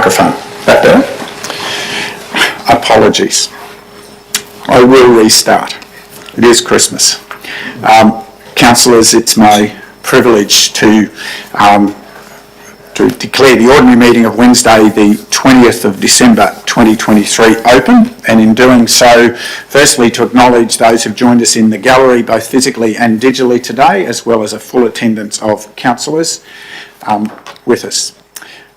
microphone. That better? Apologies. I will restart. It is Christmas. Councillors, it's my privilege to declare the ordinary meeting of Wednesday the 20th of December 2023 open, and in doing so, firstly to acknowledge those who've joined us in the gallery both physically and digitally today, as well as a full attendance of councillors with us.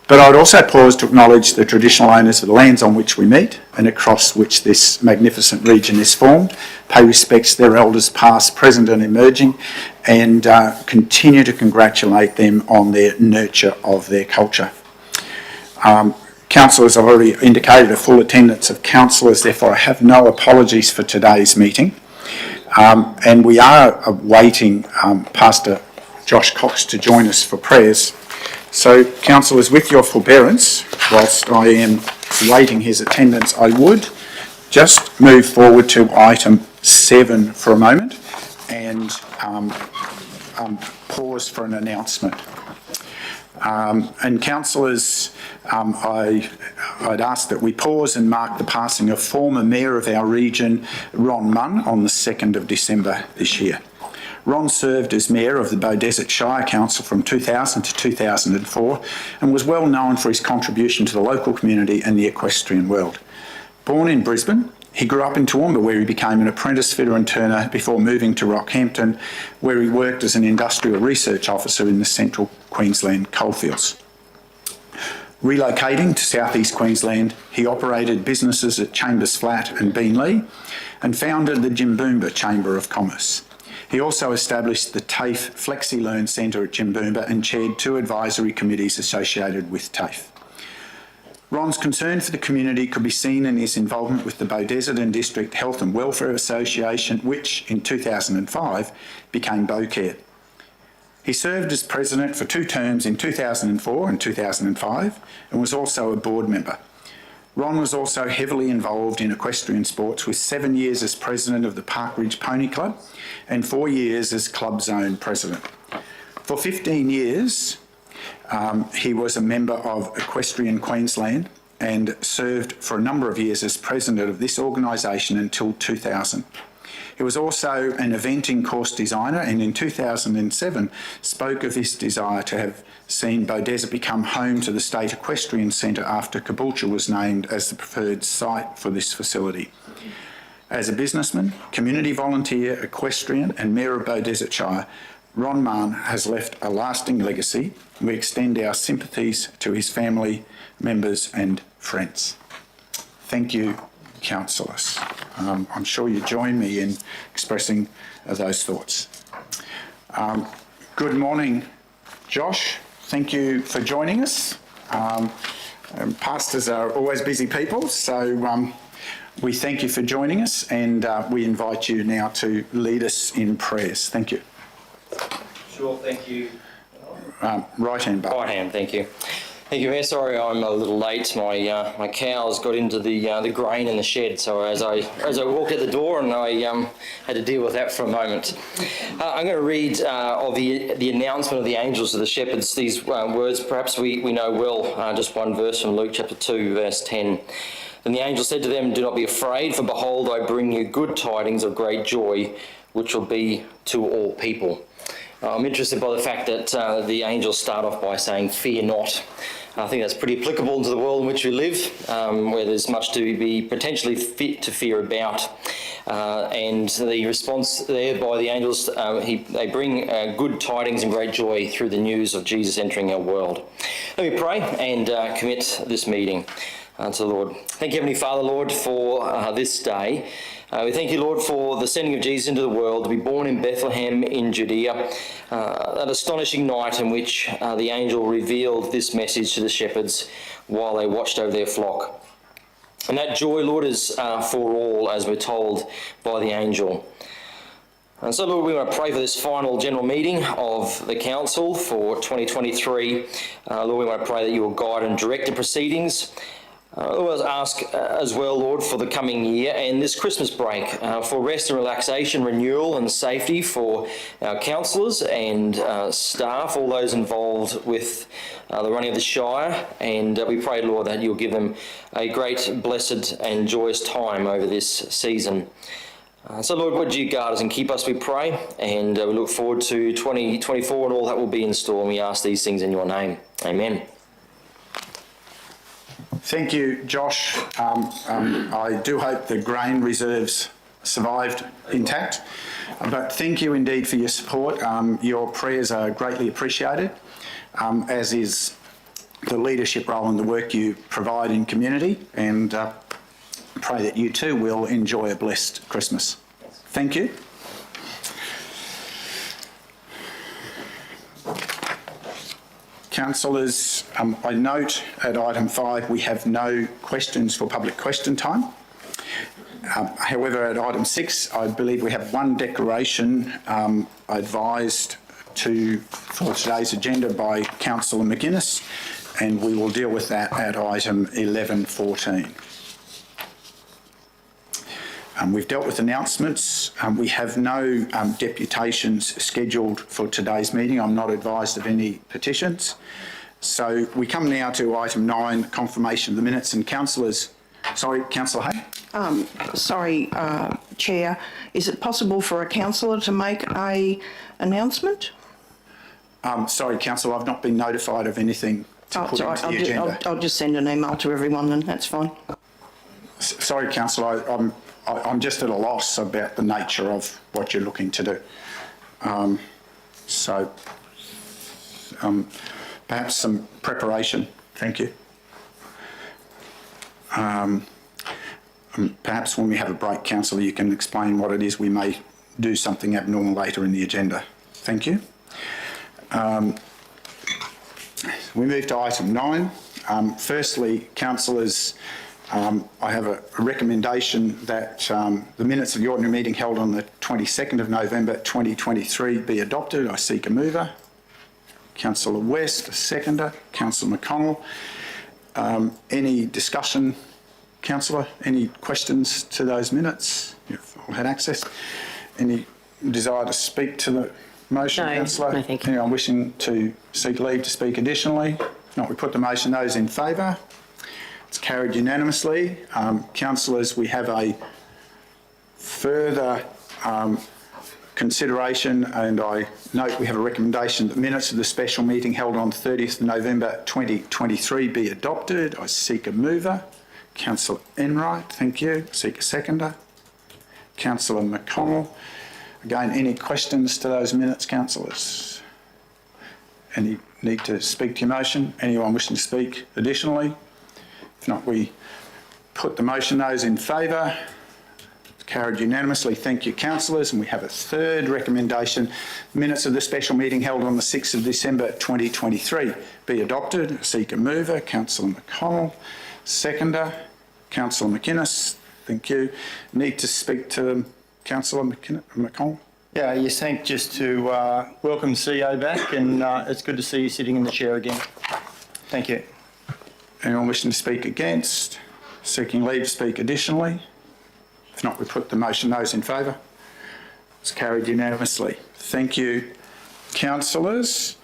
But I'd also pause to acknowledge the traditional owners of the lands on which we meet and across which this magnificent region is formed, pay respects to their elders past, present and emerging, and continue to congratulate them on their nurture of their culture. Councillors, I've already indicated a full attendance of councillors, therefore I have no apologies for today's meeting. And we are awaiting Pastor Josh Cox to join us for prayers. So, councillors, with your forbearance, whilst I am awaiting his attendance, I would just move forward to item 7 for a moment and pause for an announcement. And councillors, I'd ask that we pause and mark the passing of former Mayor of our region, Ron Munn, on the 2nd of December this year. Ron served as Mayor of the Beaudesert Shire Council from 2000 to 2004 and was well known for his contribution to the local community and the equestrian world. Born in Brisbane, he grew up in Toowoomba, where he became an apprentice fitter and turner before moving to Rockhampton, where he worked as an industrial research officer in the central Queensland coalfields. Relocating to southeast Queensland, he operated businesses at Chambers Flat and Beenleigh and founded the Jimboomba Chamber of Commerce. He also established the TAFE Flexi-Learn Centre at Jimboomba and chaired 2 advisory committees associated with TAFE. Ron's concern for the community could be seen in his involvement with the Beaudesert and District Health and Welfare Association, which in 2005 became Beaucare. He served as president for 2 terms in 2004 and 2005 and was also a board member. Ron was also heavily involved in equestrian sports, with 7 years as president of the Park Ridge Pony Club and 4 years as Club Zone president. For 15 years, he was a member of Equestrian Queensland and served for a number of years as president of this organisation until 2000. He was also an eventing course designer, and in 2007 spoke of his desire to have seen Beaudesert become home to the State Equestrian Centre after Caboolture was named as the preferred site for this facility. As a businessman, community volunteer, equestrian and Mayor of Beaudesert Shire, Ron Munn has left a lasting legacy. We extend our sympathies to his family, members and friends. Thank you, councillors. I'm sure you join me in expressing those thoughts. Good morning, Josh. Thank you for joining us. Pastors are always busy people, so we thank you for joining us, and we invite you now to lead us in prayers. Thank you. Sure, thank you. Right hand, Bart. Right hand, thank you. Thank you, Mayor. Sorry, I'm a little late. My cows got into the grain in the shed, so as I walked out the door, and I had to deal with that for a moment. I'm going to read of the announcement of the angels to the shepherds. These words, perhaps we know well. Just one verse from Luke chapter 2, verse 10. Then the angel said to them, "Do not be afraid, for behold, I bring you good tidings of great joy, which will be to all people." I'm interested by the fact that the angels start off by saying, "Fear not." I think that's pretty applicable to the world in which we live, where there's much to be potentially to fear about. And the response there by the angels, they bring good tidings and great joy through the news of Jesus entering our world. Let me pray and commit this meeting to the Lord. Thank you, Heavenly Father, Lord, for this day. We thank you, Lord, for the sending of Jesus into the world to be born in Bethlehem in Judea, that astonishing night in which the angel revealed this message to the shepherds while they watched over their flock. And that joy, Lord, is for all, as we're told by the angel. And so, Lord, we want to pray for this final general meeting of the Council for 2023. Lord, we want to pray that you will guide and direct the proceedings. I always ask as well, Lord, for the coming year and this Christmas break, for rest and relaxation, renewal and safety for our councillors and staff, all those involved with the running of the Shire. And we pray, Lord, that you'll give them a great, blessed and joyous time over this season. So, Lord, would you guard us and keep us, we pray, and we look forward to 2024 and all that will be in store, and we ask these things in your name. Amen. Thank you, Josh. I do hope the grain reserves survived intact, but thank you indeed for your support. Your prayers are greatly appreciated, as is the leadership role and the work you provide in community, and pray that you too will enjoy a blessed Christmas. Thank you. Councillors, I note at item 5 we have no questions for public question time. However, at item 6, I believe we have one declaration advised for today's agenda by Councillor McGuinness, and we will deal with that at item 11.14. We've dealt with announcements. We have no deputations scheduled for today's meeting. I'm not advised of any petitions. So we come now to item 9, confirmation of the minutes, and councillors. Sorry, Councillor Hay. Sorry, Chair. Is it possible for a councillor to make an announcement? Sorry, Councillor, I've not been notified of anything to put into the agenda. I'll just send an email to everyone then, that's fine. Sorry, Councillor, I'm just at a loss about the nature of what you're looking to do. Perhaps some preparation. Thank you. Perhaps when we have a break, Councillor, you can explain what it is. We may do something abnormal later in the agenda. Thank you. We move to item 9. Firstly, councillors, I have a recommendation that the minutes of the ordinary meeting held on the 22nd of November 2023 be adopted. I seek a mover. Councillor West, a seconder. Councillor McConnell. Any discussion, Councillor? Any questions to those minutes? You've all had access. Any desire to speak to the motion, Councillor? No, thank you. Anyone wishing to seek leave to speak additionally? If not, we put the motion. Those in favour? It's carried unanimously. Councillors, we have a further consideration, and I note we have a recommendation that minutes of the special meeting held on 30th of November 2023 be adopted. I seek a mover. Councillor Enright, thank you. Seek a seconder. Councillor McConnell. Again, any questions to those minutes, councillors? Any need to speak to your motion? Anyone wishing to speak additionally? If not, we put the motion. Those in favour? Carried unanimously. Thank you, councillors. And we have a third recommendation. Minutes of the special meeting held on the 6th of December 2023 be adopted. Seek a mover. Councillor McConnell. Seconder. Councillor McInnes. Thank you. Need to speak to Councillor McConnell? Yeah, yes, thanks. Just to welcome CEO back, and it's good to see you sitting in the chair again. Thank you. Anyone wishing to speak against? Seeking leave to speak additionally? If not, we put the motion. Those in favour? It's carried unanimously. Thank you, councillors.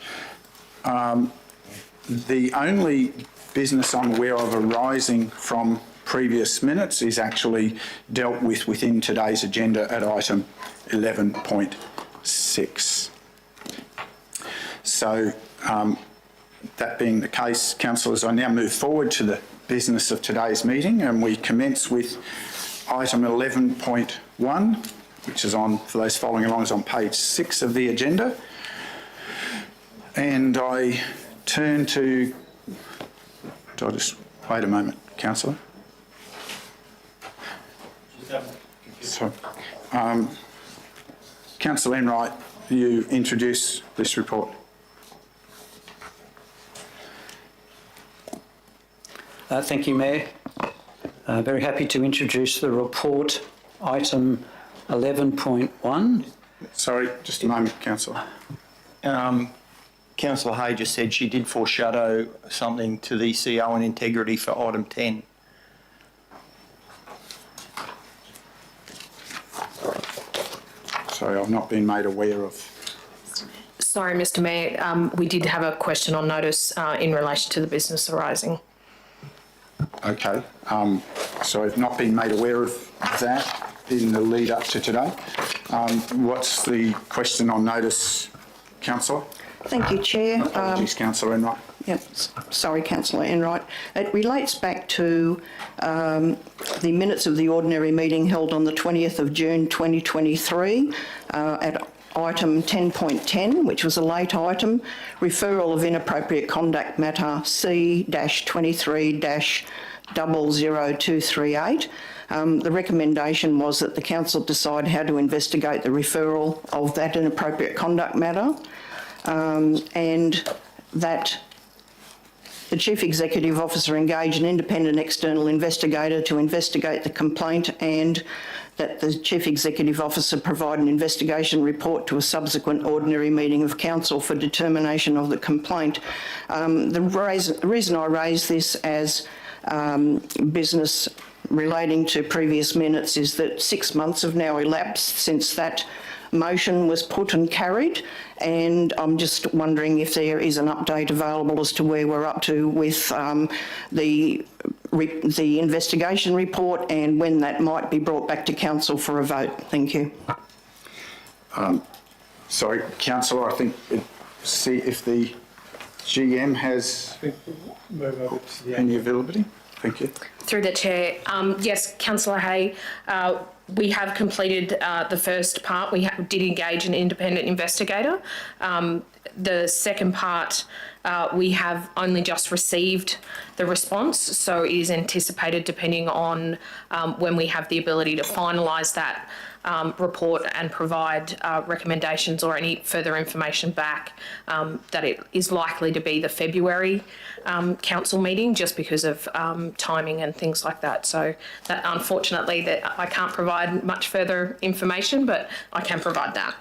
The only business I'm aware of arising from previous minutes is actually dealt with within today's agenda at item 11.6. So, that being the case, councillors, I now move forward to the business of today's meeting, and we commence with item 11.1, which is on, for those following along, is on page 6 of the agenda. And I turn to, I'll just wait a moment, councillor. So, Councillor Enright, you introduce this report. Thank you, Mayor. Very happy to introduce the report, item 11.1. Sorry, just a moment, councillor. Councillor Hay just said she did foreshadow something to the CO and integrity for item 10. Sorry, I've not been made aware of. Sorry, Mr Mayor, we did have a question on notice in relation to the business arising. Okay, so I've not been made aware of that in the lead up to today. What's the question on notice, Councillor? Thank you, Chair. Apologies, Councillor Enright. Yep, sorry, Councillor Enright. It relates back to the minutes of the ordinary meeting held on the 20th of June 2023 at item 10.10, which was a late item, referral of inappropriate conduct matter C-23-00238. The recommendation was that the council decide how to investigate the referral of that inappropriate conduct matter, and that the Chief Executive Officer engage an independent external investigator to investigate the complaint, and that the Chief Executive Officer provide an investigation report to a subsequent ordinary meeting of council for determination of the complaint. The reason I raise this as business relating to previous minutes is that 6 months have now elapsed since that motion was put and carried, and I'm just wondering if there is an update available as to where we're up to with the investigation report and when that might be brought back to council for a vote. Thank you. Sorry, Councillor, I think, see if the GM has any availability. Thank you. Through the chair, yes, Councillor Hay, we have completed the first part. We did engage an independent investigator. The second part, we have only just received the response, so it is anticipated, depending on when we have the ability to finalise that report and provide recommendations or any further information back, that it is likely to be the February council meeting, just because of timing and things like that. So that, unfortunately, that I can't provide much further information, but I can provide that.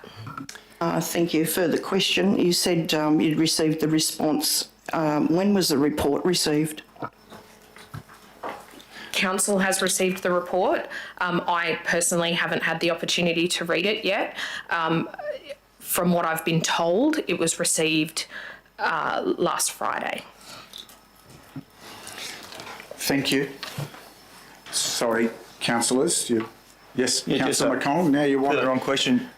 Thank you. Further question. You said you'd received the response. When was the report received? Council has received the report. I personally haven't had the opportunity to read it yet. From what I've been told, it was received last Friday. Thank you. Sorry, councillors. Yes, Yeah, Councillor just McCollum, now you want further to... on question.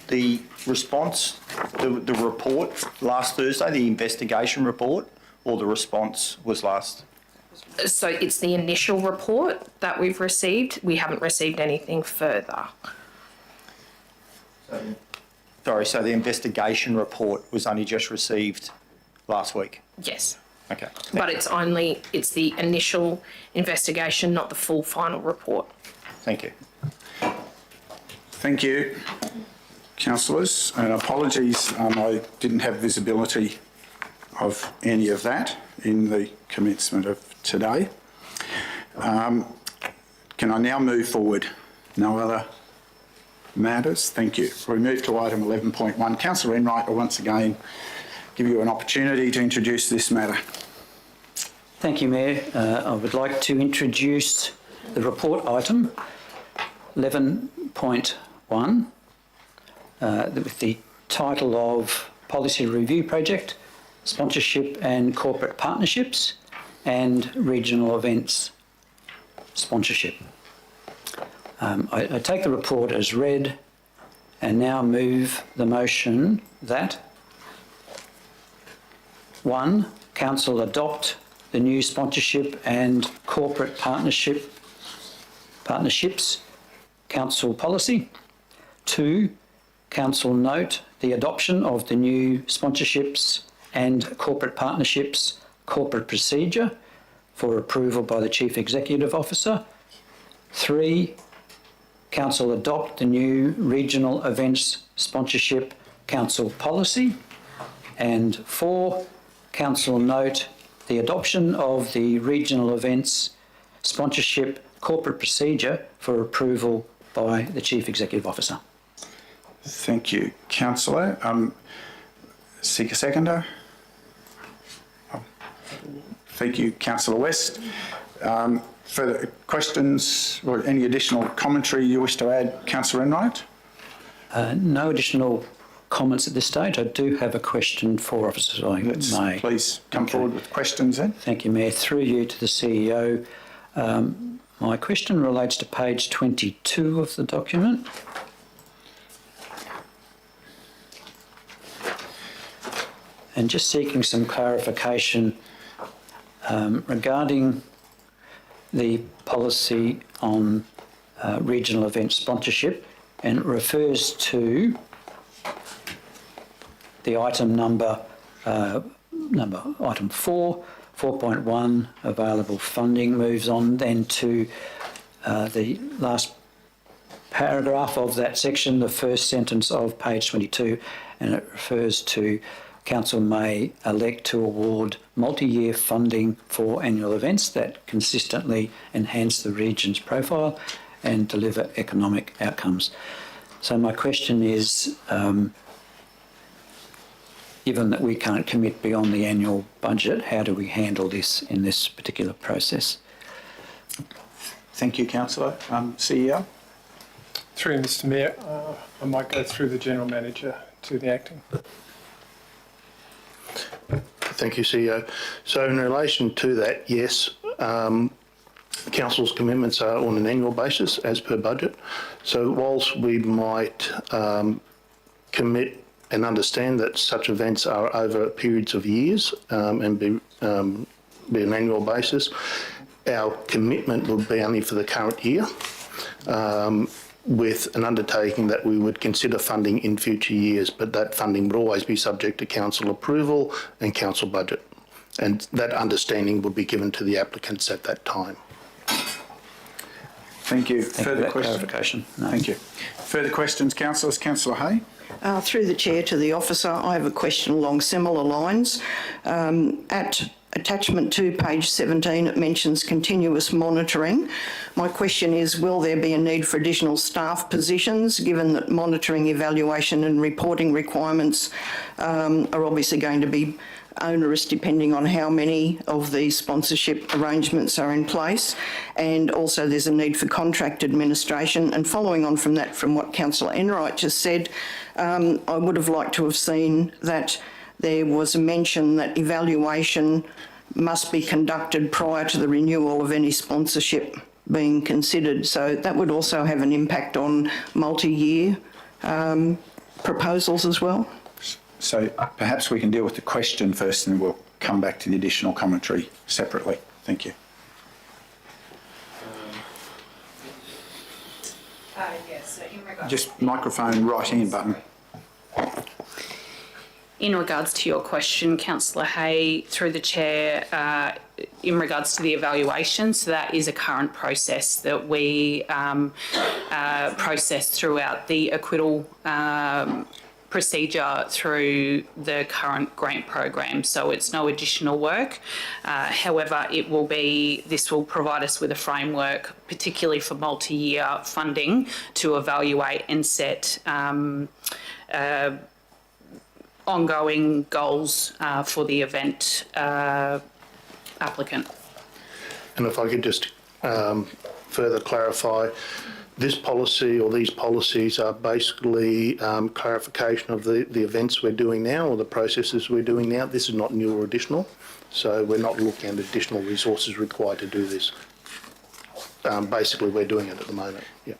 The response, the report last Thursday, the investigation report, or the response was last? So it's the initial report that we've received. We haven't received anything further. Sorry, so the investigation report was only just received last week? Yes. Okay. But it's the initial investigation, not the full final report. Thank you. Thank you, councillors, and apologies, I didn't have visibility of any of that in the commencement of today. Can I now move forward? No other matters? Thank you. We move to item 11.1. Councillor Enright will once again give you an opportunity to introduce this matter. Thank you, Mayor. I would like to introduce the report item 11.1 with the title of Policy Review Project, Sponsorship and Corporate Partnerships and Regional Events Sponsorship. I take the report as read and now move the motion that 1. Council adopt the new sponsorship and corporate partnerships council policy. 2. Council note the adoption of the new sponsorships and corporate partnerships corporate procedure for approval by the Chief Executive Officer. 3. Council adopt the new regional events sponsorship council policy. And 4. Council note the adoption of the regional events sponsorship corporate procedure for approval by the Chief Executive Officer. Thank you, councillor. Seek a seconder. Thank you, councillor West. Further questions or any additional commentary you wish to add, councillor Enright? No additional comments at this stage. I do have a question for officers, I may. Please come Okay. forward with questions then. Thank you, Mayor. Through you to the CEO. My question relates to page 22 of the document. And just seeking some clarification regarding the policy on regional event sponsorship, and it refers to the item item 4.1, available funding, moves on then to the last paragraph of that section, the first sentence of page 22, and it refers to Council may elect to award multi-year funding for annual events that consistently enhance the region's profile and deliver economic outcomes. So my question is, given that we can't commit beyond the annual budget, how do we handle this in this particular process? Thank you, Councillor. CEO? Through Mr Mayor, I might go through the General Manager to the acting. Thank you, CEO. So in relation to that, yes, Council's commitments are on an annual basis as per budget. So whilst we might commit and understand that such events are over periods of years and be an annual basis, our commitment would be only for the current year, with an undertaking that we would consider funding in future years, but that funding would always be subject to council approval and council budget. And that understanding would be given to the applicants at that time. Thank you. Thank you for Further that questions? clarification. No. Thank you. Further questions, councillors? Councillor Hay? Through the chair to the officer, I have a question along similar lines. At attachment 2, page 17, it mentions continuous monitoring. My question is, will there be a need for additional staff positions, given that monitoring, evaluation and reporting requirements are obviously going to be onerous depending on how many of these sponsorship arrangements are in place, and also there's a need for contract administration. And following on from that, from what Councillor Enright just said, I would have liked to have seen that there was a mention that evaluation must be conducted prior to the renewal of any sponsorship being considered. So that would also have an impact on multi-year proposals as well. So perhaps we can deal with the question first and we'll come back to the additional commentary separately. Thank you. Yes, so in regards Just microphone right in button. in regards to your question, Councillor Hay, through the chair, in regards to the evaluation, so that is a current process that we process throughout the acquittal procedure through the current grant program. So it's no additional work. However, this will provide us with a framework, particularly for multi-year funding, to evaluate and set ongoing goals for the event applicant. And if I could just further clarify, this policy or these policies are basically clarification of the events we're doing now or the processes we're doing now. This is not new or additional, so we're not looking at additional resources required to do this. Basically, we're doing it at the moment. Yeah.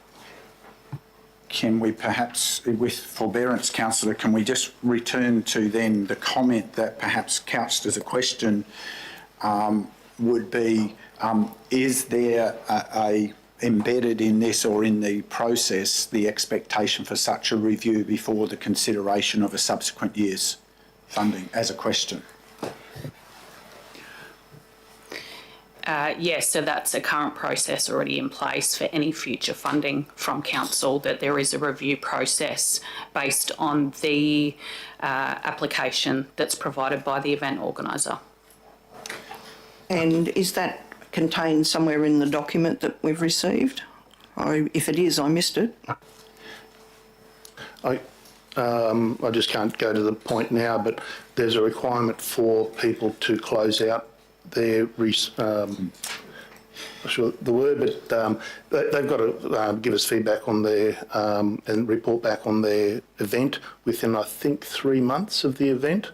Can we perhaps, with forbearance, Councillor, can we just return to then the comment that perhaps couched as a question would be, is there a embedded in this or in the process the expectation for such a review before the consideration of a subsequent year's funding, as a question? Yes, so that's a current process already in place for any future funding from council, that there is a review process based on the application that's provided by the event organiser. And is that contained somewhere in the document that we've received? If it is, I missed it. I just can't go to the point now, but there's a requirement for people to close out their not sure the word, but they've got to give us feedback on their and report back on their event within, I think, 3 months of the event,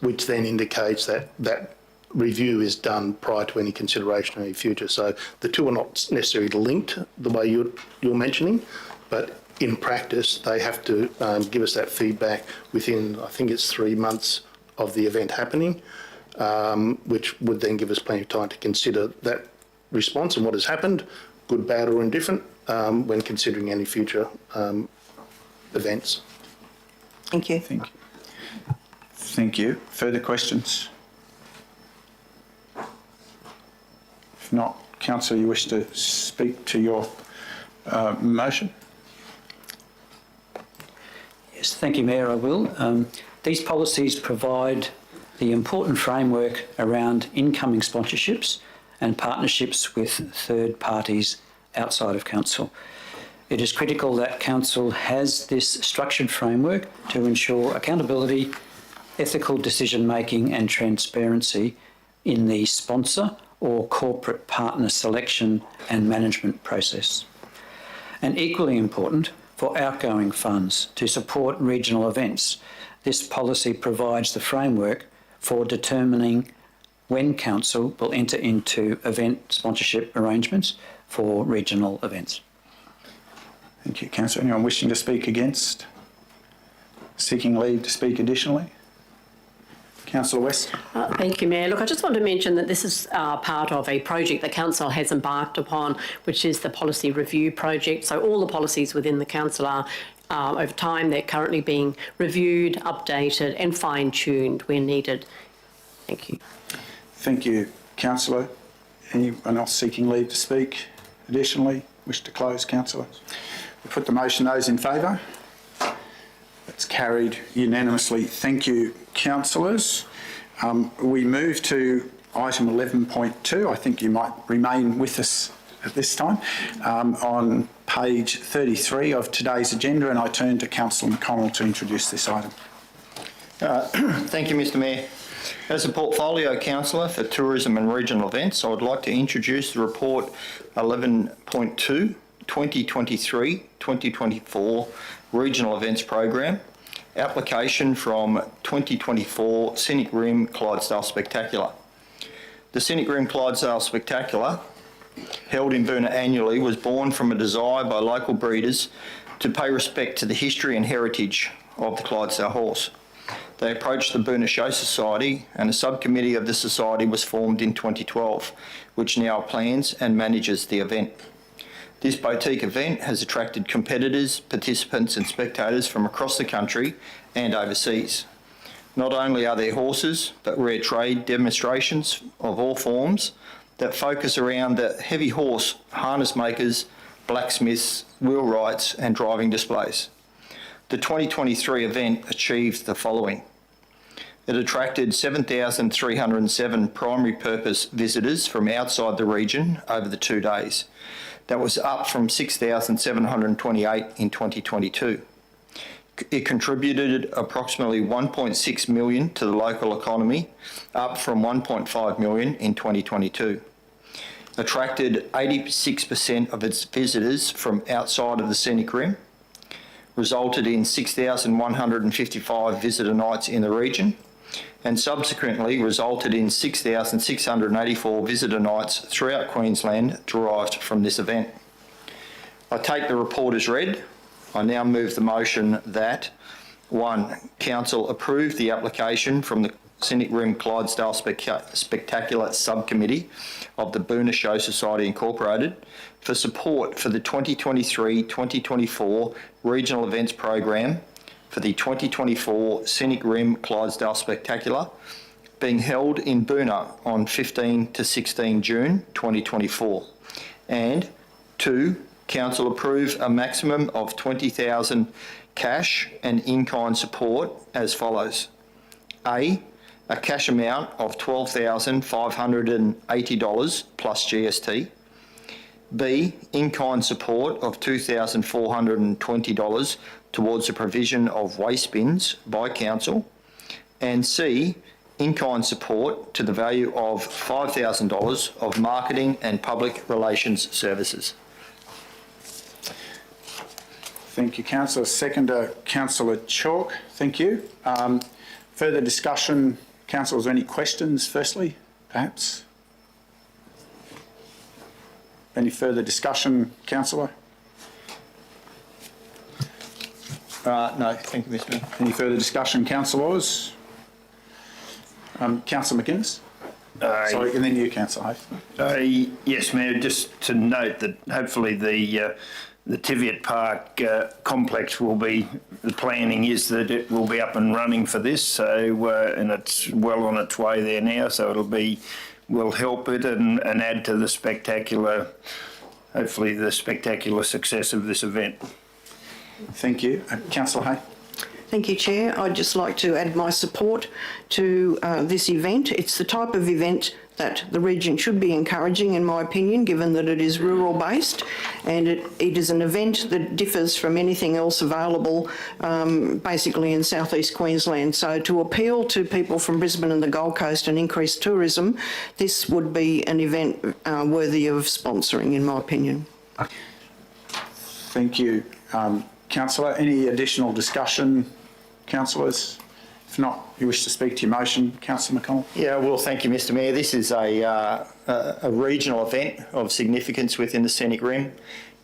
which then indicates that that review is done prior to any consideration in the future. So the two are not necessarily linked the way you're mentioning, but in practice, they have to give us that feedback within, I think it's 3 months of the event happening, which would then give us plenty of time to consider that response and what has happened, good, bad or indifferent, when considering any future events. Thank you. Thank you. Thank you. Further questions? If not, Councillor, you wish to speak to your motion? Yes, thank you, Mayor, I will. These policies provide the important framework around incoming sponsorships and partnerships with third parties outside of Council. It is critical that Council has this structured framework to ensure accountability, ethical decision-making and transparency in the sponsor or corporate partner selection and management process. And equally important, for outgoing funds to support regional events, this policy provides the framework for determining when Council will enter into event sponsorship arrangements for regional events. Thank you, Councillor. Anyone wishing to speak against? Seeking leave to speak additionally? Councillor West. Thank you, Mayor. Look, I just want to mention that this is part of a project the Council has embarked upon, which is the Policy Review Project. So all the policies within the Council are, over time, they're currently being reviewed, updated and fine-tuned where needed. Thank you. Thank you, Councillor. Anyone else seeking leave to speak additionally? Wish to close, Councillor? We put the motion. Those in favour? That's carried unanimously. Thank you, councillors. We move to item 11.2. I think you might remain with us at this time, on page 33 of today's agenda, and I turn to Councillor McConnell to introduce this item. Thank you, Mr Mayor. As a portfolio councillor for tourism and regional events, I would like to introduce the report 11.2 2023-2024 Regional Events Program, application from 2024 Scenic Rim Clydesdale Spectacular. The Scenic Rim Clydesdale Spectacular, held in Burna annually, was born from a desire by local breeders to pay respect to the history and heritage of the Clydesdale horse. They approached the Burna Show Society, and a subcommittee of the society was formed in 2012, which now plans and manages the event. This boutique event has attracted competitors, participants and spectators from across the country and overseas. Not only are there horses, but rare trade demonstrations of all forms that focus around the heavy horse harness makers, blacksmiths, wheelwrights and driving displays. The 2023 event achieved the following. It attracted 7,307 primary purpose visitors from outside the region over the 2 days. That was up from 6,728 in 2022. It contributed approximately 1.6 million to the local economy, up from 1.5 million in 2022. Attracted 86% of its visitors from outside of the Scenic Rim, resulted in 6,155 visitor nights in the region, and subsequently resulted in 6,684 visitor nights throughout Queensland derived from this event. I take the report as read. I now move the motion that 1. Council approve the application from the Scenic Rim Clydesdale Spectacular Subcommittee of the Burna Show Society Incorporated for support for the 2023-2024 Regional Events Program for the 2024 Scenic Rim Clydesdale Spectacular, being held in Burna on 15 to 16 June 2024. And 2, Council approve a maximum of 20,000 cash and in-kind support as follows. A cash amount of $12,580 plus GST. B, in-kind support of $2,420 towards the provision of waste bins by Council. And C, in-kind support to the value of $5,000 of marketing and public relations services. Thank you, Councillor. Seconder, Councillor Chalk. Thank you. Further discussion, councillors, any questions firstly, perhaps? Any further discussion, councillor? No, thank you, Mr. Mayor. Any further discussion, councillors? Councillor McGuinness? Sorry, and then you, Councillor Hayes. Yes, Mayor, just to note that hopefully the Tiviot Park complex will be, the planning is that it will be up and running for this, so, and it's well on its way there now, so will help it and add to the spectacular, hopefully the spectacular success of this event. Thank you. Councillor Hay. Thank you, Chair. I'd just like to add my support to this event. It's the type of event that the region should be encouraging, in my opinion, given that it is rural-based, and it is an event that differs from anything else available basically in southeast Queensland. So to appeal to people from Brisbane and the Gold Coast and increase tourism, this would be an event worthy of sponsoring, in my opinion. Thank you. Councillor, any additional discussion, councillors? If not, you wish to speak to your motion, Councillor McConnell? Yeah, well, thank you, Mr. Mayor. This is a regional event of significance within the Scenic Rim.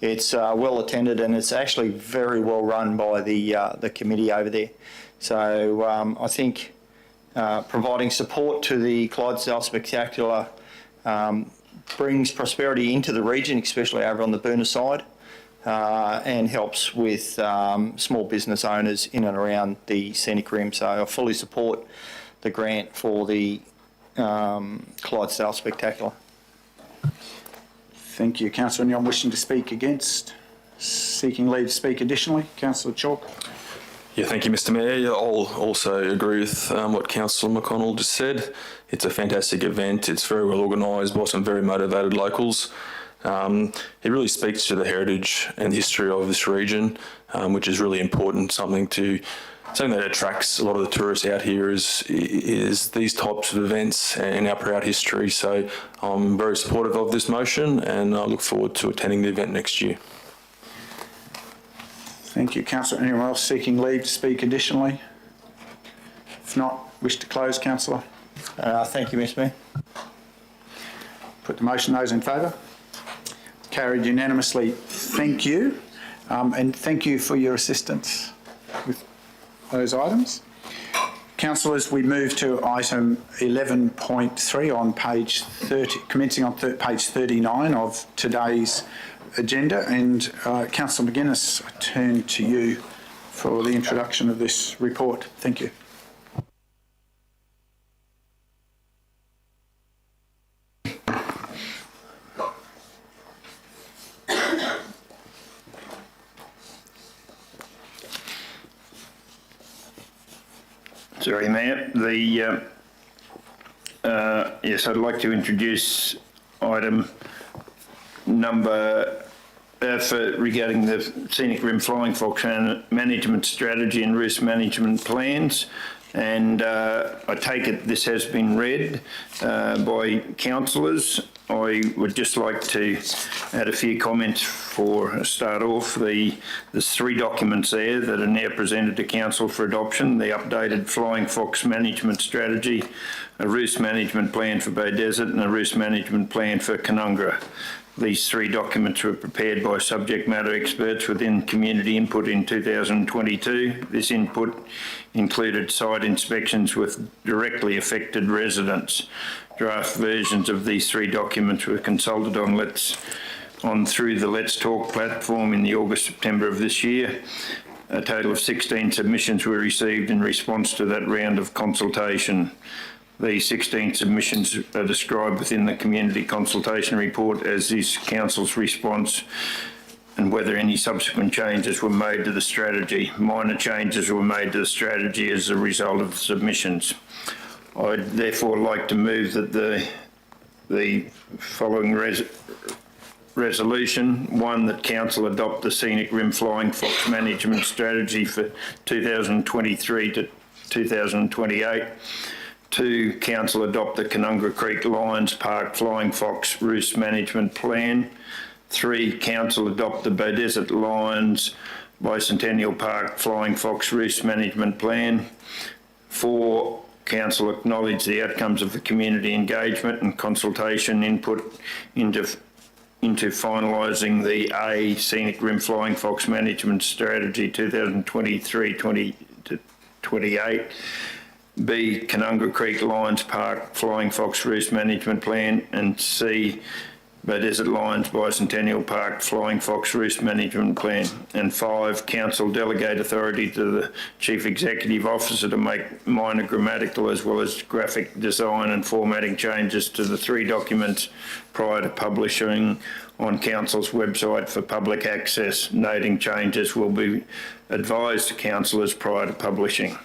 It's well attended and it's actually very well run by the committee over there. So I think providing support to the Clydesdale Spectacular brings prosperity into the region, especially over on the Boonah side. And helps with small business owners in and around the Scenic Rim. So I fully support the grant for the Clydesdale Spectacular. Thank you. Councillor, anyone wishing to speak against? Seeking leave to speak additionally? Councillor Chalk. Yeah, thank you, Mr. Mayor. I'll also agree with what Councillor McConnell just said. It's a fantastic event. It's very well organised by some very motivated locals. It really speaks to the heritage and history of this region, which is really important. Something that attracts a lot of the tourists out here is these types of events and our proud history. So I'm very supportive of this motion and I look forward to attending the event next year. Thank you. Councillor, anyone else seeking leave to speak additionally? If not, wish to close, Councillor? Thank you, Mr. Mayor. Put the motion. Those in favour? Carried unanimously. Thank you. And thank you for your assistance with those items. Councillors, we move to item 11.3 on page 30, commencing on page 39 of today's agenda. And Councillor McGuinness, I turn to you for the introduction of this report. Thank you. Sorry, Mayor. Yes, I'd like to introduce item number regarding the Scenic Rim Flying Fox Management Strategy and Risk Management Plans. And I take it this has been read by councillors. I would just like to add a few comments for a start off. There's 3 documents there that are now presented to Council for adoption: the updated Flying Fox Management Strategy, a Roost Management Plan for Bay Desert and a Roost Management Plan for Canungra. These 3 documents were prepared by subject matter experts within community input in 2022. This input included site inspections with directly affected residents. Draft versions of these 3 documents were consulted on through the Let's Talk platform in the August-September of this year. A total of 16 submissions were received in response to that round of consultation. These 16 submissions are described within the community consultation report as is Council's response and whether any subsequent changes were made to the strategy. Minor changes were made to the strategy as a result of the submissions. I'd therefore like to move that the following resolution: 1, that Council adopt the Scenic Rim Flying Fox Management Strategy for 2023 to 2028. 2, Council adopt the Canungra Creek Lions Park Flying Fox Roost Management Plan. 3, Council adopt the Beaudesert Lions Bicentennial Park Flying Fox Roost Management Plan. 4, Council acknowledge the outcomes of the community engagement and consultation input into finalising the A Scenic Rim Flying Fox Management Strategy 2023-2028. B, Canungra Creek Lions Park Flying Fox Roost Management Plan, and C, Beaudesert Lions Bicentennial Park Flying Fox Roost Management Plan. And 5, Council delegate authority to the Chief Executive Officer to make minor grammatical as well as graphic design and formatting changes to the 3 documents prior to publishing on Council's website for public access. Noting changes will be advised to councillors prior to publishing.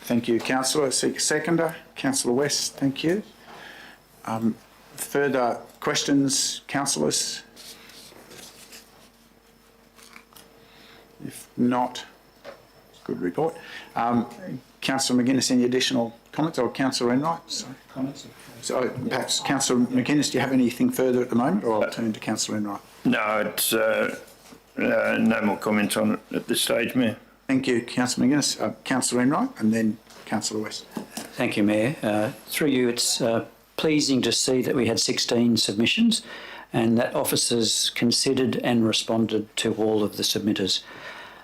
Thank you, Councillor. Seek a seconder. Councillor West, thank you. Further questions, councillors? If not, good report. Councillor McGuinness, any additional comments? Or Councillor Enright? Sorry. Comments? So perhaps Councillor McGuinness, do you have anything further at the moment, or I'll turn to Councillor Enright? No, it's no more comments on it at this stage, Mayor. Thank you, Councillor McGuinness. Councillor Enright, and then Councillor West. Thank you, Mayor. Through you, it's pleasing to see that we had 16 submissions and that officers considered and responded to all of the submitters.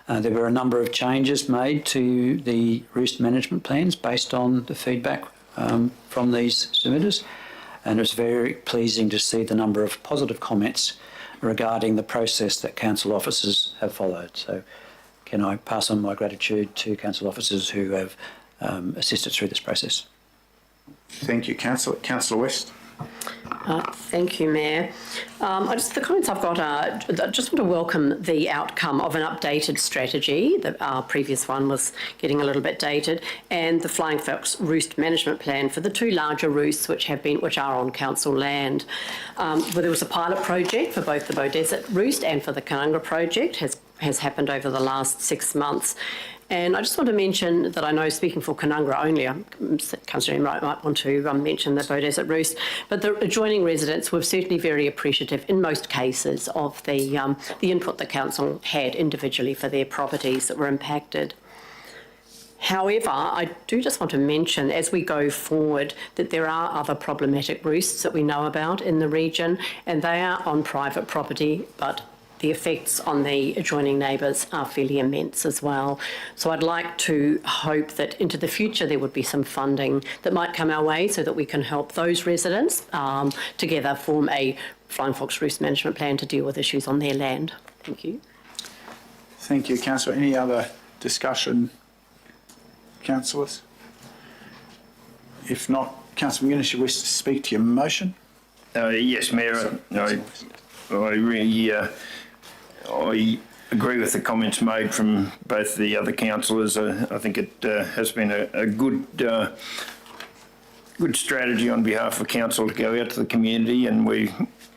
There were a number of changes made to the roost management plans based on the feedback from these submitters, and it was very pleasing to see the number of positive comments regarding the process that council officers have followed. So can I pass on my gratitude to council officers who have assisted through this process. Thank you, Councillor. Councillor West. Thank you, Mayor. The comments I've got are, I just want to welcome the outcome of an updated strategy. Our previous one was getting a little bit dated, and the Flying Fox Roost Management Plan for the 2 larger roosts which are on council land. Where there was a pilot project for both the Beaudesert Roost and for the Canungra project has happened over the last 6 months. And I just want to mention that I know, speaking for Canungra only, Councillor Enright might want to mention the Beaudesert Roost, but the adjoining residents were certainly very appreciative in most cases of the input the council had individually for their properties that were impacted. However, I do just want to mention as we go forward that there are other problematic roosts that we know about in the region, and they are on private property, but the effects on the adjoining neighbours are fairly immense as well. So I'd like to hope that into the future there would be some funding that might come our way so that we can help those residents together form a Flying Fox Roost Management Plan to deal with issues on their land. Thank you. Thank you, Councillor. Any other discussion, councillors? If not, Councillor McGuinness, you wish to speak to your motion? Yes, Mayor. I agree with the comments made from both the other councillors. I think it has been a good strategy on behalf of council to go out to the community, and we,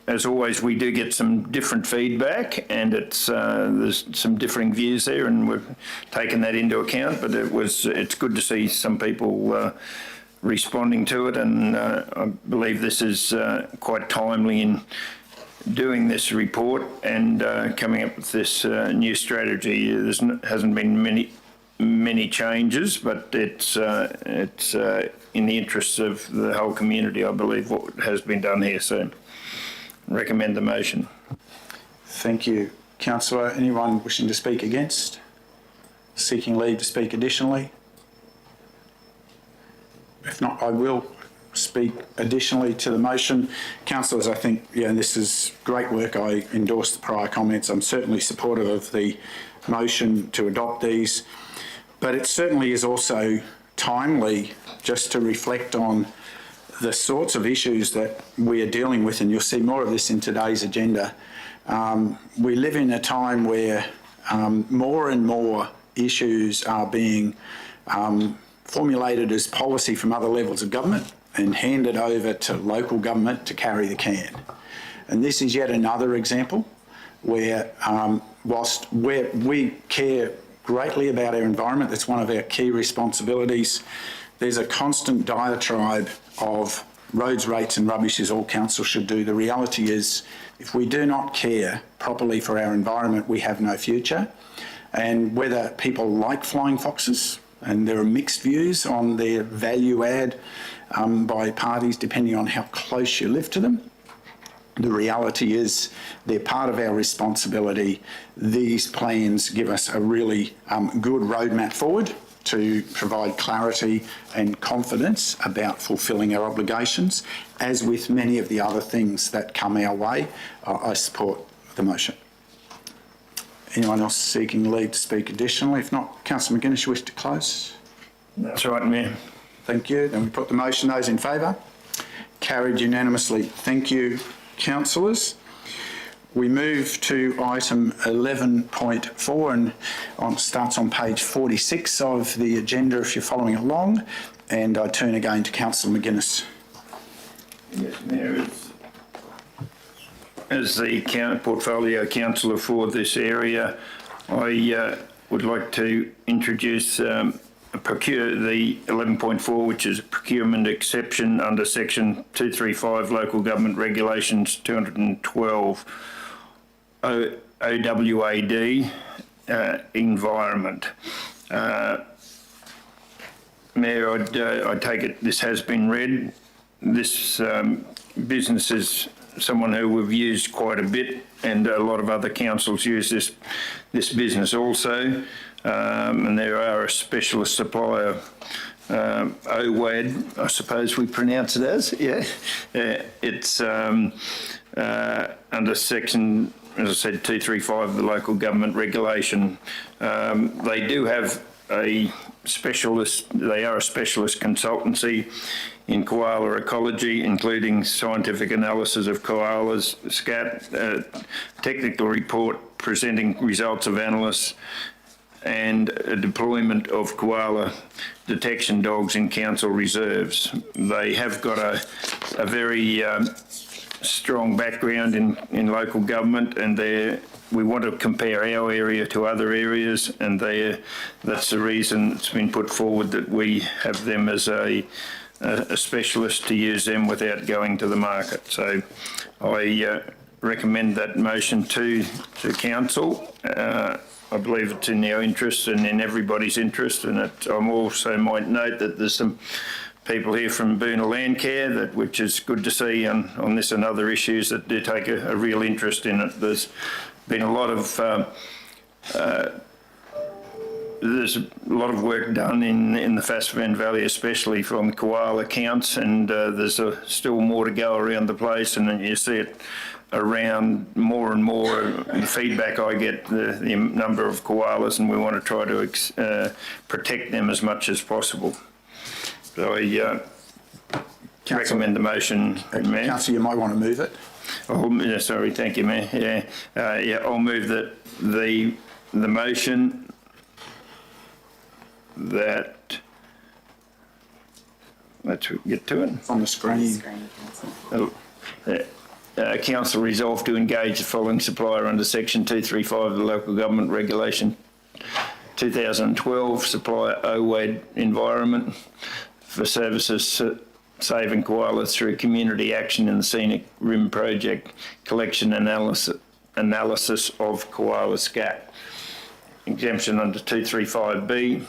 as always, we do get some different feedback, and there's some differing views there, and we've taken that into account. But it's good to see some people responding to it, and I believe this is quite timely in doing this report and coming up with this new strategy. There hasn't been many changes, but it's in the interests of the whole community, I believe, what has been done here. So recommend the motion. Thank you, Councillor. Anyone wishing to speak against? Seeking leave to speak additionally? If not, I will speak additionally to the motion. Councillors, I think, this is great work. I endorse the prior comments. I'm certainly supportive of the motion to adopt these, but it certainly is also timely just to reflect on the sorts of issues that we are dealing with, and you'll see more of this in today's agenda. We live in a time where more and more issues are being formulated as policy from other levels of government and handed over to local government to carry the can. And this is yet another example where whilst we care greatly about our environment. That's one of our key responsibilities. There's a constant diatribe of roads, rates and rubbish is all council should do. The reality is, if we do not care properly for our environment, we have no future. And whether people like flying foxes, and there are mixed views on their value add by parties depending on how close you live to them, the reality is they're part of our responsibility. These plans give us a really good roadmap forward to provide clarity and confidence about fulfilling our obligations. As with many of the other things that come our way, I support the motion. Anyone else seeking leave to speak additionally? If not, Councillor McGuinness, you wish to close? That's right, Mayor. Thank you. Then we put the motion. Those in favour? Carried unanimously. Thank you, councillors. We move to item 11.4 and starts on page 46 of the agenda if you're following along. And I turn again to Councillor McGuinness. Yes, Mayor. As the portfolio councillor for this area, I would like to introduce the 11.4, which is a procurement exception under section 235 Local Government Regulations 212 OWAD environment. Mayor, I take it this has been read. This business is someone who we've used quite a bit, and a lot of other councils use this business also. And there are a specialist supplier, OWAD, I suppose we pronounce it as. Yeah, it's under section, as I said, 235 of the local government regulation. They do have a specialist, they are a specialist consultancy in koala ecology, including scientific analysis of koalas, scat, technical report presenting results of analysis, and a deployment of koala detection dogs in council reserves. They have got a very strong background in local government, and we want to compare our area to other areas, and that's the reason it's been put forward that we have them as a specialist to use them without going to the market. So I recommend that motion to council. I believe it's in our interest and in everybody's interest, and I also might note that there's some people here from Boona Landcare, which is good to see on this and other issues, that do take a real interest in it. There's been a lot of work done in the Fassman Valley, especially from koala counts, and there's still more to go around the place, and you see it around more and more. The feedback I get, the number of koalas, and we want to try to protect them as much as possible. So I recommend the motion, Mayor. Councillor, you might want to move it. Oh, sorry, thank you, Mayor. Yeah, I'll move that the motion that, let's get to it. On the screen. Council resolved to engage the following supplier under section 235 of the Local Government Regulation 2012, supplier OWAD Environment, for services saving koalas through community action in the Scenic Rim project, collection analysis of koala scat. Exemption under 235B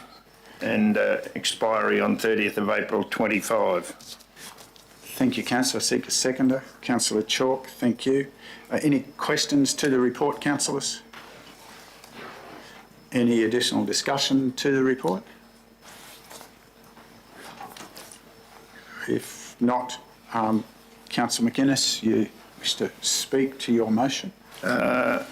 and expiry on 30th of April 25. Thank you, Councillor. I seek a seconder. Councillor Chalk, thank you. Any questions to the report, councillors? Any additional discussion to the report? If not, Councillor McGuinness, you wish to speak to your motion? I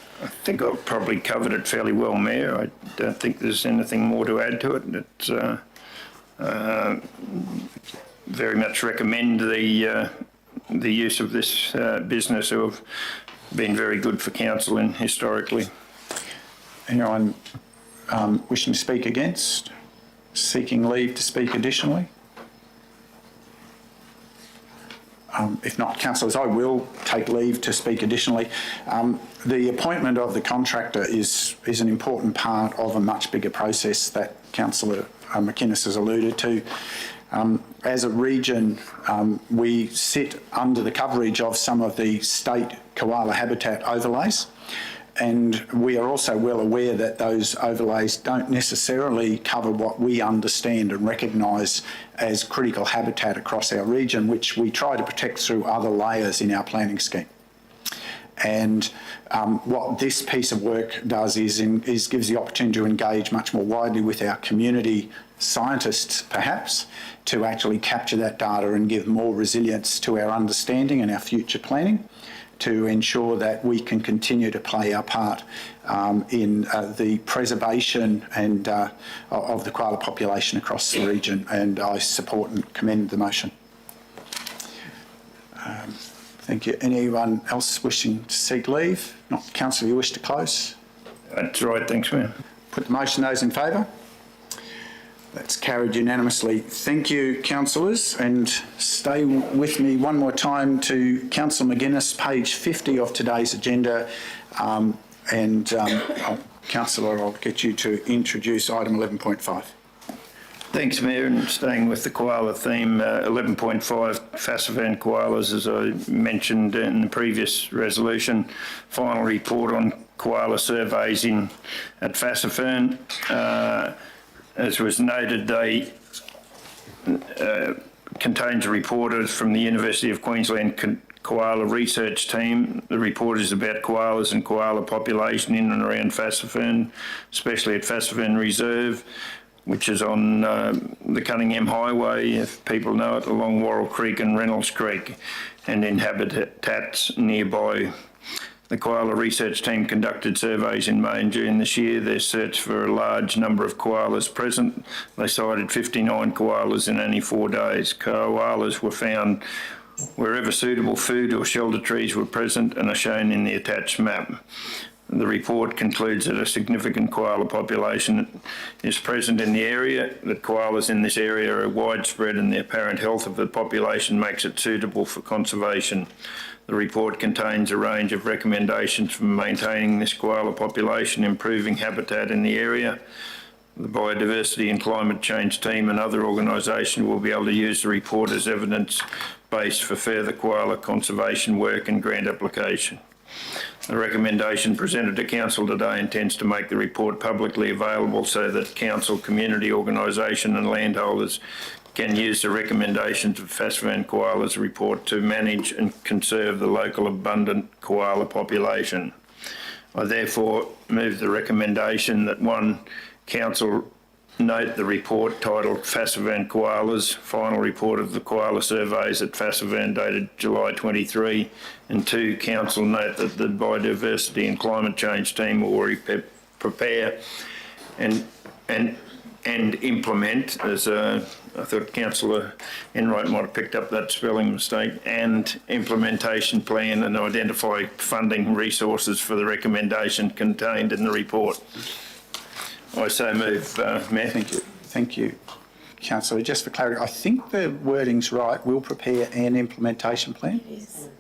think I've probably covered it fairly well, Mayor. I don't think there's anything more to add to it. It's very much recommend the use of this business, who have been very good for council and historically. Anyone wishing to speak against? Seeking leave to speak additionally? If not, councillors, I will take leave to speak additionally. The appointment of the contractor is an important part of a much bigger process that Councillor McInnes has alluded to. As a region, we sit under the coverage of some of the state koala habitat overlays, and we are also well aware that those overlays don't necessarily cover what we understand and recognise as critical habitat across our region, which we try to protect through other layers in our planning scheme. And what this piece of work does is gives the opportunity to engage much more widely with our community scientists, perhaps, to actually capture that data and give more resilience to our understanding and our future planning, to ensure that we can continue to play our part in the preservation and of the koala population across the region. And I support and commend the motion. Thank you. Anyone else wishing to seek leave? Not. Councillor, you wish to close? That's right, thanks, Mayor. Put the motion. Those in favour? That's carried unanimously. Thank you, councillors, and stay with me one more time to Councillor McGuinness, page 50 of today's agenda. Councillor, I'll get you to introduce item 11.5. Thanks, Mayor, and staying with the koala theme, 11.5 Fassivan koalas, as I mentioned in the previous resolution, final report on koala surveys at Fassivan. As was noted, they contains a report from the University of Queensland Koala Research Team. The report is about koalas and koala population in and around Fassivan, especially at Fassivan Reserve, which is on the Cunningham Highway, if people know it, along Worrell Creek and Reynolds Creek, and in habitats nearby. The Koala Research Team conducted surveys in May and June this year. They searched for a large number of koalas present. They cited 59 koalas in only 4 days. Koalas were found wherever suitable food or shelter trees were present and are shown in the attached map. The report concludes that a significant koala population is present in the area, that koalas in this area are widespread, and the apparent health of the population makes it suitable for conservation. The report contains a range of recommendations for maintaining this koala population, improving habitat in the area. The Biodiversity and Climate Change team and other organisations will be able to use the report as evidence base for further koala conservation work and grant application. The recommendation presented to Council today intends to make the report publicly available so that Council, community organisation and landholders can use the recommendations of Fassivan Koala's report to manage and conserve the local abundant koala population. I therefore move the recommendation that 1, Council note the report titled Fassivan Koalas, final report of the koala surveys at Fassivan dated July 23, and 2, Council note that the Biodiversity and Climate Change team will prepare and implement, as I thought Councillor Enright might have picked up that spelling mistake, and implementation plan and identify funding resources for the recommendation contained in the report. I so move, Mayor. Thank you. Thank you, Councillor. Just for clarity, I think the wording's right. We'll prepare an implementation plan.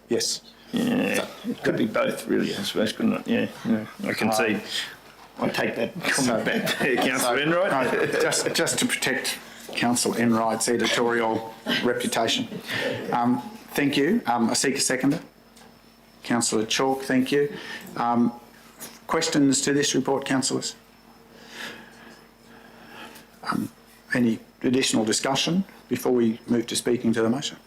Yes. Yeah, it could be both, really, I suppose, couldn't it? Yeah. I can see. I take that comment back there, Councillor Enright. No, just to protect Councillor Enright's editorial reputation. Thank you. I seek a seconder. Councillor Chalk, thank you. Questions to this report, councillors? Any additional discussion before we move to speaking to the motion?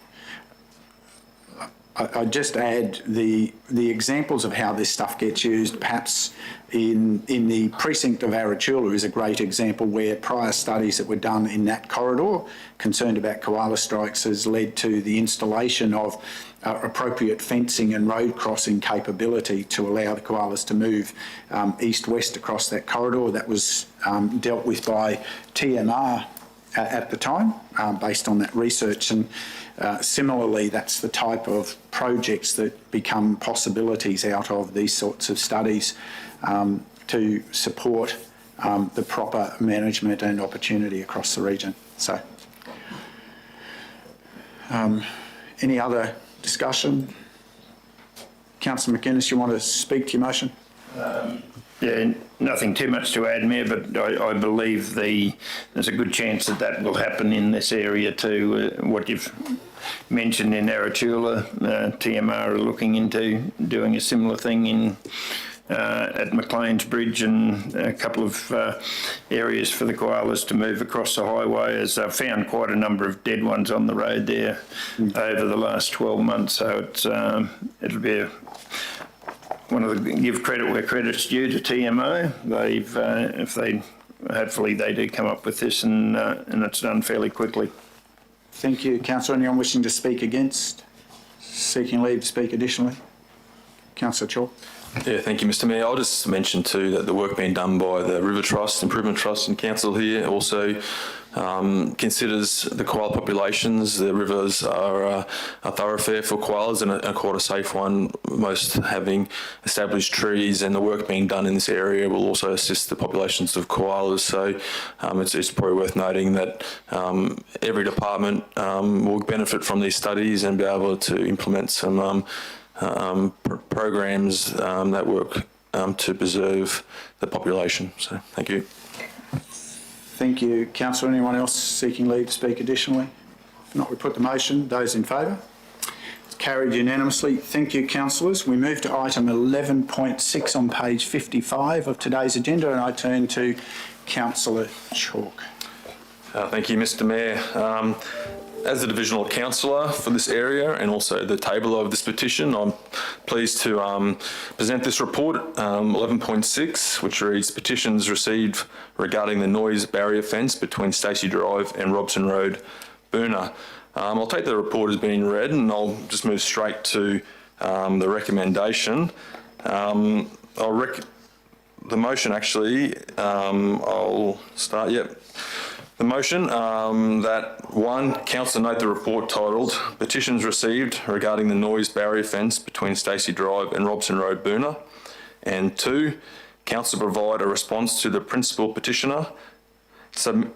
I'd just add the examples of how this stuff gets used, perhaps in the precinct of Arachula is a great example where prior studies that were done in that corridor concerned about koala strikes has led to the installation of appropriate fencing and road crossing capability to allow the koalas to move east-west across that corridor. That was dealt with by TMR at the time based on that research, and similarly that's the type of projects that become possibilities out of these sorts of studies to support the proper management and opportunity across the region. So any other Discussion? Councillor McInnes, you want to speak to your motion? Yeah, nothing too much to add, Mayor, but I believe there's a good chance that will happen in this area too. What you've mentioned in Arachula, TMR are looking into doing a similar thing at McLean's Bridge and a couple of areas for the koalas to move across the highway, as I've found quite a number of dead ones on the road there over the last 12 months. So it'll be give credit where credit's due to TMO. Hopefully they do come up with this and it's done fairly quickly. Thank you, Councillor. Anyone wishing to speak against? Seeking leave to speak additionally? Councillor Chaw. Yeah, thank you, Mr. Mayor. I'll just mention too that the work being done by the River Trust, Improvement Trust and Council here also considers the koala populations. The rivers are a thoroughfare for koalas and quite a safe one, most having established trees, and the work being done in this area will also assist the populations of koalas. So it's probably worth noting that every department will benefit from these studies and be able to implement some programs that work to preserve the population. So thank you. Thank you, Councillor. Anyone else seeking leave to speak additionally? If not, we put the motion. Those in favour? It's carried unanimously. Thank you, councillors. We move to item 11.6 on page 55 of today's agenda, and I turn to Councillor Chalk. Thank you, Mr. Mayor. As the Divisional Councillor for this area and also the tabler of this petition, I'm pleased to present this report, 11.6, which reads petitions received regarding the noise barrier fence between Stacey Drive and Robson Road, Boonah. I'll take the report as being read and I'll just move straight to the recommendation. The motion actually, I'll start, yep. The motion that one, council note the report titled Petitions Received Regarding the Noise Barrier Fence Between Stacey Drive and Robson Road, Boonah, and two, council provide a response to the principal petition submitters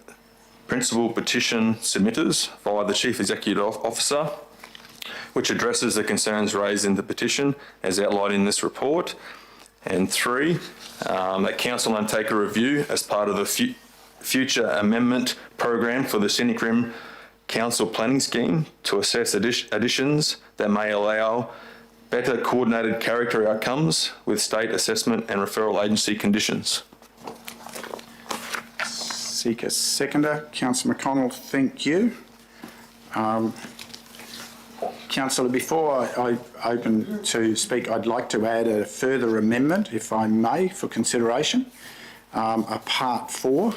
via the Chief Executive Officer, which addresses the concerns raised in the petition as outlined in this report, and three, that council undertake a review as part of the future amendment program for the Scenic Rim Council Planning Scheme to assess additions that may allow better coordinated character outcomes with state assessment and referral agency conditions. Seek a seconder. Councillor McConnell, thank you. Councillor, before I open to speak, I'd like to add a further amendment, if I may, for consideration, a part 4.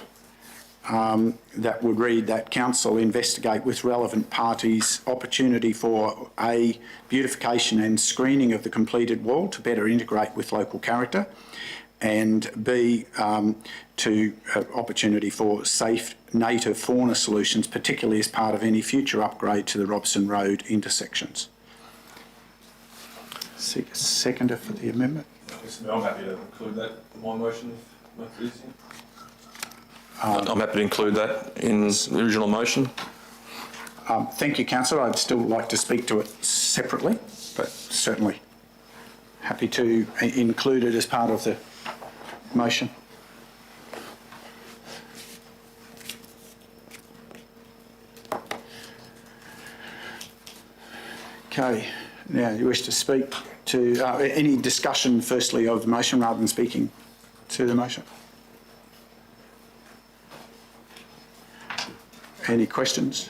That would read that council investigate with relevant parties opportunity for A, beautification and screening of the completed wall to better integrate with local character, and B, to opportunity for safe native fauna solutions, particularly as part of any future upgrade to the Robson Road intersections. Seek a seconder for the amendment. I'm happy to include that in my motion if that's easier. I'm happy to include that in the original motion. Thank you, Councillor. I'd still like to speak to it separately, but certainly happy to include it as part of the motion. Okay. Now, you wish to speak to any discussion, firstly, of the motion rather than speaking to the motion? Any questions?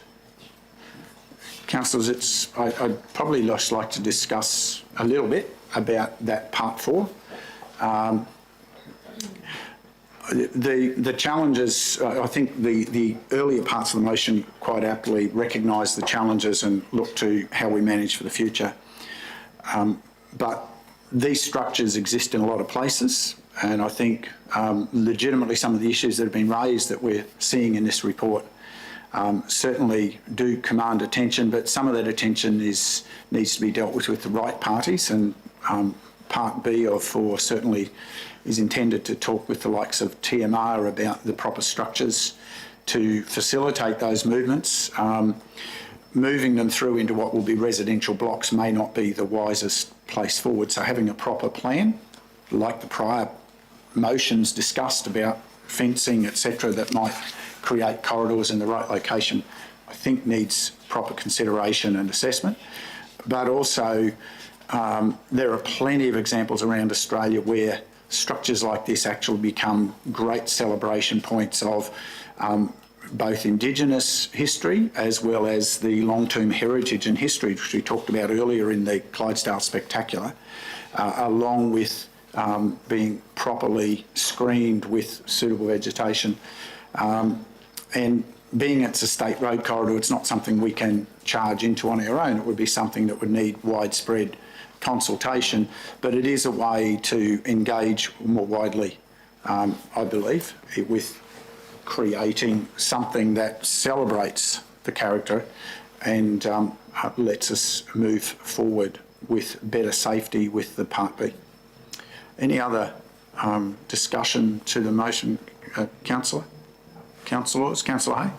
Councillors, I'd probably just like to discuss a little bit about that part 4. The challenges, I think the earlier parts of the motion quite aptly recognise the challenges and look to how we manage for the future. But these structures exist in a lot of places, and I think legitimately some of the issues that have been raised that we're seeing in this report certainly do command attention, but some of that attention needs to be dealt with the right parties, and part B of 4 certainly is intended to talk with the likes of TMR about the proper structures to facilitate those movements. moving them through into what will be residential blocks may not be the wisest place forward. So having a proper plan, like the prior motions discussed about fencing, etc., that might create corridors in the right location, I think needs proper consideration and assessment. But also, there are plenty of examples around Australia where structures like this actually become great celebration points of both Indigenous history as well as the long-term heritage and history, which we talked about earlier in the Clydesdale Spectacular, along with being properly screened with suitable vegetation. And being it's a state road corridor, it's not something we can charge into on our own. It would be something that would need widespread consultation, but it is a way to engage more widely, I believe, with creating something that celebrates the character and lets us move forward with better safety with the Part B. Any other discussion to the motion, Councillors? Councillor Hay?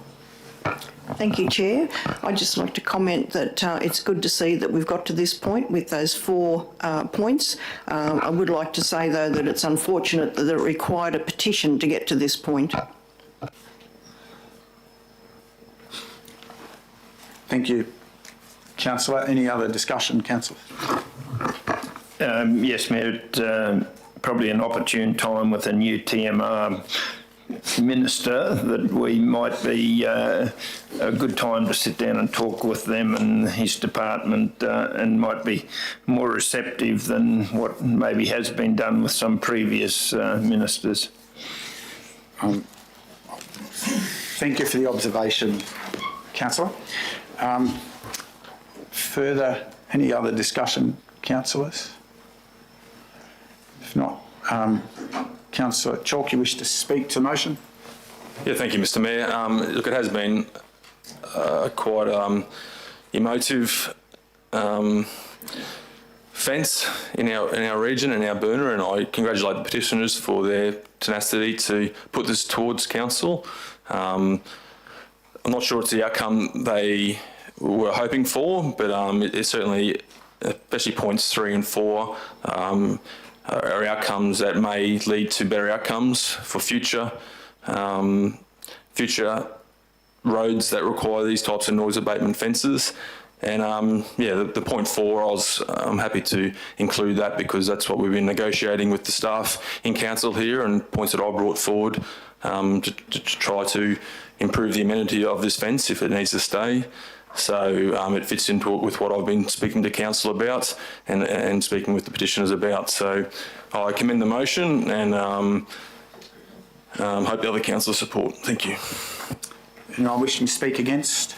Thank you, Chair. I'd just like to comment that it's good to see that we've got to this point with those 4 points. I would like to say, though, that it's unfortunate that it required a petition to get to this point. Thank you. Councillor, any other discussion, Councillor? Yes, Mayor, probably an opportune time with a new TMR Minister that we might be a good time to sit down and talk with them and his department and might be more receptive than what maybe has been done with some previous ministers. Thank you for the observation, Councillor. Further, any other discussion, councillors? If not, Councillor Chalk, you wish to speak to the motion? Yeah, thank you, Mr. Mayor. Look, it has been quite emotive fence in our region, in our Boona, and I congratulate the petitioners for their tenacity to put this towards council. I'm not sure it's the outcome they were hoping for, but it's certainly, especially points 3 and 4, are outcomes that may lead to better outcomes for future roads that require these types of noise abatement fences. And yeah, the point 4, I'm happy to include that because that's what we've been negotiating with the staff in council here, and points that I brought forward to try to improve the amenity of this fence if it needs to stay. So it fits into it with what I've been speaking to council about and speaking with the petitioners about. So I commend the motion and hope the other councillors support. Thank you. Anyone wishing to speak against?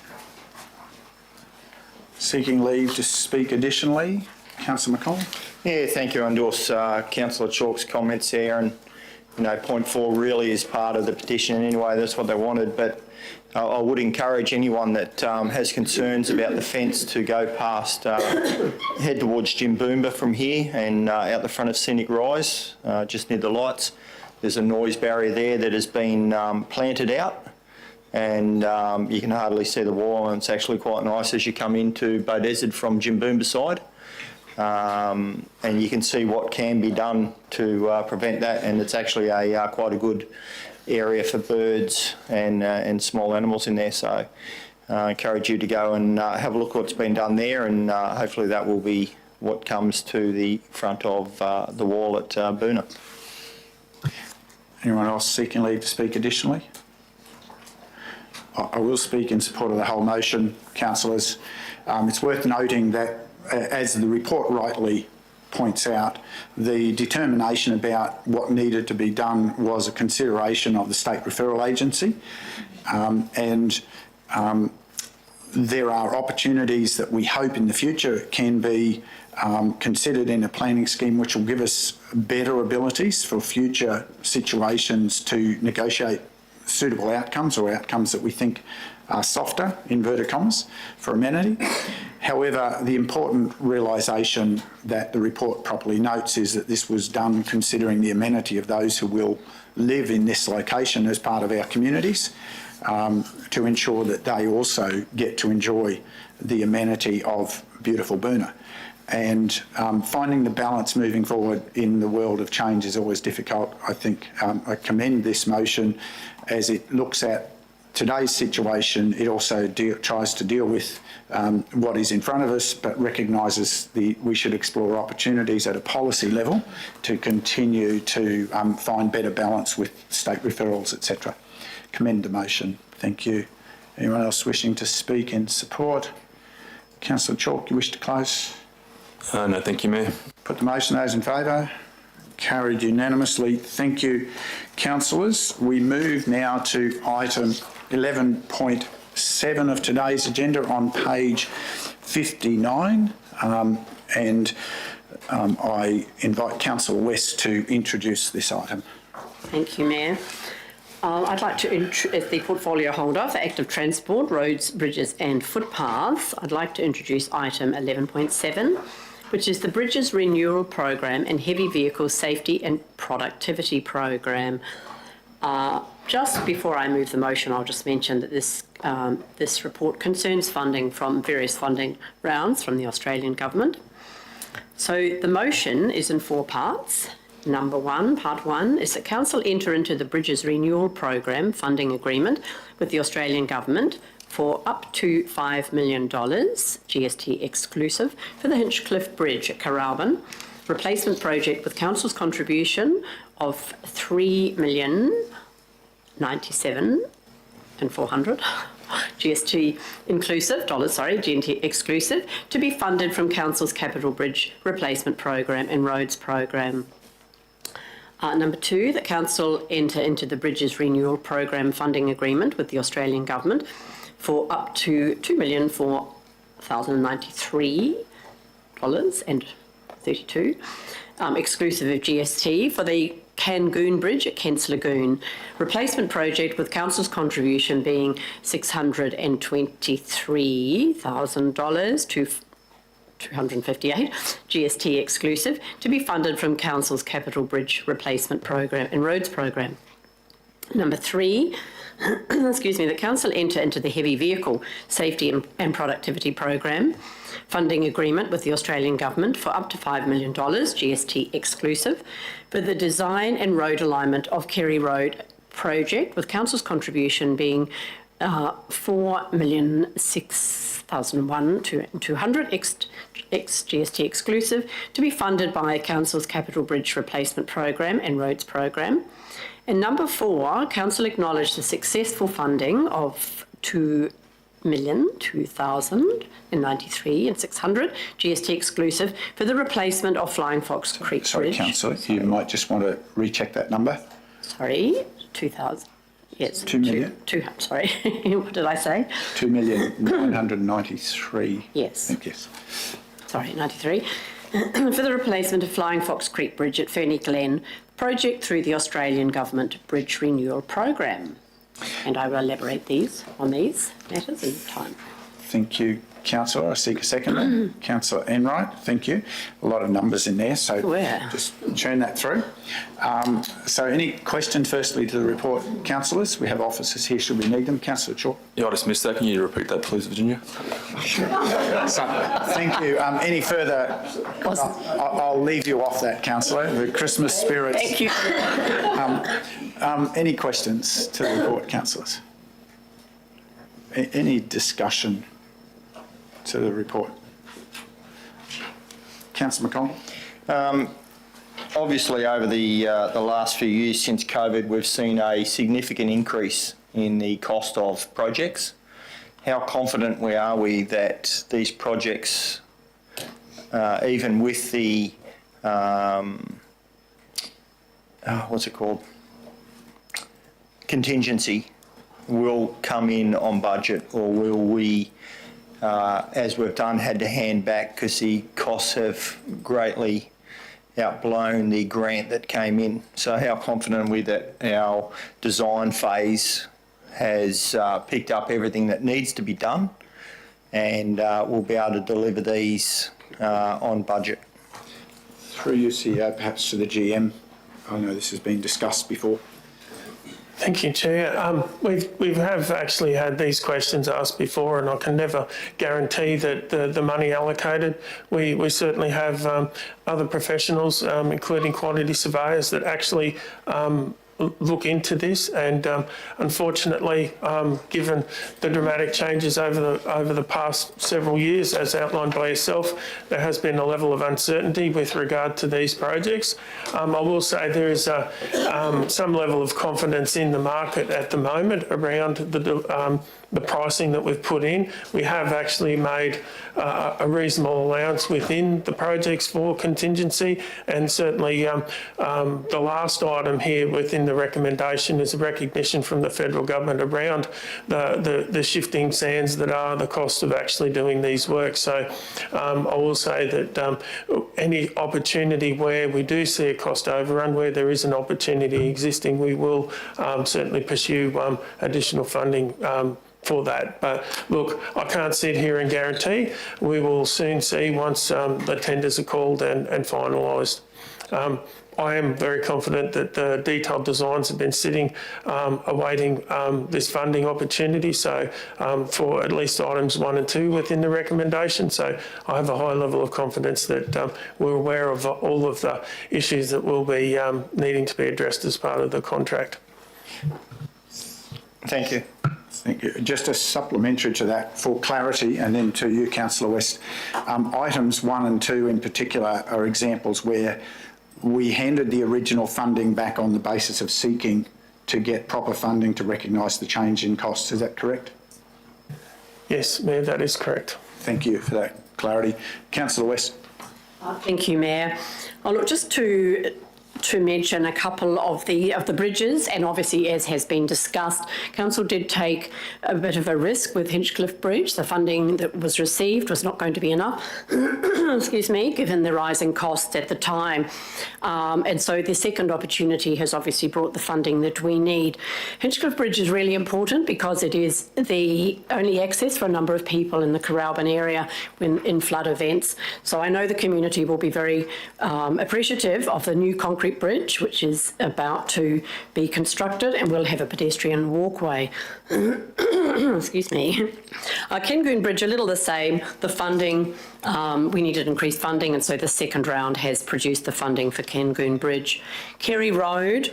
Seeking leave to speak additionally, Councillor McConnell. Yeah, thank you. I endorse Councillor Chalk's comments there, and point 4 really is part of the petition anyway. That's what they wanted, but I would encourage anyone that has concerns about the fence to go past, head towards Jimboomba from here and out the front of Scenic Rise, just near the lights. There's a noise barrier there that has been planted out, and you can hardly see the wall, and it's actually quite nice as you come into Beaudesert from Jimboomba side. And you can see what can be done to prevent that, and it's actually quite a good area for birds and small animals in there. So I encourage you to go and have a look what's been done there, and hopefully that will be what comes to the front of the wall at Boona. Anyone else seeking leave to speak additionally? I will speak in support of the whole motion, councillors. It's worth noting that, as the report rightly points out, the determination about what needed to be done was a consideration of the State Referral Agency, and there are opportunities that we hope in the future can be considered in a planning scheme which will give us better abilities for future situations to negotiate suitable outcomes, or outcomes that we think softer, inverted commas, for amenity. However, the important realisation that the report properly notes is that this was done considering the amenity of those who will live in this location as part of our communities, to ensure that they also get to enjoy the amenity of beautiful Boonah. And finding the balance moving forward in the world of change is always difficult. I think I commend this motion as it looks at today's situation. It also tries to deal with what is in front of us, but recognises we should explore opportunities at a policy level to continue to find better balance with state referrals, etc. Commend the motion. Thank you. Anyone else wishing to speak in support? Councillor Chalk, you wish to close? No, thank you, Mayor. Put the motion. Those in favour? Carried unanimously. Thank you, councillors. We move now to item 11.7 of today's agenda on page 59. I invite Councillor West to introduce this item. Thank you, Mayor. I'd like to, as the portfolio holder for active transport, roads, bridges and footpaths, I'd like to introduce item 11.7, which is the Bridges Renewal Program and Heavy Vehicle Safety and Productivity Program. Just before I move the motion, I'll just mention that this report concerns funding from various funding rounds from the Australian Government. So the motion is in 4 parts. Number 1, part 1, is that Council enter into the Bridges Renewal Program funding agreement with the Australian Government for up to $5 million, GST exclusive, for the Hinchcliffe Bridge at Carrabin replacement project with Council's contribution of $3,097,400 GST inclusive, GST exclusive, to be funded from Council's Capital Bridge Replacement Program and Roads Program. Number 2, that Council enter into the Bridges Renewal Program funding agreement with the Australian Government for up to $2,004,093.32, exclusive of GST, for the Cangoon Bridge at Kents Lagoon replacement project, with Council's contribution being $623,000 to $258 GST exclusive, to be funded from Council's Capital Bridge Replacement Program and Roads Program. Number 3, that Council enter into the Heavy Vehicle Safety and Productivity Program funding agreement with the Australian Government for up to $5 million, GST exclusive, for the design and road alignment of Kerry Road project, with Council's contribution being $4,006,200 ex-GST exclusive, to be funded by Council's Capital Bridge Replacement Program and Roads Program. And number 4, Council acknowledged the successful funding of $2,093,600 GST exclusive for the replacement of Flying Fox Creek Bridge. Sorry, Councillor, you might just want to recheck that number. Sorry, 2,000. Yes. 2 million? Sorry, what did I say? 2,993,000. Yes. I think, yes. Sorry, 93. For the replacement of Flying Fox Creek Bridge at Ferny Glen project through the Australian Government Bridge Renewal Program. And I will elaborate on these matters in time. Thank you, Councillor. I seek a second. Councillor Enright, thank you. A lot of numbers in there, so just churn that through. So any questions firstly to the report, councillors? We have officers here should we need them. Councillor Chalk. Yeah, I just missed that. Can you repeat that, please, Virginia? So, thank you. Any further? I'll leave you off that, Councillor. The Christmas spirits. Thank you. Any questions to the report, councillors? Any discussion to the report? Councillor McConnell. Obviously, over the last few years since COVID, we've seen a significant increase in the cost of projects. How confident are we that these projects, even with the contingency, will come in on budget, or will we, as we've done, had to hand back because the costs have greatly outblown the grant that came in? So how confident are we that our design phase has picked up everything that needs to be done, and we'll be able to deliver these on budget. Through you, CEO, perhaps to the GM. I know this has been discussed before. Thank you, Chair. We have actually had these questions asked before, and I can never guarantee that the money allocated. We certainly have other professionals, including quantity surveyors, that actually look into this, and unfortunately, given the dramatic changes over the past several years, as outlined by yourself, there has been a level of uncertainty with regard to these projects. I will say there is some level of confidence in the market at the moment around the pricing that we've put in. We have actually made a reasonable allowance within the projects for contingency, and certainly the last item here within the recommendation is a recognition from the federal government around the shifting sands that are the cost of actually doing these works. So I will say that any opportunity where we do see a cost overrun, where there is an opportunity existing, we will certainly pursue additional funding for that. But look, I can't sit here and guarantee. We will soon see once the tenders are called and finalised. I am very confident that the detailed designs have been sitting awaiting this funding opportunity, so for at least items 1 and 2 within the recommendation. So I have a high level of confidence that we're aware of all of the issues that will be needing to be addressed as part of the contract. Thank you. Thank you. Just a supplementary to that, for clarity, and then to you, Councillor West, items 1 and 2 in particular are examples where we handed the original funding back on the basis of seeking to get proper funding to recognise the change in costs. Is that correct? Yes, Mayor, that is correct. Thank you for that clarity. Councillor West. Thank you, Mayor. Oh, look, just to mention a couple of the bridges, and obviously, as has been discussed, Council did take a bit of a risk with Hinchcliffe Bridge. The funding that was received was not going to be enough, excuse me, given the rising costs at the time. And so the second opportunity has obviously brought the funding that we need. Hinchcliffe Bridge is really important because it is the only access for a number of people in the Coralbin area in flood events. So I know the community will be very appreciative of the new concrete bridge, which is about to be constructed, and we'll have a pedestrian walkway. Excuse me. Kengoon Bridge, a little the same. The funding, we needed increased funding, and so the second round has produced the funding for Kengoon Bridge. Kerry Road,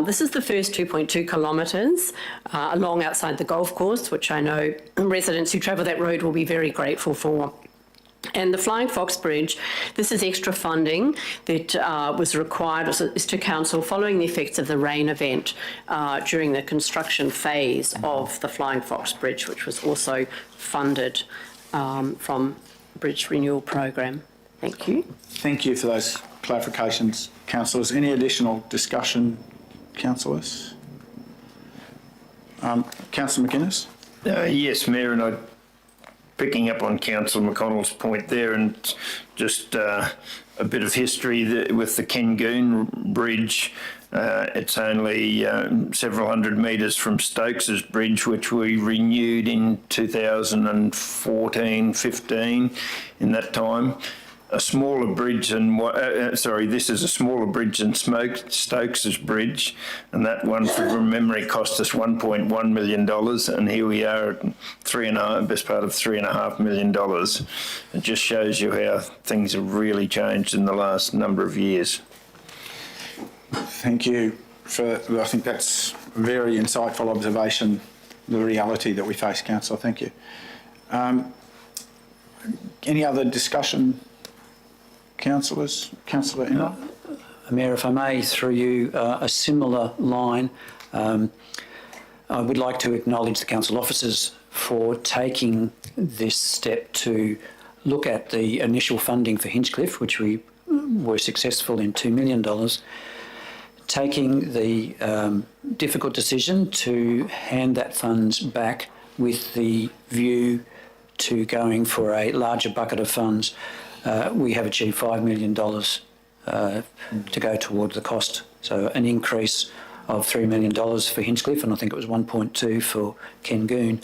this is the first 2.2 kilometres along outside the golf course, which I know residents who travel that road will be very grateful for. And the Flying Fox Bridge, this is extra funding that was required is to Council following the effects of the rain event during the construction phase of the Flying Fox Bridge, which was also funded from Bridge Renewal Program. Thank you. Thank you for those clarifications, councillors. Any additional discussion, councillors? Councillor McInnes? Yes, Mayor, and picking up on Councillor McConnell's point there, and just a bit of history with the Kengoon Bridge. It's only several hundred metres from Stokes's Bridge, which we renewed in 2014-15 in that time. A smaller bridge than this is a smaller bridge than Stokes's Bridge, and that one, from memory, cost us $1.1 million, and here we are at best part of $3.5 million. It just shows you how things have really changed in the last number of years. Thank you I think that's a very insightful observation, the reality that we face, councillor. Thank you. Any other discussion? Councillors? Councillor Enright? Mayor, if I may, through you, a similar line. I would like to acknowledge the council officers for taking this step to look at the initial funding for Hinchcliffe, which we were successful in $2 million, taking the difficult decision to hand that funds back with the view to going for a larger bucket of funds. We have achieved $5 million to go towards the cost, so an increase of $3 million for Hinchcliffe, and I think it was 1.2 for Kengoon.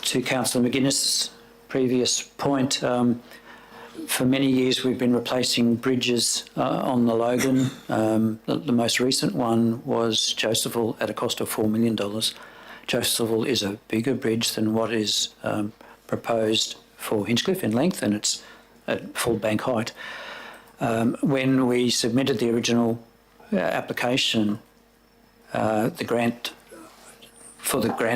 To Councillor McGuinness's previous point, for many years we've been replacing bridges on the Logan. The most recent one was Josephville at a cost of $4 million. Josephville is a bigger bridge than what is proposed for Hinchcliffe in length, and it's at full bank height. When we submitted the original application, the grant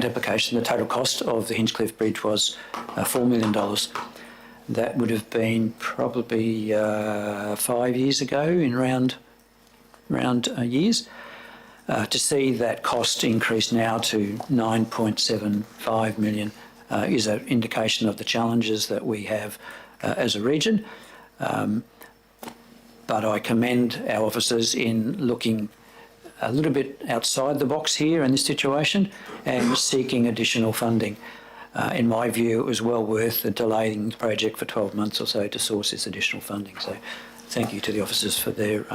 application, the total cost of the Hinchcliffe Bridge was $4 million. That would have been probably 5 years ago in round years. To see that cost increase now to 9.75 million is an indication of the challenges that we have as a region. But I commend our officers in looking a little bit outside the box here in this situation and seeking additional funding. In my view, it was well worth the delaying the project for 12 months or so to source this additional funding. So thank you to the officers for their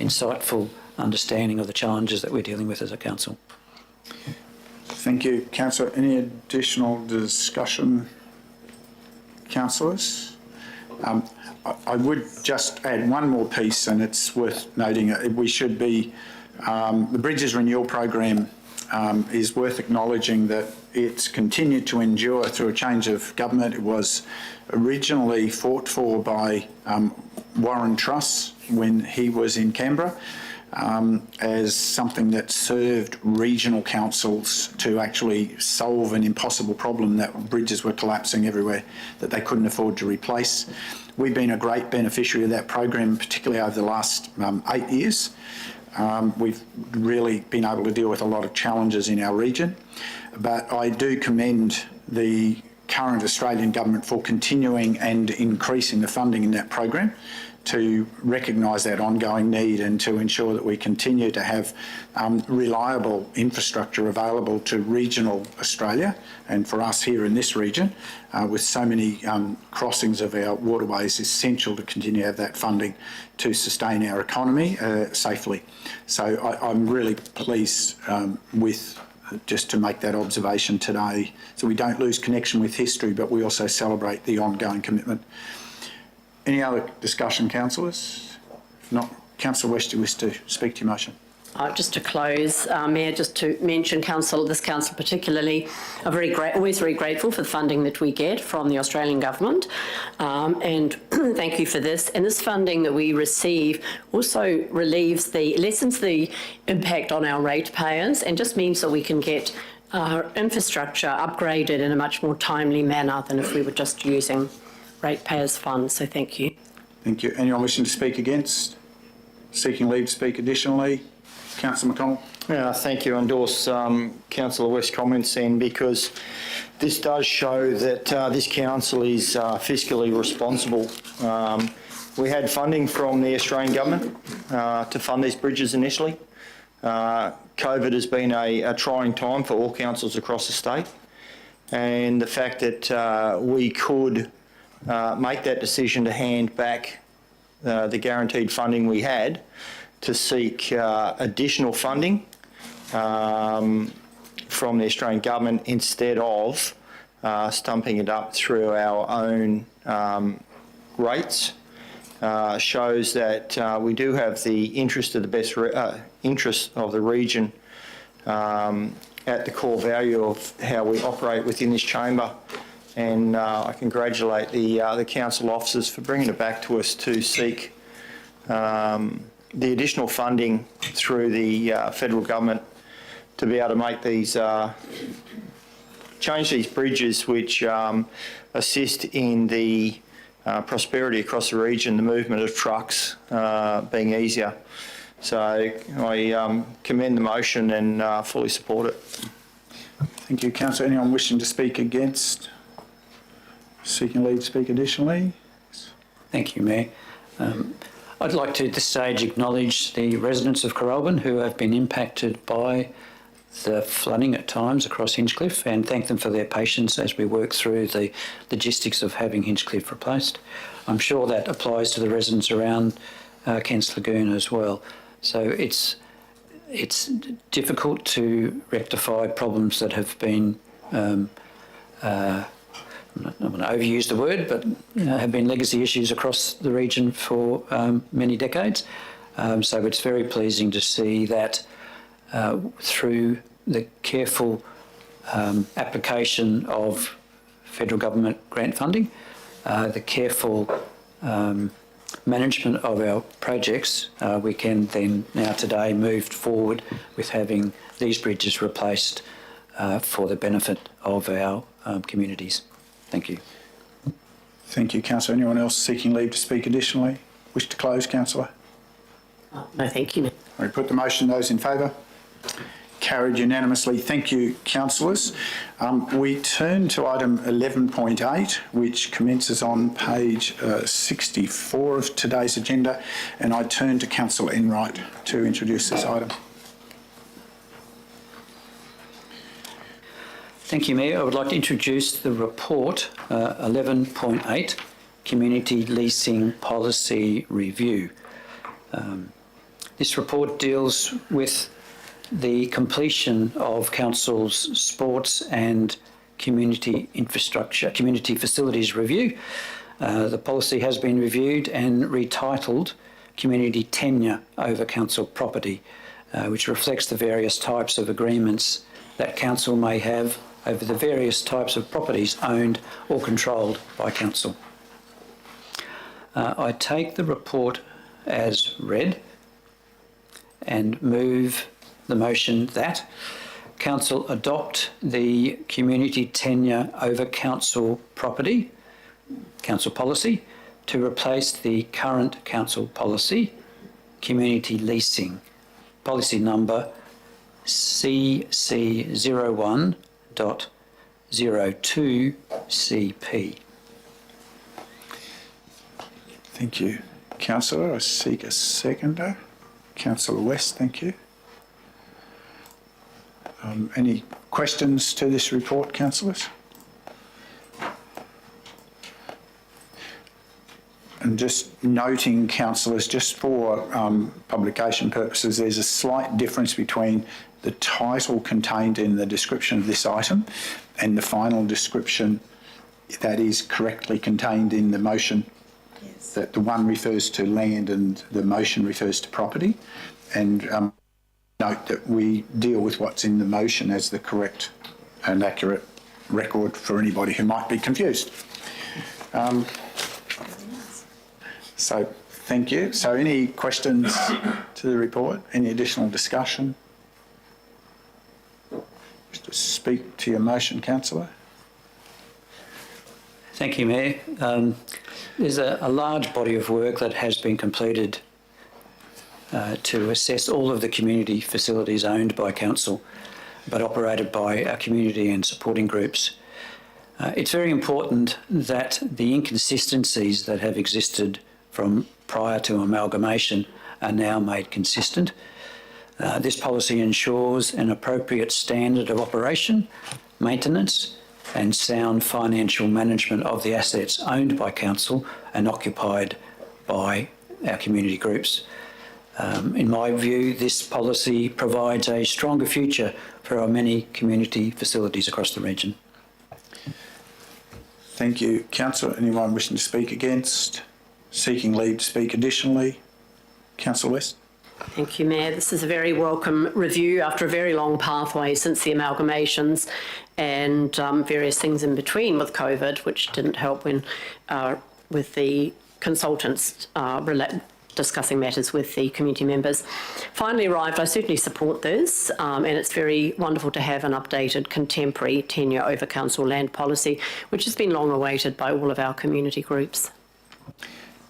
insightful understanding of the challenges that we're dealing with as a council. Thank you, Councillor. Any additional discussion, councillors? I would just add one more piece, and it's worth noting. We should be, the Bridges Renewal Program is worth acknowledging that it's continued to endure through a change of government. It was originally fought for by Warren Truss when he was in Canberra as something that served regional councils to actually solve an impossible problem that bridges were collapsing everywhere that they couldn't afford to replace. We've been a great beneficiary of that program, particularly over the last 8 years. We've really been able to deal with a lot of challenges in our region, but I do commend the current Australian government for continuing and increasing the funding in that program to recognise that ongoing need and to ensure that we continue to have reliable infrastructure available to regional Australia and for us here in this region with so many crossings of our waterways. It's essential to continue to have that funding to sustain our economy safely. So I'm really pleased with just to make that observation today, so we don't lose connection with history, but we also celebrate the ongoing commitment. Any other discussion, councillors? If not, Councillor West, you wish to speak to your motion? Just to close, Mayor, just to mention this council particularly are always very grateful for the funding that we get from the Australian government, and thank you for this. And this funding that we receive also lessens the impact on our ratepayers and just means that we can get our infrastructure upgraded in a much more timely manner than if we were just using ratepayers' funds. So thank you. Thank you. Anyone wishing to speak against? Seeking leave to speak additionally? Councillor McConnell. Yeah, thank you. I endorse Councillor West's comments then, because this does show that this council is fiscally responsible. We had funding from the Australian government to fund these bridges initially. COVID has been a trying time for all councils across the state, and the fact that we could make that decision to hand back the guaranteed funding we had to seek additional funding from the Australian government instead of stumping it up through our own rates shows that we do have the interest of the best interest of the region at the core value of how we operate within this chamber. And I congratulate the council officers for bringing it back to us to seek the additional funding through the federal government to be able to make these, change these bridges which assist in the prosperity across the region, the movement of trucks being easier. So I commend the motion and fully support it. Thank you, Councillor. Anyone wishing to speak against? Seeking leave to speak additionally? Thank you, Mayor. I'd like to at this stage acknowledge the residents of Coralban who have been impacted by the flooding at times across Hinchcliffe, and thank them for their patience as we work through the logistics of having Hinchcliffe replaced. I'm sure that applies to the residents around Kent's Lagoon as well. So it's it's difficult to rectify problems that have been, I'm not going to overuse the word, but have been legacy issues across the region for many decades. So it's very pleasing to see that through the careful application of federal government grant funding, the careful management of our projects, we can then now today move forward with having these bridges replaced for the benefit of our communities. Thank you. Thank you, Councillor. Anyone else seeking leave to speak additionally? Wish to close, Councillor? No, thank you. I put the motion. Those in favour? Carried unanimously. Thank you, councillors. We turn to item 11.8, which commences on page 64 of today's agenda, and I turn to Councillor Enright to introduce this item. Thank you, Mayor. I would like to introduce the report 11.8, Community Leasing Policy Review. This report deals with the completion of Council's sports and community infrastructure, community facilities review. The policy has been reviewed and retitled Community Tenure over Council Property, which reflects the various types of agreements that Council may have over the various types of properties owned or controlled by Council. I take the report as read and move the motion that Council adopt the Community Tenure over Council Property, Council Policy, to replace the current Council Policy, Community Leasing, Policy Number CC01.02CP. Thank you, Councillor. I seek a seconder. Councillor West, thank you. Any questions to this report, councillors? And just noting, councillors, just for publication purposes, there's a slight difference between the title contained in the description of this item and the final description that is correctly contained in the motion. Yes. That the one refers to land and the motion refers to property. And note that we deal with what's in the motion as the correct and accurate record for anybody who might be confused. So thank you. So any questions to the report? Any additional discussion? Just to speak to your motion, councillor. Thank you, Mayor. There's a large body of work that has been completed to assess all of the community facilities owned by Council but operated by our community and supporting groups. It's very important that the inconsistencies that have existed from prior to amalgamation are now made consistent. This policy ensures an appropriate standard of operation, maintenance and sound financial management of the assets owned by Council and occupied by our community groups. In my view, this policy provides a stronger future for our many community facilities across the region. Thank you, councillor. Anyone wishing to speak against? Seeking leave to speak additionally? Councillor West. Thank you, Mayor. This is a very welcome review after a very long pathway since the amalgamations and various things in between with COVID, which didn't help when with the consultants discussing matters with the community members. Finally arrived, I certainly support this, and it's very wonderful to have an updated contemporary tenure over council land policy, which has been long awaited by all of our community groups.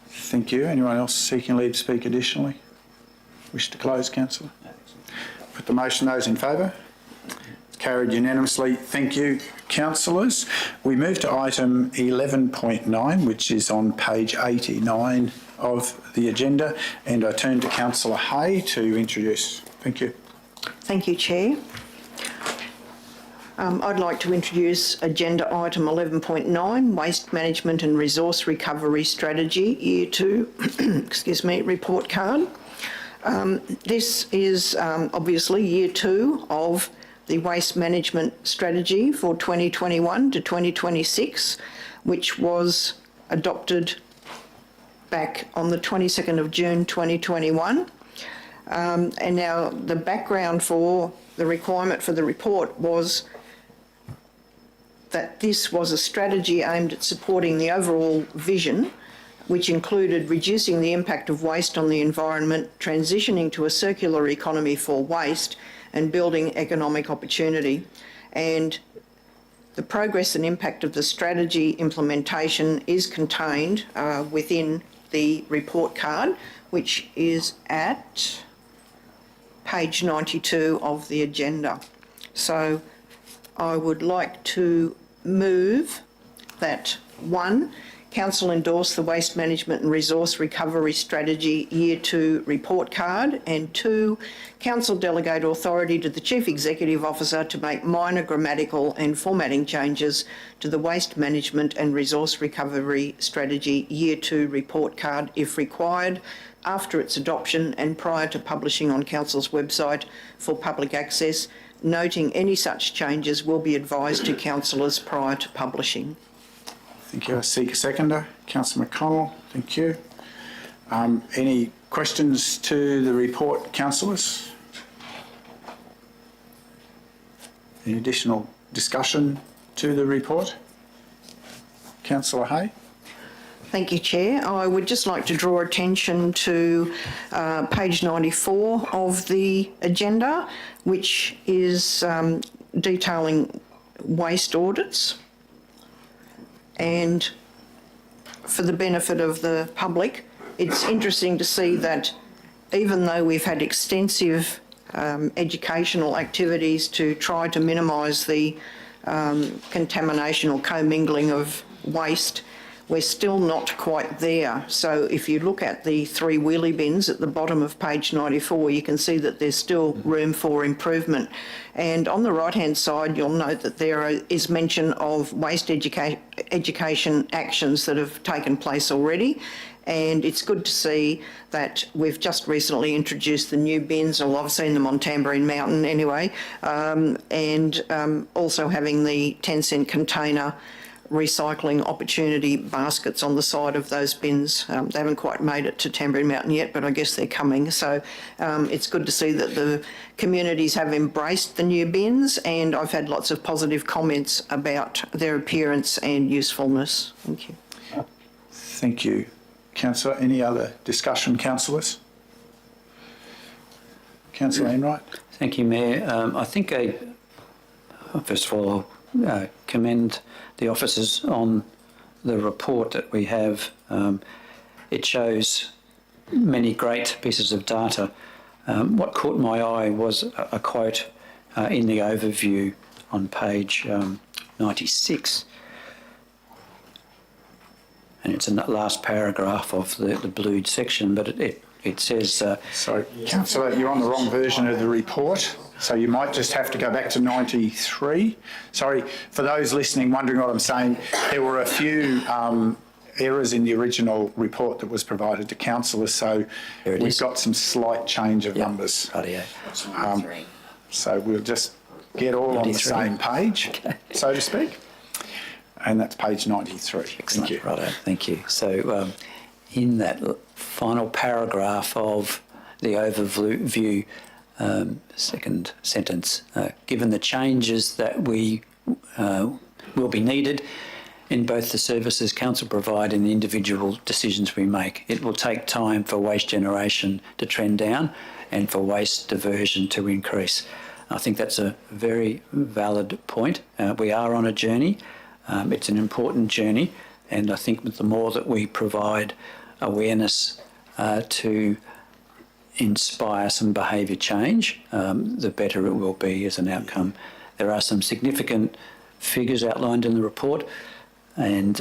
Thank you. Anyone else seeking leave to speak additionally? Wish to close, councillor? Put the motion. Those in favour? Carried unanimously. Thank you, councillors. We move to item 11.9, which is on page 89 of the agenda, and I turn to Councillor Hay to introduce. Thank you. Thank you, Chair. I'd like to introduce agenda item 11.9, Waste Management and Resource Recovery Strategy, Year 2, excuse me, report card. This is obviously year 2 of the waste management strategy for 2021 to 2026, which was adopted back on the 22nd of June 2021. And now the background for the requirement for the report was that this was a strategy aimed at supporting the overall vision, which included reducing the impact of waste on the environment, transitioning to a circular economy for waste, and building economic opportunity. And the progress and impact of the strategy implementation is contained within the report card, which is at page 92 of the agenda. So I would like to move that 1, Council endorse the Waste Management and Resource Recovery Strategy Year 2 report card, and 2, Council delegate authority to the Chief Executive Officer to make minor grammatical and formatting changes to the Waste Management and Resource Recovery Strategy Year 2 report card if required, after its adoption and prior to publishing on Council's website for public access, noting any such changes will be advised to councillors prior to publishing. Thank you. I seek a seconder. Councillor McConnell, thank you. Any questions to the report, councillors? Any additional discussion to the report? Councillor Hay? Thank you, Chair. I would just like to draw attention to page 94 of the agenda, which is detailing waste audits. And for the benefit of the public, it's interesting to see that even though we've had extensive educational activities to try to minimise the contamination or commingling of waste, we're still not quite there. So if you look at the 3 wheelie bins at the bottom of page 94, you can see that there's still room for improvement. And on the right-hand side, you'll note that there is mention of waste education actions that have taken place already. And it's good to see that we've just recently introduced the new bins, or I've seen them on Tambourine Mountain anyway, and also having the 10-cent container recycling opportunity baskets on the side of those bins. They haven't quite made it to Tambourine Mountain yet, but I guess they're coming. So it's good to see that the communities have embraced the new bins, and I've had lots of positive comments about their appearance and usefulness. Thank you. Thank you, Councillor. Any other discussion, councillors? Councillor Enright? Thank you, Mayor. I think first of all, commend the officers on the report that we have. It shows many great pieces of data. What caught my eye was a quote in the overview on page 96. And it's in that last paragraph of the blued section, but it says... Sorry, Councillor, you're on the wrong version of the report, so you might just have to go back to 93. Sorry, for those listening wondering what I'm saying, there were a few errors in the original report that was provided to councillors, so we've got some slight change of numbers. So we'll just get all on the same page, so to speak. And that's page 93. Excellent. Thank you. Righto, thank you. So in that final paragraph of the overview, second sentence, given the changes that will be needed in both the services council provide and the individual decisions we make, it will take time for waste generation to trend down and for waste diversion to increase. I think that's a very valid point. We are on a journey. It's an important journey, and I think the more that we provide awareness to inspire some behaviour change, the better it will be as an outcome. There are some significant figures outlined in the report, and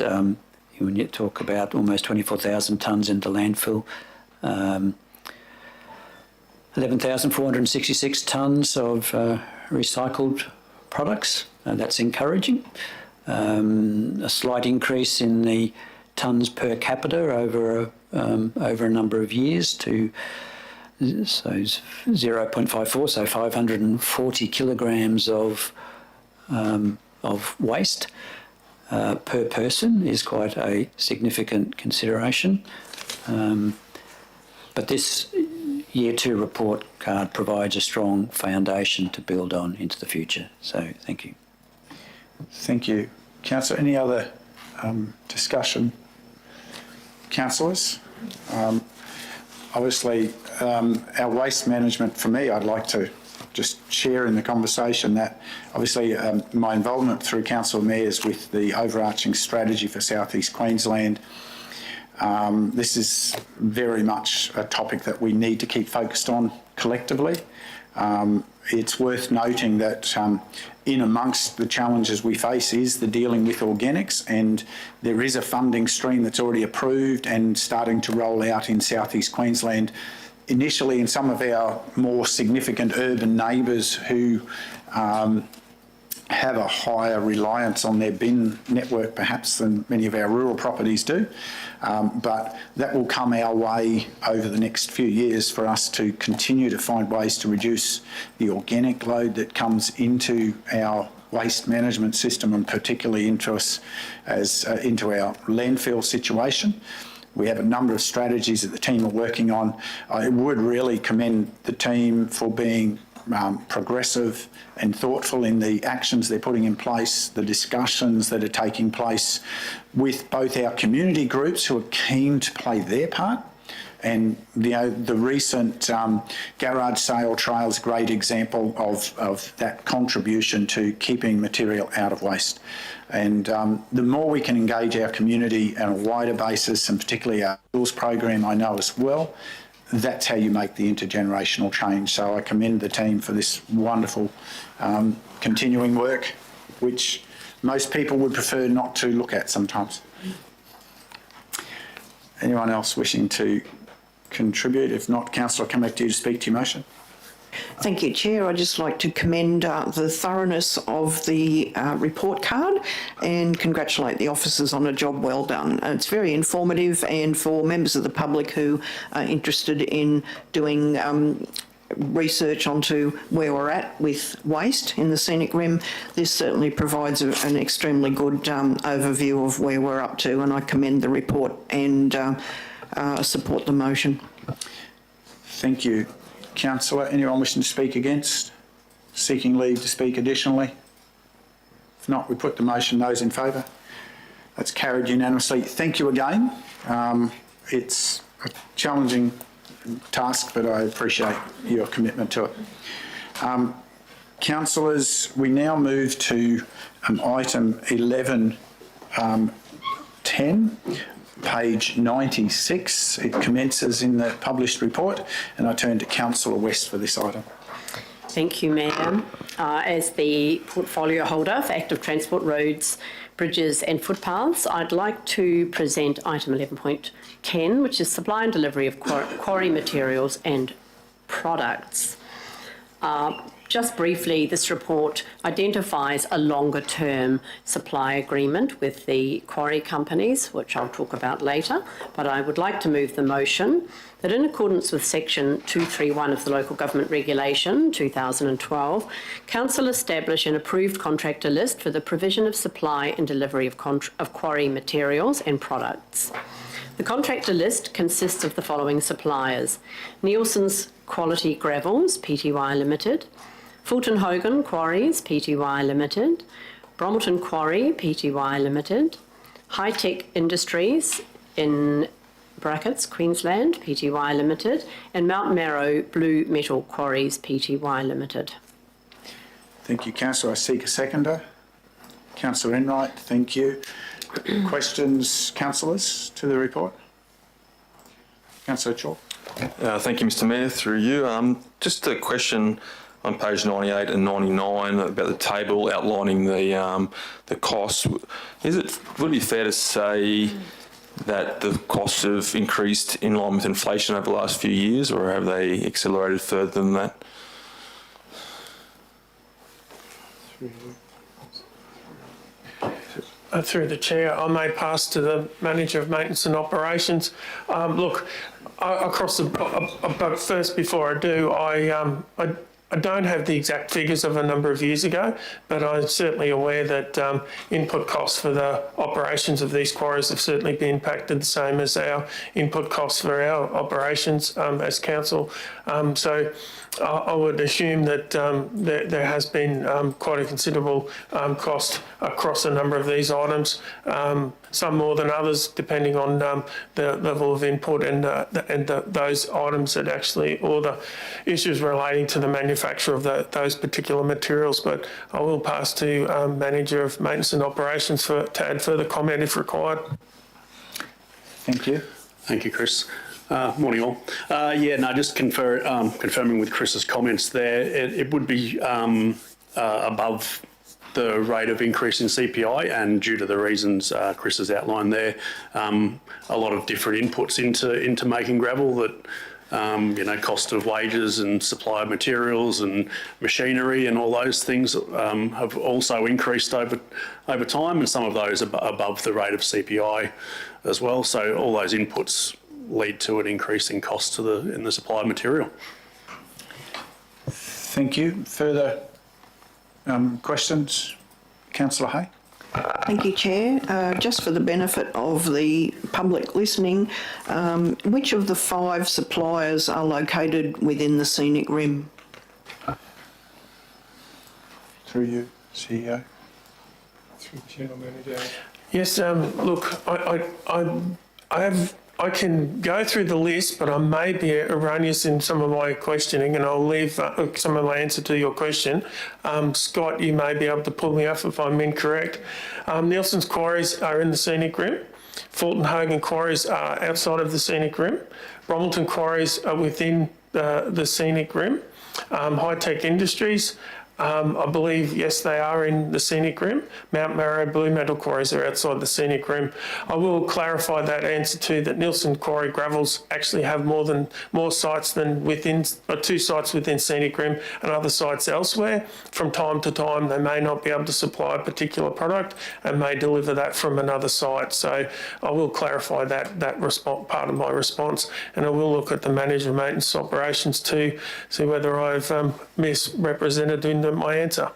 when you talk about almost 24,000 tonnes into landfill, 11,466 tonnes of recycled products, that's encouraging. A slight increase in the tonnes per capita over a number of years to 0.54, so 540 kilograms of waste per person is quite a significant consideration. But this Year 2 report card provides a strong foundation to build on into the future. So thank you. Thank you. Councillor, any other discussion? Councillors? Obviously, our waste management, for me, I'd like to just share in the conversation that obviously my involvement through council mayors with the overarching strategy for South East Queensland, this is very much a topic that we need to keep focused on collectively. It's worth noting that in amongst the challenges we face is the dealing with organics, and there is a funding stream that's already approved and starting to roll out in South East Queensland, initially in some of our more significant urban neighbours who have a higher reliance on their bin network perhaps than many of our rural properties do. But that will come our way over the next few years for us to continue to find ways to reduce the organic load that comes into our waste management system, and particularly into us as into our landfill situation. We have a number of strategies that the team are working on. I would really commend the team for being progressive and thoughtful in the actions they're putting in place, the discussions that are taking place with both our community groups who are keen to play their part. And the recent garage sale trail is a great example of that contribution to keeping material out of waste. And the more we can engage our community on a wider basis, and particularly our schools program, I know as well, that's how you make the intergenerational change. So I commend the team for this wonderful continuing work, which most people would prefer not to look at sometimes. Anyone else wishing to contribute? If not, Councillor, I'll come back to you to speak to your motion. Thank you, Chair. I'd just like to commend the thoroughness of the report card and congratulate the officers on a job well done. It's very informative, and for members of the public who are interested in doing research onto where we're at with waste in the Scenic Rim, this certainly provides an extremely good overview of where we're up to, and I commend the report and support the motion. Thank you. Councillor, anyone wishing to speak against? Seeking leave to speak additionally? If not, we put the motion. Those in favour? That's carried unanimously. Thank you again. It's a challenging task, but I appreciate your commitment to it. Councillors, we now move to item 11.10. Page 96, it commences in the published report, and I turn to Councillor West for this item. Thank you, Mayor. As the portfolio holder for active transport roads, bridges and footpaths, I'd like to present item 11.10, which is supply and delivery of quarry materials and products. Just briefly, this report identifies a longer-term supply agreement with the quarry companies, which I'll talk about later, but I would like to move the motion that in accordance with Section 231 of the Local Government Regulation 2012, Council establish an approved contractor list for the provision of supply and delivery of quarry materials and products. The contractor list consists of the following suppliers: Nielsen's Quality Gravels Pty Limited, Fulton Hogan Quarries Pty Limited, Bromelton Quarry Pty Limited, High Tech Industries in brackets Queensland Pty Limited, and Mount Marrow Blue Metal Quarries Pty Limited. Thank you, Councillor. I seek a seconder. Councillor Enright, thank you. Questions, councillors, to the report? Councillor Chalk. Thank you, Mr Mayor, through you. Just a question on page 98 and 99 about the table outlining the costs. Would it be fair to say that the costs have increased in line with inflation over the last few years, or have they accelerated further than that? Through the chair, I may pass to the Manager of Maintenance and Operations. But first, before I do, I don't have the exact figures of a number of years ago, but I'm certainly aware that input costs for the operations of these quarries have certainly been impacted the same as our input costs for our operations as council. So I would assume that there has been quite a considerable cost across a number of these items, some more than others, depending on the level of input and those items that actually, or the issues relating to the manufacture of those particular materials. But I will pass to Manager of Maintenance and Operations to add further comment if required. Thank you. Thank you, Chris. Morning all. Just confirming with Chris's comments there, it would be above the rate of increase in CPI, and due to the reasons Chris has outlined there, a lot of different inputs into making gravel that, cost of wages and supply of materials and machinery and all those things have also increased over time, and some of those above the rate of CPI as well. So all those inputs lead to an increase in cost in the supply of material. Thank you. Further questions? Councillor Hay. Thank you, Chair. Just for the benefit of the public listening, which of the 5 suppliers are located within the Scenic Rim? Through you, CEO. Through General Manager. Yes, look, I can go through the list, but I may be erroneous in some of my questioning, and I'll leave some of my answer to your question. Scott, you may be able to pull me up if I'm incorrect. Nielsen's quarries are in the Scenic Rim. Fulton Hogan quarries are outside of the Scenic Rim. Bromilton quarries are within the Scenic Rim. High Tech Industries, I believe, yes, they are in the Scenic Rim. Mount Marrow Blue Metal quarries are outside the Scenic Rim. I will clarify that answer too, that Nielsen Quarry Gravels actually have more sites than within, 2 sites within Scenic Rim and other sites elsewhere. From time to time, they may not be able to supply a particular product and may deliver that from another site. So I will clarify that part of my response, and I will look at the Manager of Maintenance Operations to see whether I've misrepresented in my answer.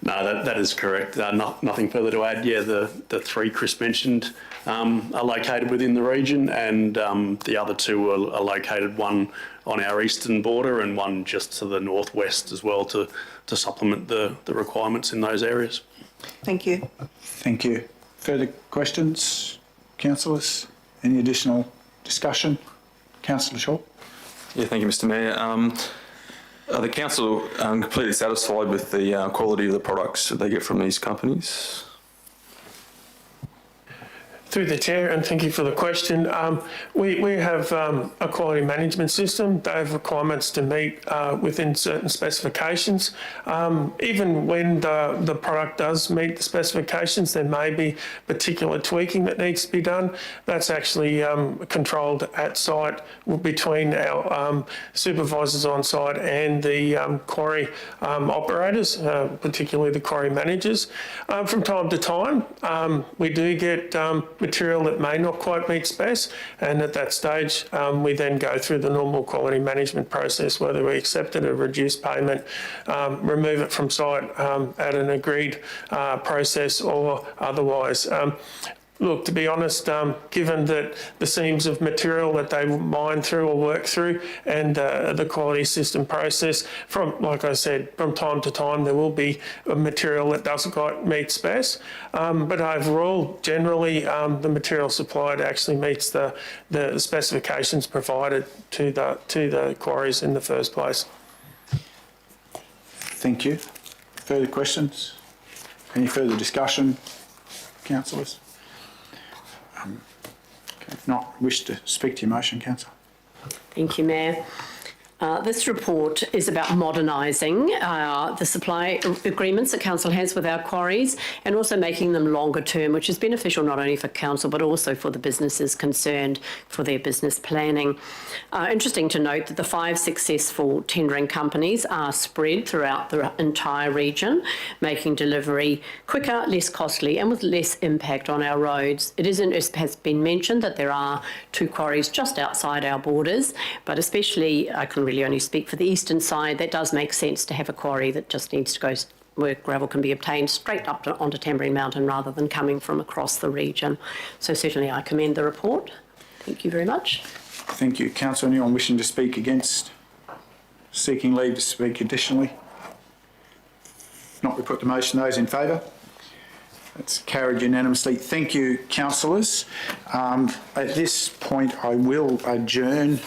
No, that is correct. Nothing further to add. Yeah, the 3 Chris mentioned are located within the region, and the other 2 are located, one on our eastern border and one just to the northwest as well, to supplement the requirements in those areas. Thank you. Thank you. Further questions, councillors? Any additional discussion? Councillor Shaw. Yeah, thank you, Mr. Mayor. The council completely satisfied with the quality of the products that they get from these companies? Through the chair, and thank you for the question. We have a quality management system. They have requirements to meet within certain specifications. Even when the product does meet the specifications, there may be particular tweaking that needs to be done. That's actually controlled at site between our supervisors on site and the quarry operators, particularly the quarry managers. From time to time, we do get material that may not quite meet specs, and at that stage we then go through the normal quality management process, whether we accept it or reduce payment, remove it from site at an agreed process or otherwise. Look, to be honest, given that the seams of material that they mine through or work through and the quality system process, like I said, from time to time there will be a material that doesn't quite meet specs. But overall, generally, the material supplied actually meets the specifications provided to the quarries in the first place. Thank you. Further questions? Any further discussion, councillors? If not, wish to speak to your motion, councillor. Thank you, Mayor. This report is about modernising the supply agreements that Council has with our quarries and also making them longer term, which is beneficial not only for Council but also for the businesses concerned for their business planning. Interesting to note that the 5 successful tendering companies are spread throughout the entire region, making delivery quicker, less costly and with less impact on our roads. It has been mentioned that there are 2 quarries just outside our borders, but especially I can really only speak for the eastern side, that does make sense to have a quarry that just needs to go where gravel can be obtained straight up onto Tamborine Mountain rather than coming from across the region. So certainly I commend the report. Thank you very much. Thank you. Councillor, anyone wishing to speak against? Seeking leave to speak additionally? If not, we put the motion. Those in favour? That's carried unanimously. Thank you, councillors. At this point, I will adjourn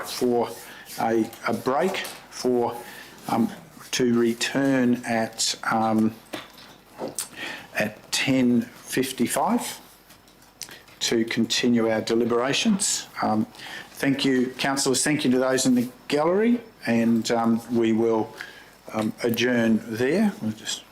for a break to return at 10:55 to continue our deliberations. Thank you, councillors. Thank you to those in the gallery, and we will adjourn there. We'll just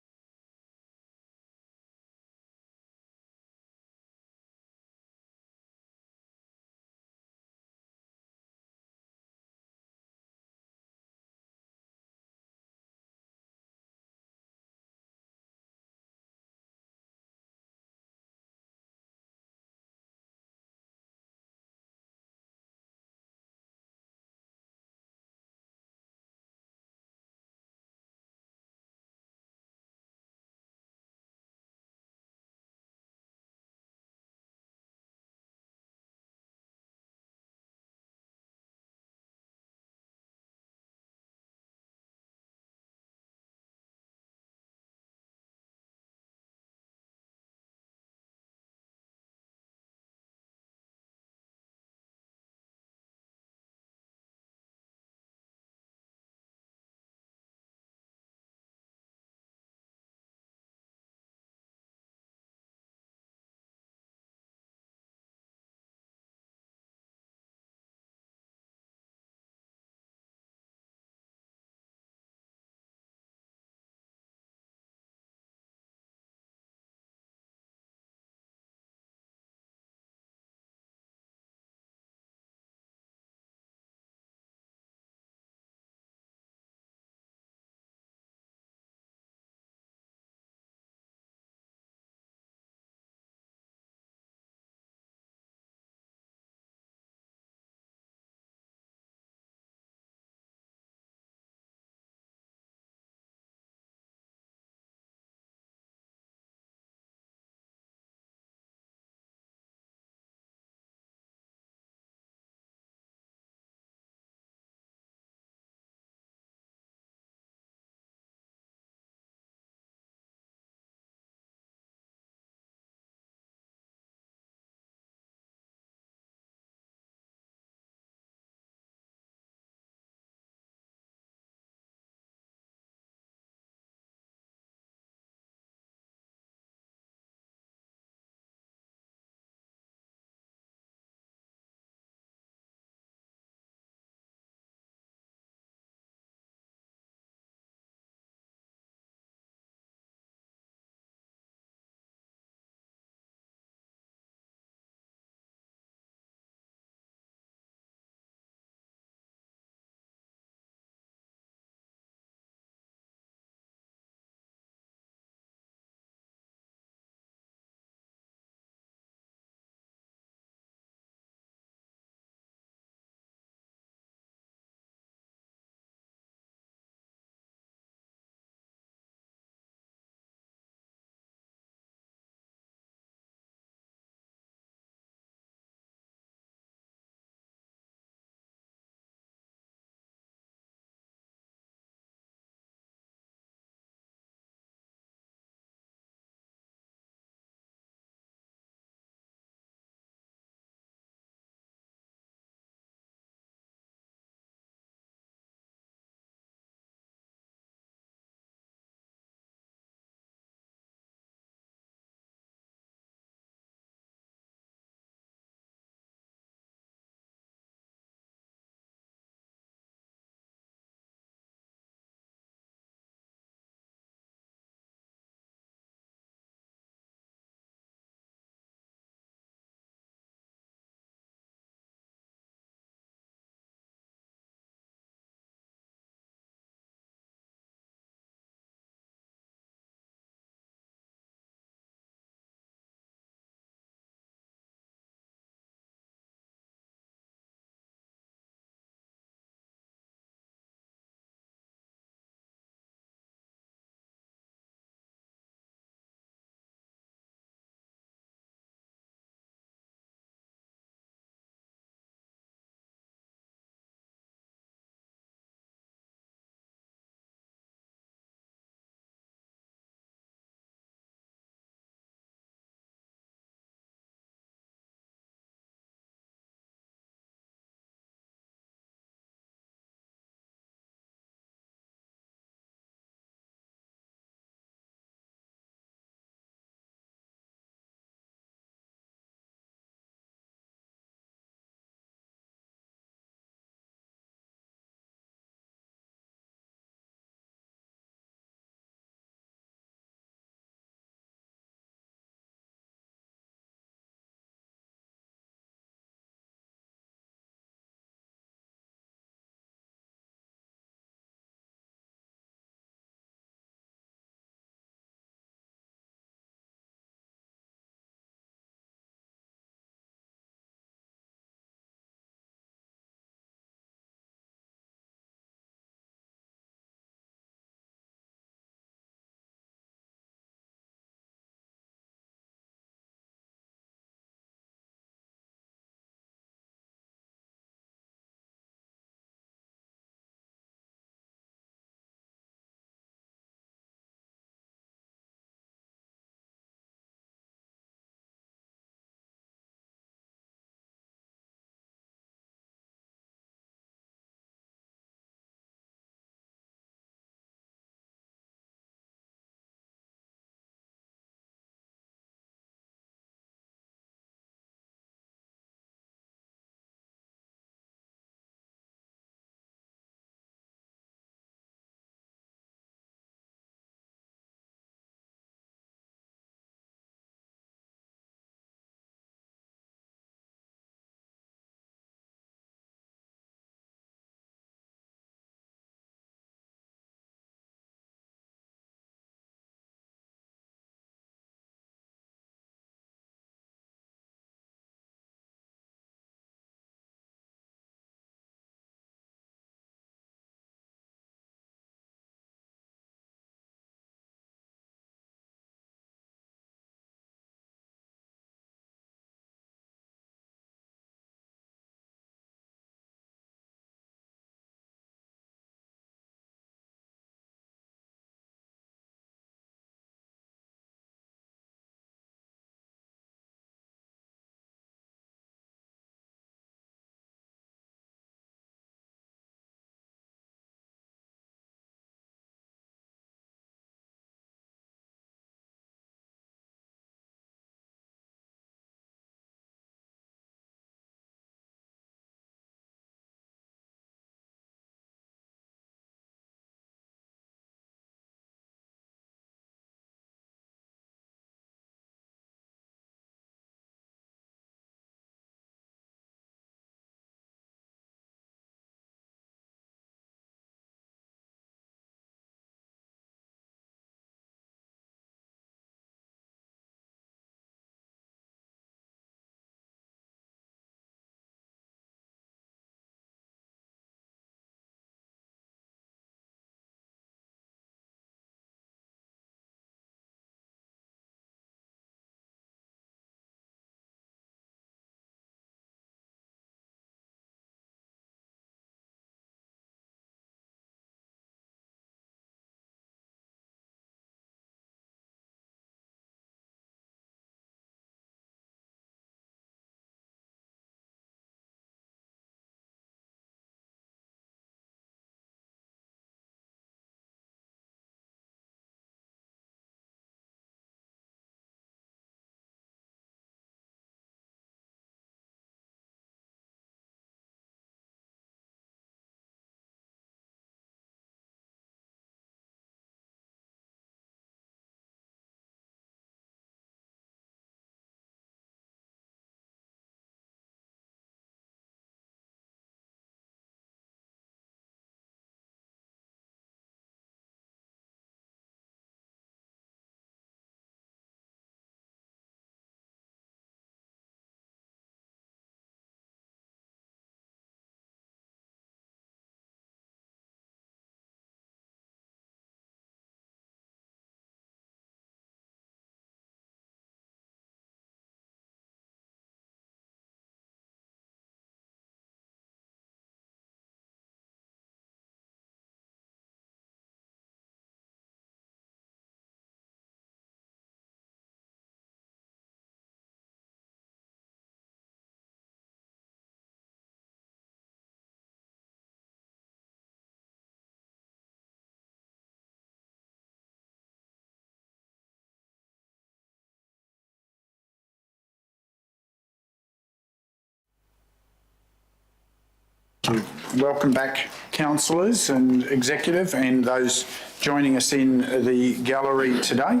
Welcome back, councillors and executive, and those joining us in the gallery today.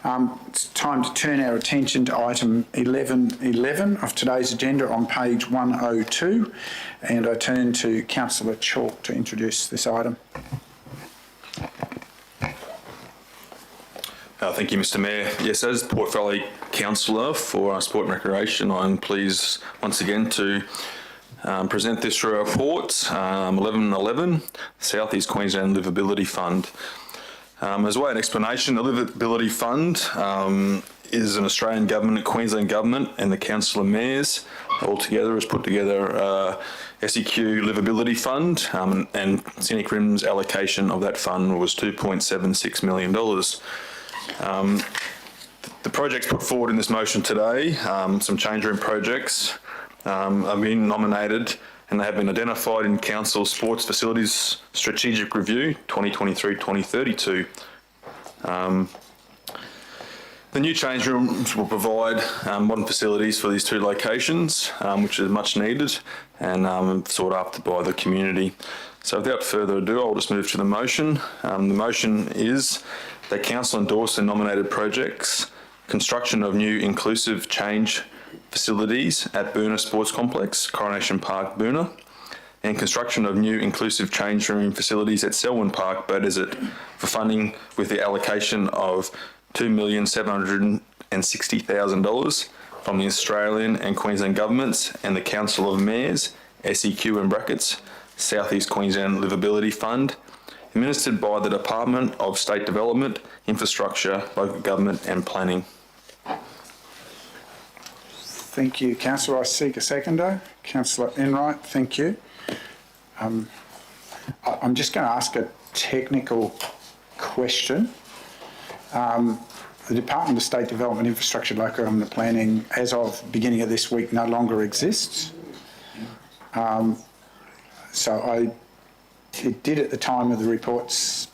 It's time to turn our attention to item 11.11 of today's agenda on page 102, and I turn to Councillor Chalk to introduce this item. Thank you, Mr Mayor. Yes, as Port Valley Councillor for Sport and Recreation, I'm pleased once again to present this report, 11.11, South East Queensland Livability Fund. As a way of explanation, the Livability Fund is an Australian government, Queensland government and the Council of Mayors all together has put together SEQ Livability Fund, and Scenic Rim's allocation of that fund was $2.76 million. The projects put forward in this motion today, some change room projects, have been nominated and they have been identified in Council Sports Facilities Strategic Review 2023-2032. The new change rooms will provide modern facilities for these two locations, which is much needed and sought after by the community. So without further ado, I'll just move to the motion. The motion is that Council endorse the nominated projects: construction of new inclusive change facilities at Boona Sports Complex, Coronation Park, Boona, and construction of new inclusive change room facilities at Selwyn Park, Beaudesert, for funding with the allocation of $2,760,000 from the Australian and Queensland governments and the Council of Mayors, SEQ in brackets, South East Queensland Livability Fund, administered by the Department of State Development, Infrastructure, Local Government and Planning. Thank you, Councillor. I seek a seconder. Councillor Enright, thank you. I'm just going to ask a technical question. The Department of State Development, Infrastructure, Local Government and Planning, as of beginning of this week, no longer exists. It did at the time of the reports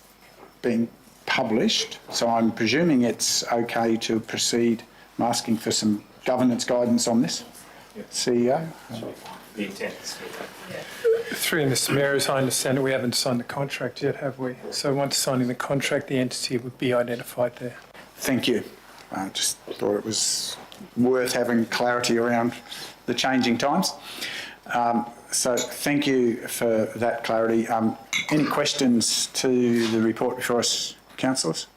being published, so I'm presuming it's okay to proceed. I'm asking for some governance guidance on this. Yep. CEO? The intent is through Mr Mayor, as I understand it, we haven't signed the contract yet, have we? So once signing the contract, the entity would be identified there. Thank you. I just thought it was worth having clarity around the changing times. So thank you for that clarity. Any questions to the report before us, councillors?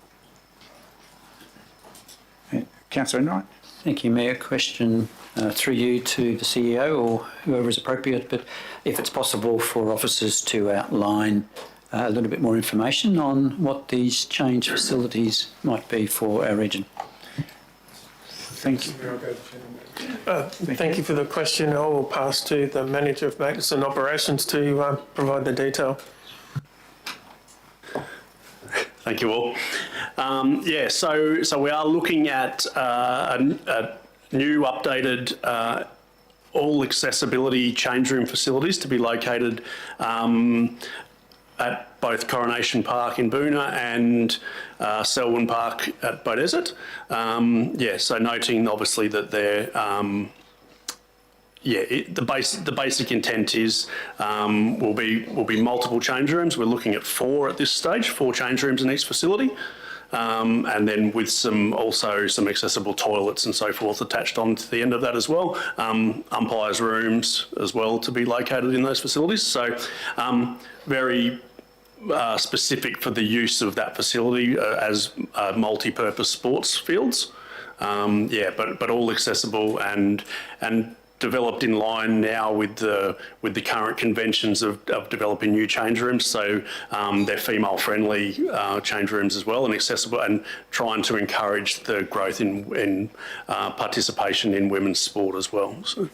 Councillor Enright? Thank you, Mayor. Question through you to the CEO or whoever is appropriate, but if it's possible for officers to outline a little bit more information on what these change facilities might be for our region. Thank you. Thank you for the question. I will pass to the Manager of Maintenance and Operations to provide the detail. Thank you all. So we are looking at a new updated all accessibility change room facilities to be located at both Coronation Park in Boona and Selwyn Park at Beaudesert. So noting obviously that they're the basic intent is will be multiple change rooms. We're looking at 4 at this stage, 4 change rooms in each facility, and then with some accessible toilets and so forth attached on to the end of that as well. Umpires' rooms as well to be located in those facilities. So very specific for the use of that facility as multi-purpose sports fields. But all accessible and developed in line now with the current conventions of developing new change rooms. So they're female-friendly change rooms as well and accessible, and trying to encourage the growth in participation in women's sport as well. So.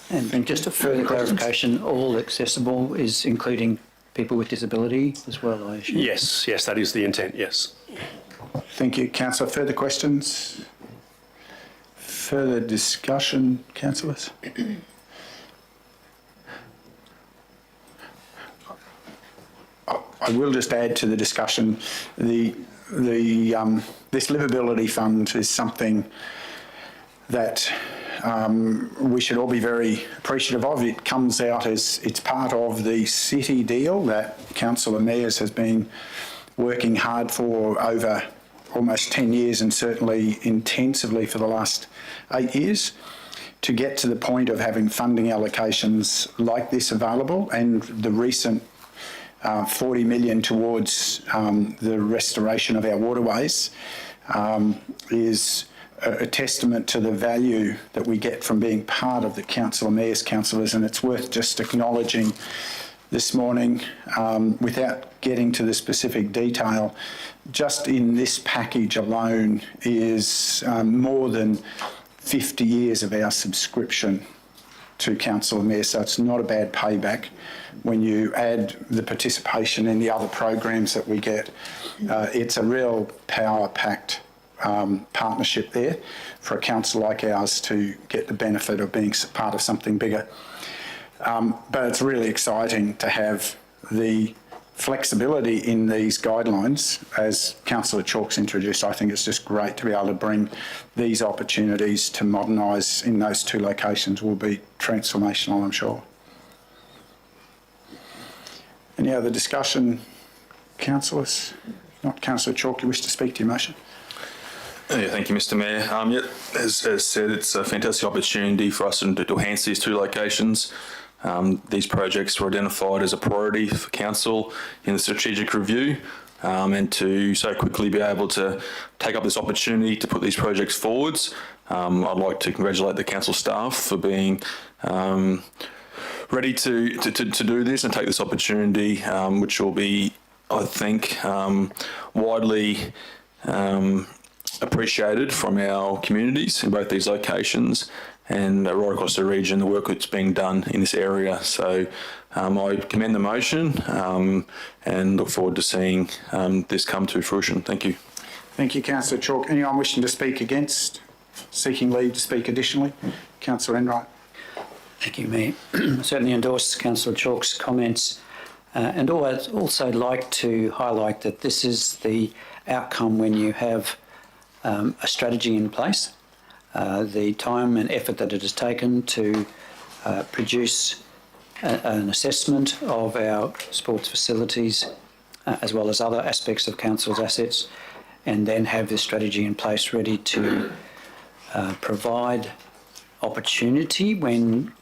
And just a further clarification, all accessible is including people with disability as well, I assume? Yes, that is the intent, yes. Thank you, Councillor. Further questions? Further discussion, councillors? I will just add to the discussion, this livability fund is something that we should all be very appreciative of. It comes out as it's part of the city deal that Councillor Mayers has been working hard for over almost 10 years and certainly intensively for the last 8 years to get to the point of having funding allocations like this available, and the recent 40 million towards the restoration of our waterways is a testament to the value that we get from being part of the Council of Mayors councillors, and it's worth just acknowledging this morning, without getting to the specific detail, just in this package alone is more than 50 years of our subscription to Council of Mayors, so it's not a bad payback. When you add the participation in the other programs that we get, it's a real power-packed partnership there for a council like ours to get the benefit of being part of something bigger. But it's really exciting to have the flexibility in these guidelines, as Councillor Chalk's introduced. I think it's just great to be able to bring these opportunities to modernise in those two locations will be transformational, I'm sure. Any other discussion, councillors? Not Councillor Chalk, you wish to speak to your motion? Yeah, thank you, Mr. Mayor. As said, it's a fantastic opportunity for us to enhance these two locations. These projects were identified as a priority for council in the strategic review, and to so quickly be able to take up this opportunity to put these projects forwards. I'd like to congratulate the council staff for being ready to do this and take this opportunity, which will be, I think, widely appreciated from our communities in both these locations and right across the region, the work that's being done in this area. So I commend the motion and look forward to seeing this come to fruition. Thank you. Thank you, Councillor Chalk. Anyone wishing to speak against? Seeking leave to speak additionally? Councillor Enright. Thank you, Mayor. Certainly endorse Councillor Chalk's comments, and always also like to highlight that this is the outcome when you have a strategy in place. The time and effort that it has taken to produce an assessment of our sports facilities as well as other aspects of council's assets, and then have this strategy in place ready to provide opportunity when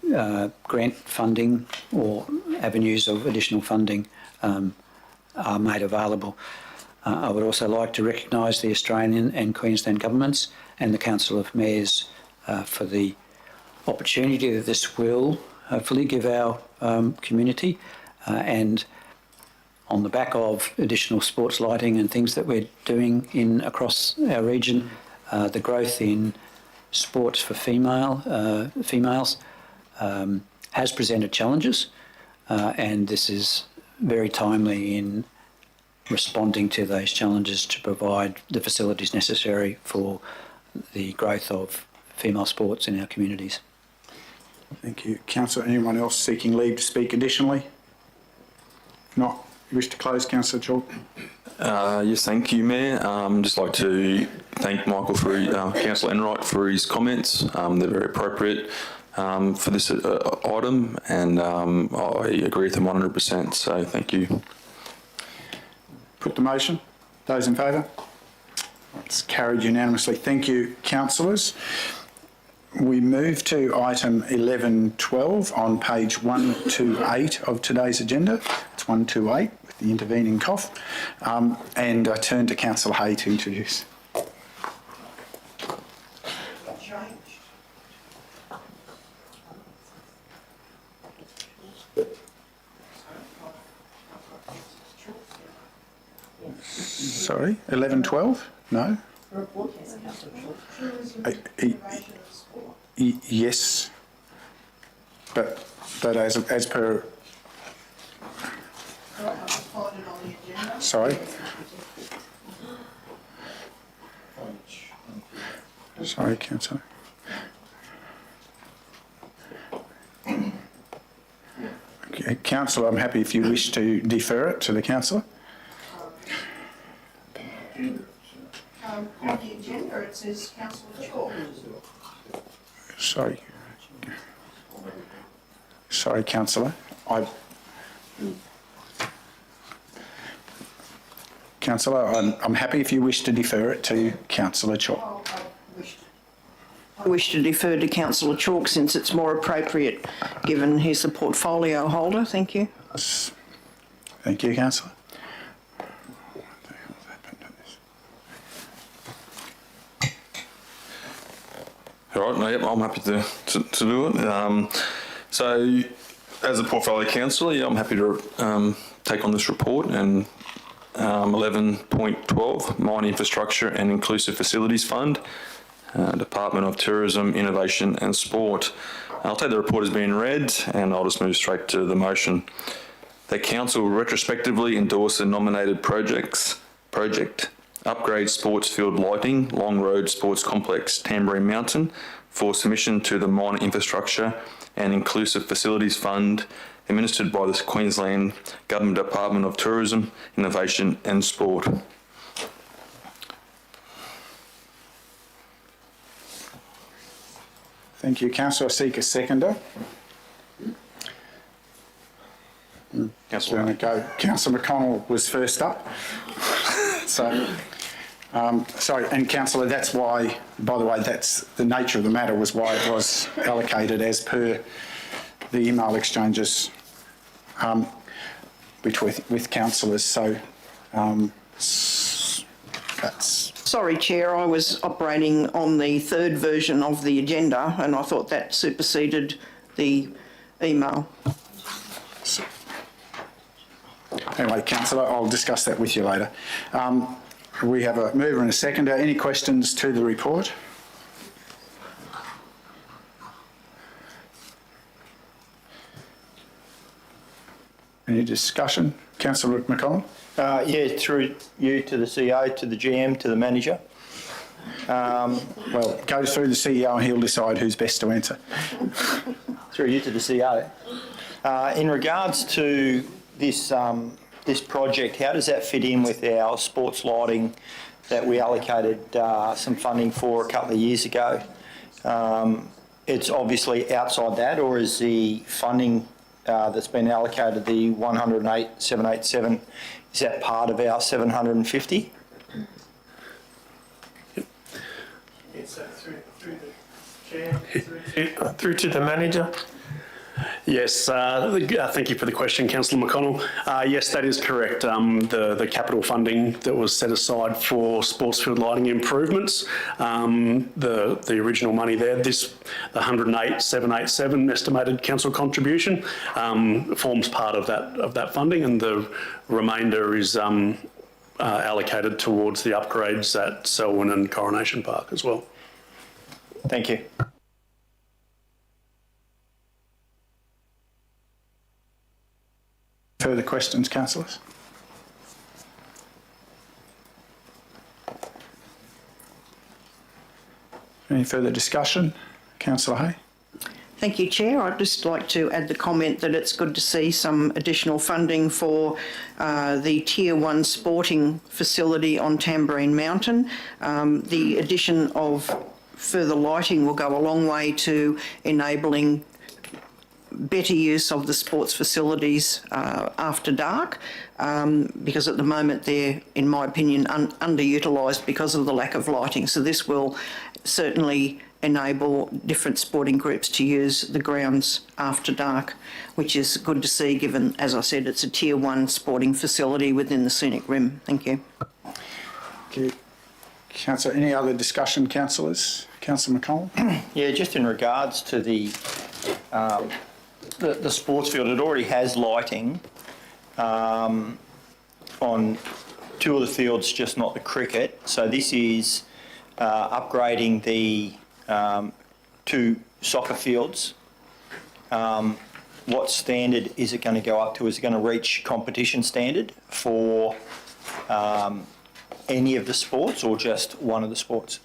grant funding or avenues of additional funding are made available. I would also like to recognise the Australian and Queensland governments and the Council of Mayors for the opportunity that this will hopefully give our community, and on the back of additional sports lighting and things that we're doing across our region, the growth in sports for females has presented challenges, and this is very timely in responding to those challenges to provide the facilities necessary for the growth of female sports in our communities. Thank you. Councillor, anyone else seeking leave to speak additionally? If not, you wish to close, Councillor Chalk? Yes, thank you, Mayor. Just like to thank Michael for Councillor Enright for his comments. They're very appropriate for this item, and I agree with them 100%. So thank you. Put the motion. Those in favour? It's carried unanimously. Thank you, councillors. We move to item 11.12 on page 128 of today's agenda. It's 128 with the intervening cough. And I turn to Councillor Hay to introduce. Sorry, 11.12? No? Yes, but as per. Sorry. Sorry, Councillor. Okay, Councillor, I'm happy if you wish to defer it to the councillor. On the agenda it says Councillor Chalk. Sorry, councillor. Councillor, I'm happy if you wish to defer it to Councillor Chalk. I wish to defer to Councillor Chalk since it's more appropriate given he's the portfolio holder. Thank you. Thank you, councillor. All right, no, yep, I'm happy to do it. So, as a portfolio councillor, yeah, I'm happy to take on this report and 11.12, Mine Infrastructure and Inclusive Facilities Fund, Department of Tourism, Innovation and Sport. I'll take the report as being read and I'll just move straight to the motion. The council retrospectively endorse the nominated project, upgrade sports field lighting, Long Road Sports Complex, Tamborine Mountain, for submission to the Mine Infrastructure and Inclusive Facilities Fund, administered by the Queensland Government Department of Tourism, Innovation and Sport. Thank you, councillor. I seek a seconder. Councillor McConnell was first up. So, sorry, and councillor, that's why, by the way, that's the nature of the matter was why it was allocated as per the email exchanges with councillors. So, that's... Sorry, Chair, I was operating on the third version of the agenda and I thought that superseded the email. Anyway, councillor, I'll discuss that with you later. We have a mover and a seconder. Any questions to the report? Any discussion? Councillor McConnell? Yeah, through you to the CEO, to the GM, to the manager. Well, go through the CEO and he'll decide who's best to answer. Through you to the CEO. In regards to this this project, how does that fit in with our sports lighting that we allocated some funding for a couple of years ago? It's obviously outside that, or is the funding that's been allocated, the 108,787, is that part of our 750? It's through the chair, through to the manager. Yes, thank you for the question, Councillor McConnell. Yes, that is correct. The capital funding that was set aside for sports field lighting improvements, the original money there, the 108,787 estimated council contribution forms part of that funding, and the remainder is allocated towards the upgrades at Selwyn and Coronation Park as well. Thank you. Further questions, councillors? Any further discussion? Councillor Hay? Thank you, Chair. I'd just like to add the comment that it's good to see some additional funding for the Tier 1 sporting facility on Tamborine Mountain. The addition of further lighting will go a long way to enabling better use of the sports facilities after dark, because at the moment they're, in my opinion, underutilised because of the lack of lighting. So this will certainly enable different sporting groups to use the grounds after dark, which is good to see given, as I said, it's a Tier 1 sporting facility within the Scenic Rim. Thank you. Thank you. Councillor, any other discussion, councillors? Councillor McConnell? Yeah, just in regards to the sports field, it already has lighting on two of the fields, just not the cricket. So this is upgrading the two soccer fields. What standard is it going to go up to? Is it going to reach competition standard for any of the sports or just one of the sports?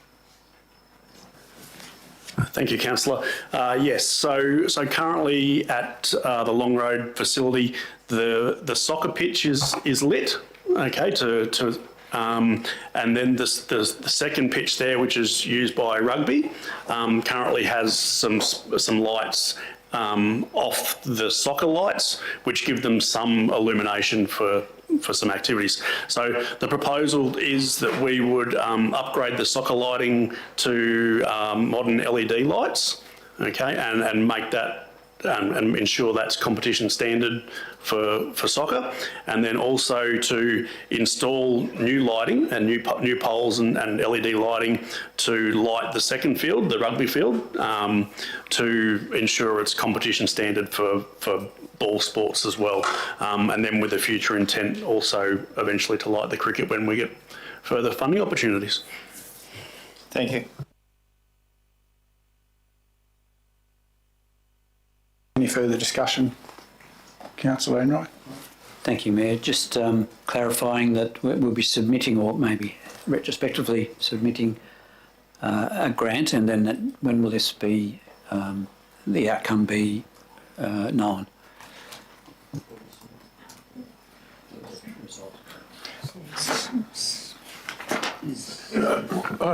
Thank you, Councillor. Yes, so currently at the Long Road facility, the soccer pitch is lit, okay, to And then the second pitch there, which is used by rugby, currently has some lights off the soccer lights, which give them some illumination for some activities. So the proposal is that we would upgrade the soccer lighting to modern LED lights, okay, and make that and ensure that's competition standard for soccer, and then also to install new lighting and new poles and LED lighting to light the second field, the rugby field, to ensure it's competition standard for ball sports as well, and then with a future intent also eventually to light the cricket when we get further funding opportunities. Thank you. Any further discussion? Councillor Enright. Thank you, Mayor. Just clarifying that we'll be submitting, or maybe retrospectively submitting, a grant, and then when will this be, the outcome be known?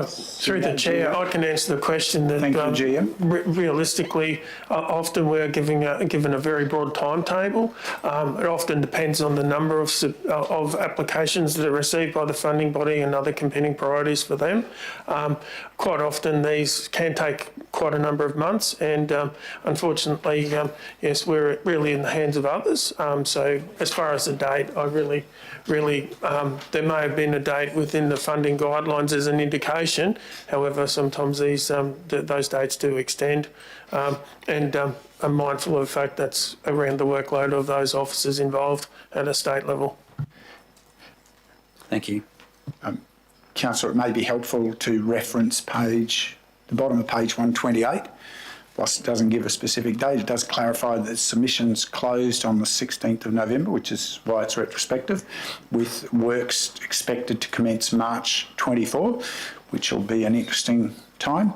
Through the chair, I can answer the question that Thank you, GM. Realistically, often we're given a very broad timetable. It often depends on the number of applications that are received by the funding body and other competing priorities for them. Quite often these can take quite a number of months, and unfortunately, yes, we're really in the hands of others. So as far as the date, I really, there may have been a date within the funding guidelines as an indication. However, sometimes those dates do extend, and I'm mindful of the fact that's around the workload of those officers involved at a state level. Thank you. Councillor, it may be helpful to reference the bottom of page 128. Whilst it doesn't give a specific date, it does clarify that submissions closed on the 16th of November, which is why it's retrospective, with works expected to commence March 24, which will be an interesting time,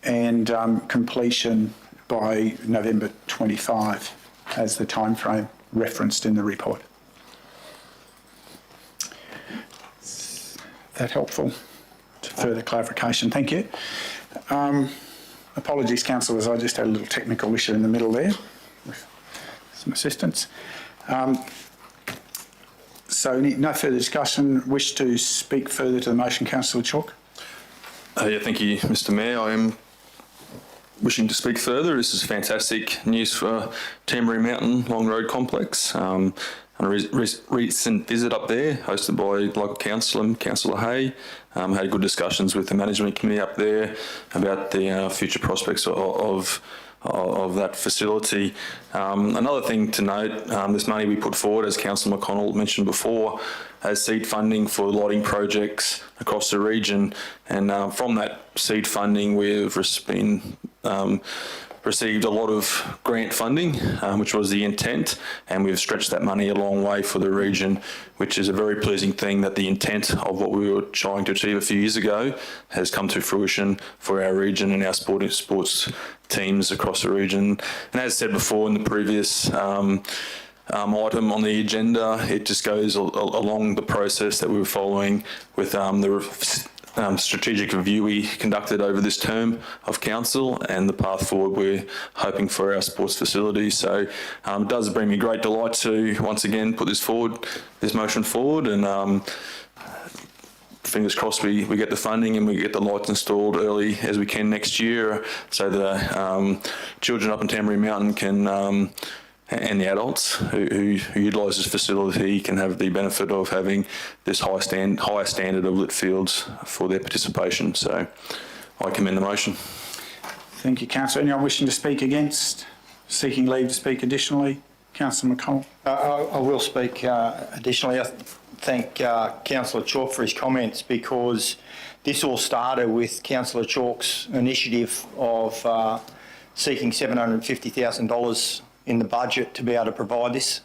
and completion by November 25 as the timeframe referenced in the report. Is that helpful? Further clarification, thank you. Apologies, councillors, I just had a little technical issue in the middle there with some assistance. So no further discussion. Wish to speak further to the motion, Councillor Chalk? Yeah, thank you, Mr. Mayor. I am wishing to speak further. This is fantastic news for Tambury Mountain Long Road Complex. On a recent visit up there, hosted by local councillor, Councillor Hay, had good discussions with the management committee up there about the future prospects of that facility. Another thing to note, this money we put forward, as Councillor McConnell mentioned before, as seed funding for lighting projects across the region, and from that seed funding we've received a lot of grant funding, which was the intent, and we've stretched that money a long way for the region, which is a very pleasing thing that the intent of what we were trying to achieve a few years ago has come to fruition for our region and our sports teams across the region. And as said before in the previous item on the agenda, it just goes along the process that we were following with the strategic review we conducted over this term of council and the path forward we're hoping for our sports facilities. So it does bring me great delight to once again put this motion forward, and fingers crossed we get the funding and we get the lights installed early as we can next year, so the children up in Tambury Mountain can and the adults who utilise this facility can have the benefit of having this higher standard of lit fields for their participation. So I commend the motion. Thank you, Councillor. Anyone wishing to speak against? Seeking leave to speak additionally? Councillor McConnell. I will speak additionally. I thank Councillor Chalk for his comments, because this all started with Councillor Chalk's initiative of seeking $750,000 in the budget to be able to provide this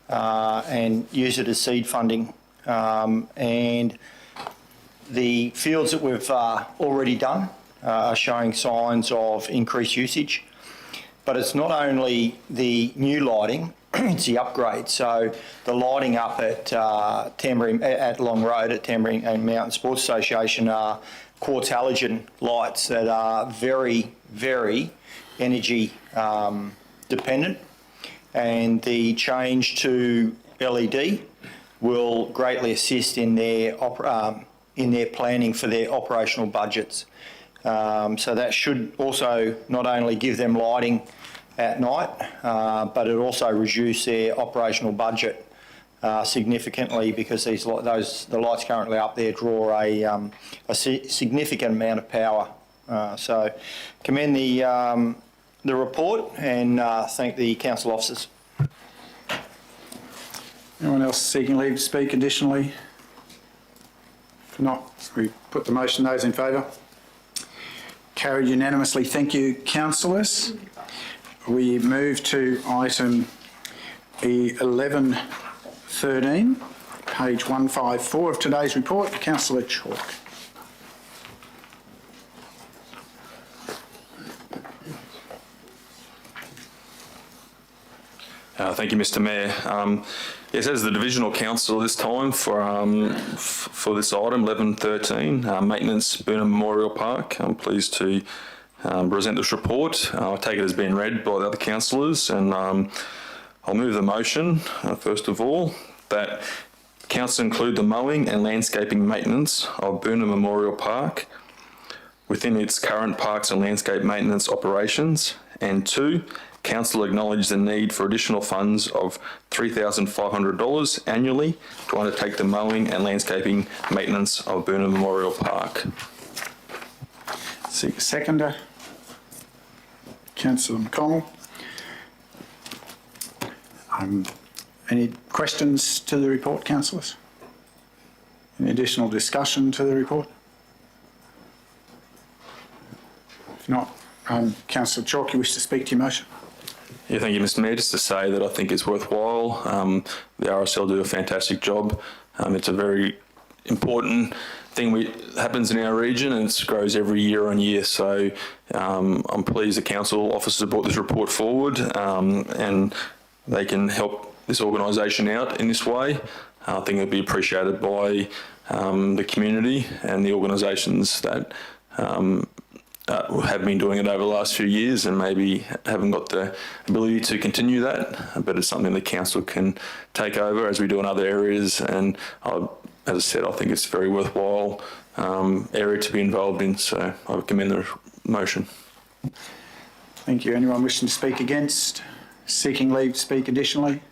and use it as seed funding. And the fields that we've already done are showing signs of increased usage. But it's not only the new lighting, it's the upgrade. So the lighting up at Tambourine, at Long Road at Tambourine and Mountain Sports Association are quartz halogen lights that are very, very energy dependent, and the change to LED will greatly assist in their planning for their operational budgets. So that should also not only give them lighting at night, but it also reduce their operational budget significantly, because the lights currently up there draw a significant amount of power. So commend the report and thank the council officers. Anyone else seeking leave to speak additionally? If not, we put the motion. Those in favour? Carried unanimously. Thank you, councillors. We move to item 1113, page 154 of today's report. Councillor Chalk. Thank you, Mr. Mayor. Yes, as the divisional council this time for this item 1113, maintenance Burnham Memorial Park. I'm pleased to present this report. I take it as being read by the other councillors, and I'll move the motion first of all that council include the mowing and landscaping maintenance of Burnham Memorial Park within its current parks and landscape maintenance operations, and 2, council acknowledge the need for additional funds of $3,500 annually to undertake the mowing and landscaping maintenance of Burnham Memorial Park. Seek a seconder. Councillor McConnell. Any questions to the report, councillors? Any additional discussion to the report? If not, Councillor Chalk, you wish to speak to your motion? Yeah, thank you, Mr. Mayor. Just to say that I think it's worthwhile. The RSL do a fantastic job. It's a very important thing happens in our region, and it grows every year on year. So I'm pleased the council officers brought this report forward, and they can help this organisation out in this way. I think it'll be appreciated by the community and the organisations that have been doing it over the last few years and maybe haven't got the ability to continue that, but it's something the council can take over as we do in other areas. And as I said, I think it's a very worthwhile area to be involved in, so I commend the motion. Thank you. Anyone wishing to speak against? Seeking leave to speak additionally?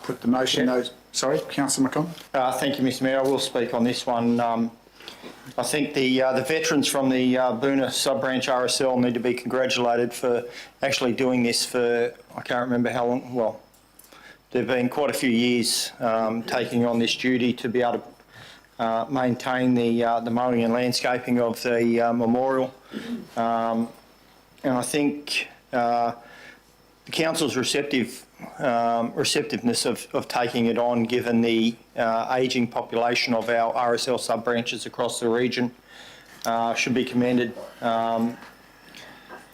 Put the motion. Yeah. Sorry, Councillor McConnell. Thank you, Mr. Mayor. I will speak on this one. I think the veterans from the Boona sub-branch RSL need to be congratulated for actually doing this for, I can't remember how long, well, there have been quite a few years taking on this duty to be able to maintain the mowing and landscaping of the memorial. And I think the council's receptiveness of taking it on, given the ageing population of our RSL sub-branches across the region, should be commended.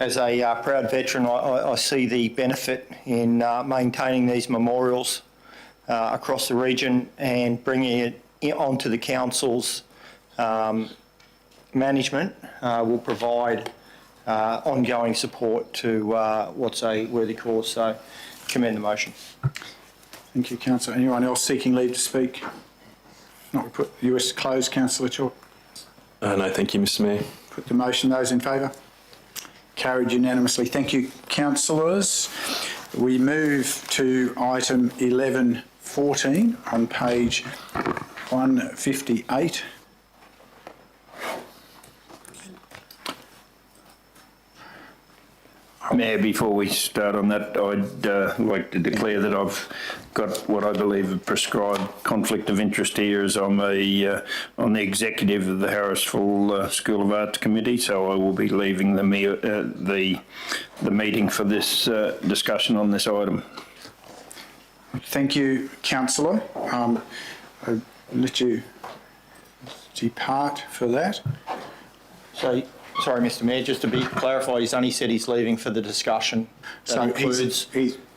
As a proud veteran, I see the benefit in maintaining these memorials across the region, and bringing it onto the council's management will provide ongoing support to what's a worthy cause. So commend the motion. Thank you, Councillor. Anyone else seeking leave to speak? Not, we put you wish to close, Councillor Chalk. No, thank you, Mr. Mayor. Put the motion. Those in favour? Carried unanimously. Thank you, councillors. We move to item 1114 on page 158. Mayor, before we start on that, I'd like to declare that I've got what I believe a prescribed conflict of interest here, as I'm on the executive of the Harrisville School of Arts Committee, so I will be leaving the meeting for this discussion on this item. Thank you, councillor. I'll let you depart for that. So, sorry, Mr. Mayor, just to be clarified, he's only said he's leaving for the discussion. That includes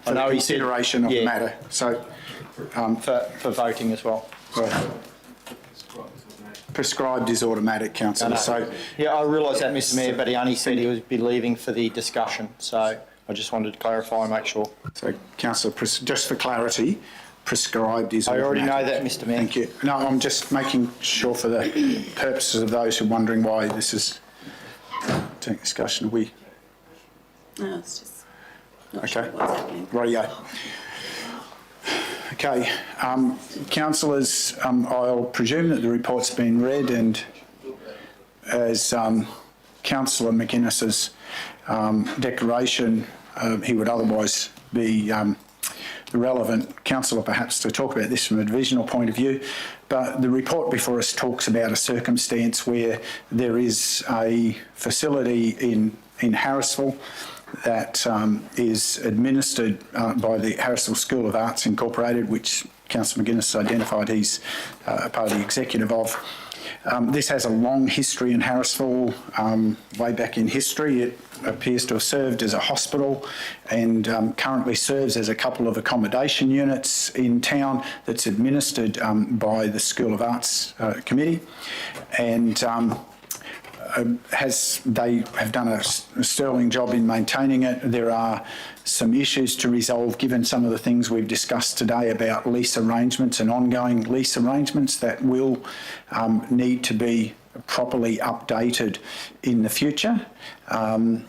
I know he said- consideration of the yeah. matter. So, For voting as well. prescribed is automatic, councillor. So, Yeah, I realise that, Mr Mayor, but he only said he would be leaving for the discussion, so I just wanted to clarify and make sure. so councillor, just for clarity, prescribed is I automatic. already know that, Mr Mayor. Thank you. No, I'm just making sure for the purposes of those who are wondering why this is taking discussion. No, it's just not Okay. sure what's happening. Rightio. Okay, councillors, I'll presume that the report's been read, and as Councillor McGuinness's declaration, he would otherwise be the relevant councillor perhaps to talk about this from a divisional point of view. But the report before us talks about a circumstance where there is a facility in Harrisville that is administered by the Harrisville School of Arts Incorporated, which Councillor McGuinness identified he's part of the executive of. This has a long history in Harrisville. Way back in history, it appears to have served as a hospital and currently serves as a couple of accommodation units in town that's administered by the School of Arts Committee. And they have done a sterling job in maintaining it. There are some issues to resolve given some of the things we've discussed today about lease arrangements and ongoing lease arrangements that will need to be properly updated in the future. I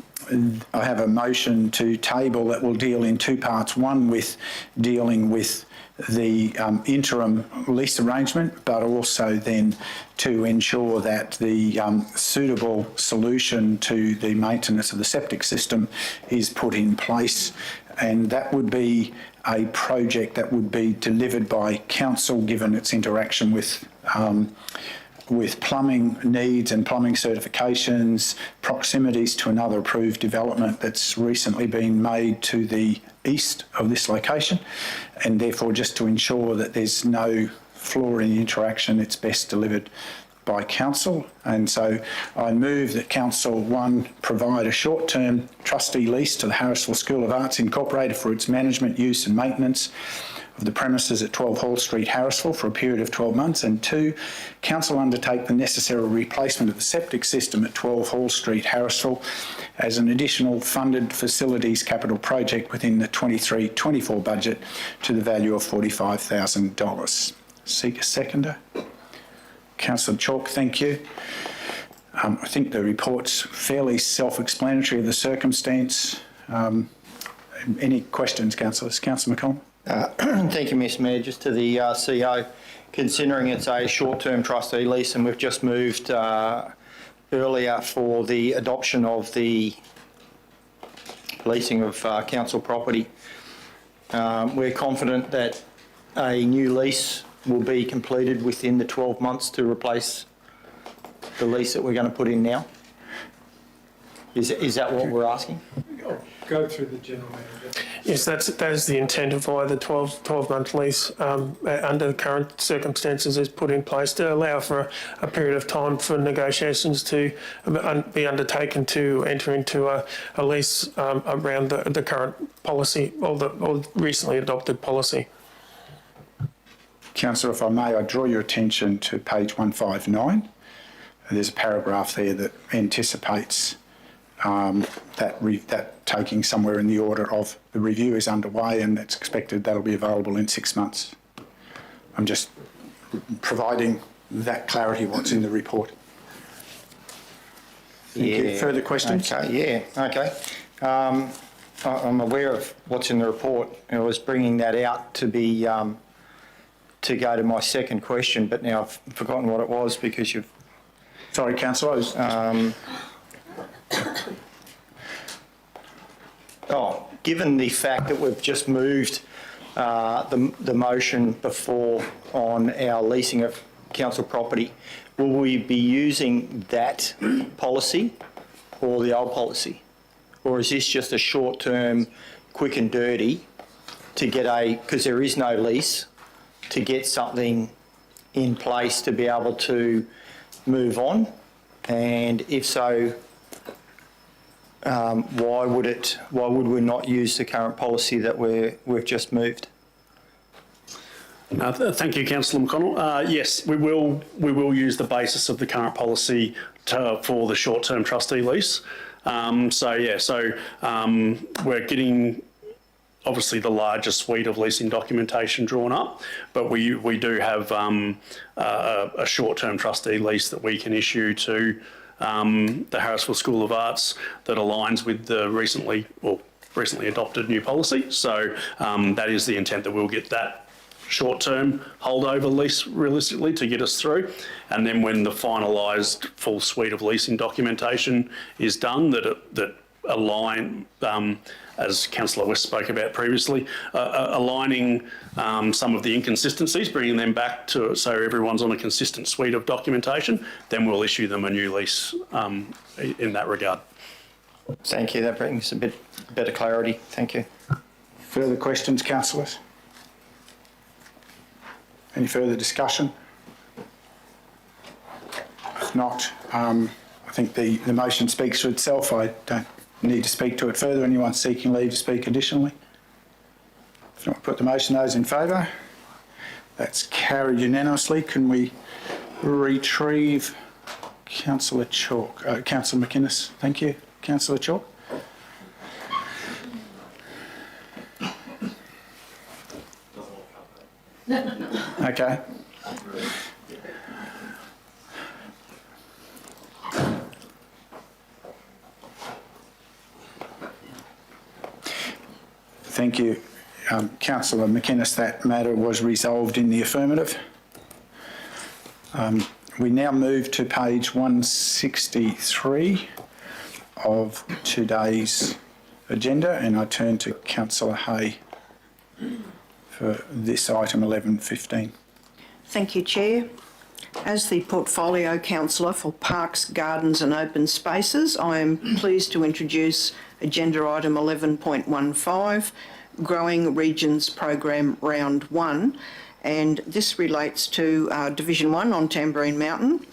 have a motion to table that will deal in two parts. One with dealing with the interim lease arrangement, but also then to ensure that the suitable solution to the maintenance of the septic system is put in place. And that would be a project that would be delivered by council, given its interaction with plumbing needs and plumbing certifications, proximities to another approved development that's recently been made to the east of this location, and therefore just to ensure that there's no flaw in the interaction, it's best delivered by council. And so I move that Council 1 provide a short-term trustee lease to the Harrisville School of Arts Incorporated for its management, use and maintenance of the premises at 12 Hall Street, Harrisville for a period of 12 months, and 2, council undertake the necessary replacement of the septic system at 12 Hall Street, Harrisville as an additional funded facilities capital project within the 23-24 budget to the value of $45,000. Seek a seconder. Councillor Chalk, thank you. I think the report's fairly self-explanatory of the circumstance. Any questions, councillors? Councillor McConnell? Thank you, Mr Mayor. Just to the CEO, considering it's a short-term trustee lease and we've just moved earlier for the adoption of the leasing of council property, we're confident that a new lease will be completed within the 12 months to replace the lease that we're going to put in now. Is that what we're asking? Go through the general manager. Yes, that is the intent of why the 12-month lease under the current circumstances is put in place to allow for a period of time for negotiations to be undertaken to enter into a lease around the current policy or the recently adopted policy. Councillor, if I may, I draw your attention to page 159. There's a paragraph there that anticipates that taking somewhere in the order of the review is underway and it's expected that'll be available in 6 months. I'm just providing that clarity what's in the report. Thank you. Further questions? Okay, yeah, okay. I'm aware of what's in the report. I was bringing that out to be to go to my second question, but now I've forgotten what it was because you've... Sorry, councillor. Given the fact that we've just moved the motion before on our leasing of council property, will we be using that policy or the old policy? Or is this just a short-term, quick and dirty to get because there is no lease, to get something in place to be able to move on? And if so, Why would we not use the current policy that we've just moved? Thank you, Councillor McConnell. Yes, we will use the basis of the current policy for the short-term trustee lease. We're getting obviously the larger suite of leasing documentation drawn up, but we do have a short-term trustee lease that we can issue to the Harrisville School of Arts that aligns with the recently adopted new policy. So that is the intent, that we'll get that short-term holdover lease realistically to get us through, and then when the finalised full suite of leasing documentation is done, that align, as Councillor West spoke about previously, aligning some of the inconsistencies, bringing them back to so everyone's on a consistent suite of documentation, then we'll issue them a new lease in that regard. Thank you. That brings a bit better clarity. Thank you. Further questions, councillors? Any further discussion? If not, I think the motion speaks for itself. I don't need to speak to it further. Anyone seeking leave to speak additionally? If not, put the motion. Those in favour? That's carried unanimously. Can we retrieve Councillor Chalk? Councillor McInnes, thank you. Councillor Chalk. Okay. Thank you, Councillor McInnes. That matter was resolved in the affirmative. We now move to page 163 of today's agenda, and I turn to Councillor Hay for this item 11.15. Thank you, Chair. As the Portfolio Councillor for Parks, Gardens and Open Spaces, I am pleased to introduce Agenda Item 11.15, Growing Regions Program Round 1, and this relates to Division 1 on Tamborine Mountain.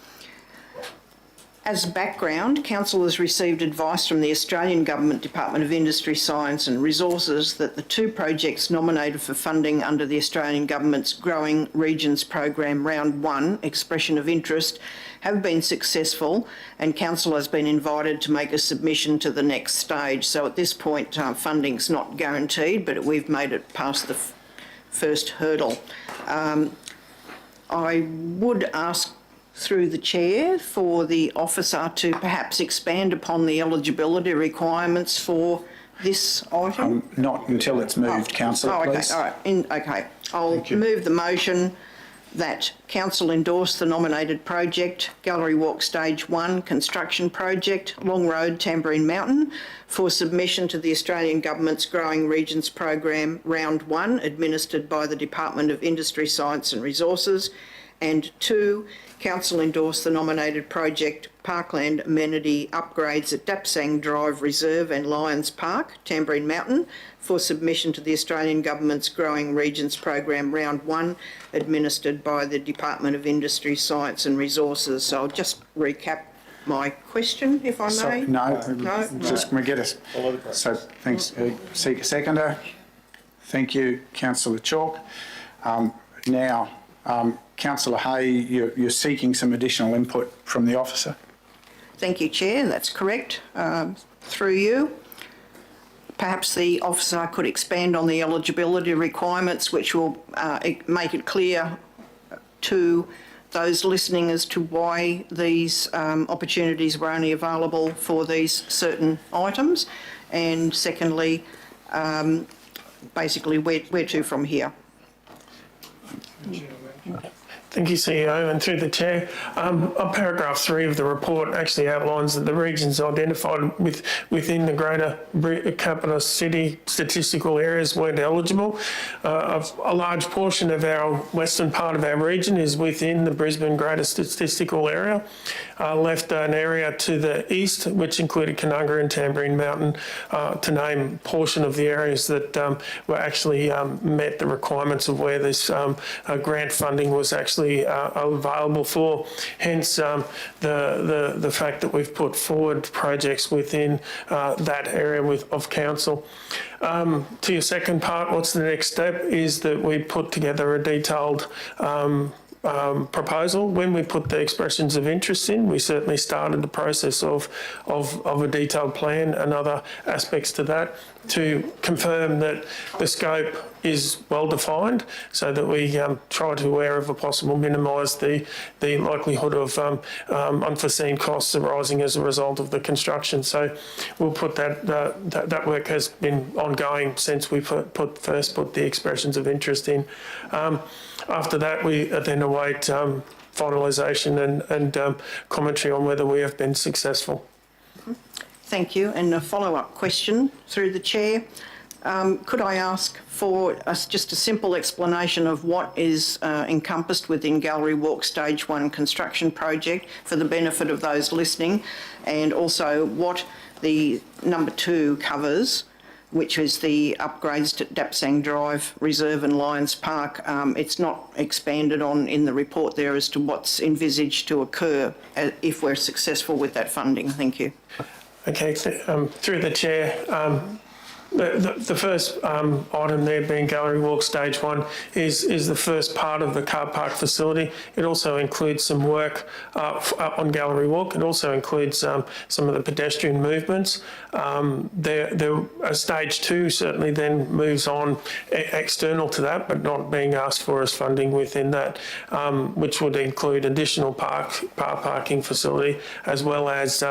As background, Council has received advice from the Australian Government Department of Industry, Science and Resources that the two projects nominated for funding under the Australian Government's Growing Regions Program Round 1, Expression of Interest, have been successful, and Council has been invited to make a submission to the next stage. So at this point, funding's not guaranteed, but we've made it past the first hurdle. I would ask through the chair for the officer to perhaps expand upon the eligibility requirements for this item. Not until it's moved, councillor, please. All right. Okay. I'll move the motion that council endorse the nominated project, Gallery Walk Stage 1 construction project, Long Road, Tamborine Mountain, for submission to the Australian Government's Growing Regions Program Round 1, administered by the Department of Industry, Science and Resources, and 2, council endorse the nominated project, Parkland Amenity Upgrades at Dapsang Drive Reserve and Lions Park, Tamborine Mountain, for submission to the Australian Government's Growing Regions Program Round 1, administered by the Department of Industry, Science and Resources. So I'll just recap my question, if I may. No. Just can we get us? So thanks. Seek a seconder. Thank you, Councillor Chalk. Now, Councillor Hay, you're seeking some additional input from the officer. Thank you, Chair. That's correct. Through you. Perhaps the officer could expand on the eligibility requirements, which will make it clear to those listening as to why these opportunities were only available for these certain items. And secondly, basically where to from here. Thank you, CEO, and through the chair. Paragraph 3 of the report actually outlines that the regions identified within the greater capital city statistical areas weren't eligible. A large portion of our western part of our region is within the Brisbane greater statistical area. Left an area to the east, which included Canunga and Tamborine Mountain, to name a portion of the areas that were actually met the requirements of where this grant funding was actually actually are available for. Hence the fact that we've put forward projects within that area of council. To your second part, what's the next step is that we put together a detailed proposal. When we put the expressions of interest in, we certainly started the process of a detailed plan and other aspects to that to confirm that the scope is well defined, so that we try to, wherever possible, minimise the likelihood of unforeseen costs arising as a result of the construction. So we'll put that work has been ongoing since we first put the expressions of interest in. After that, we then await finalisation and commentary on whether we have been successful. Thank you. And a follow-up question through the chair. Could I ask for just a simple explanation of what is encompassed within Gallery Walk Stage 1 construction project for the benefit of those listening, and also what the number 2 covers, which is the upgrades to Dapsang Drive, Reserve and Lions Park. It's not expanded on in the report there as to what's envisaged to occur if we're successful with that funding. Thank you. Okay, through the chair, the first item there being Gallery Walk Stage 1 is the first part of the car park facility. It also includes some work on Gallery Walk. It also includes some of the pedestrian movements. Stage 2 certainly then moves on external to that, but not being asked for as funding within that, which would include additional parking facility as well as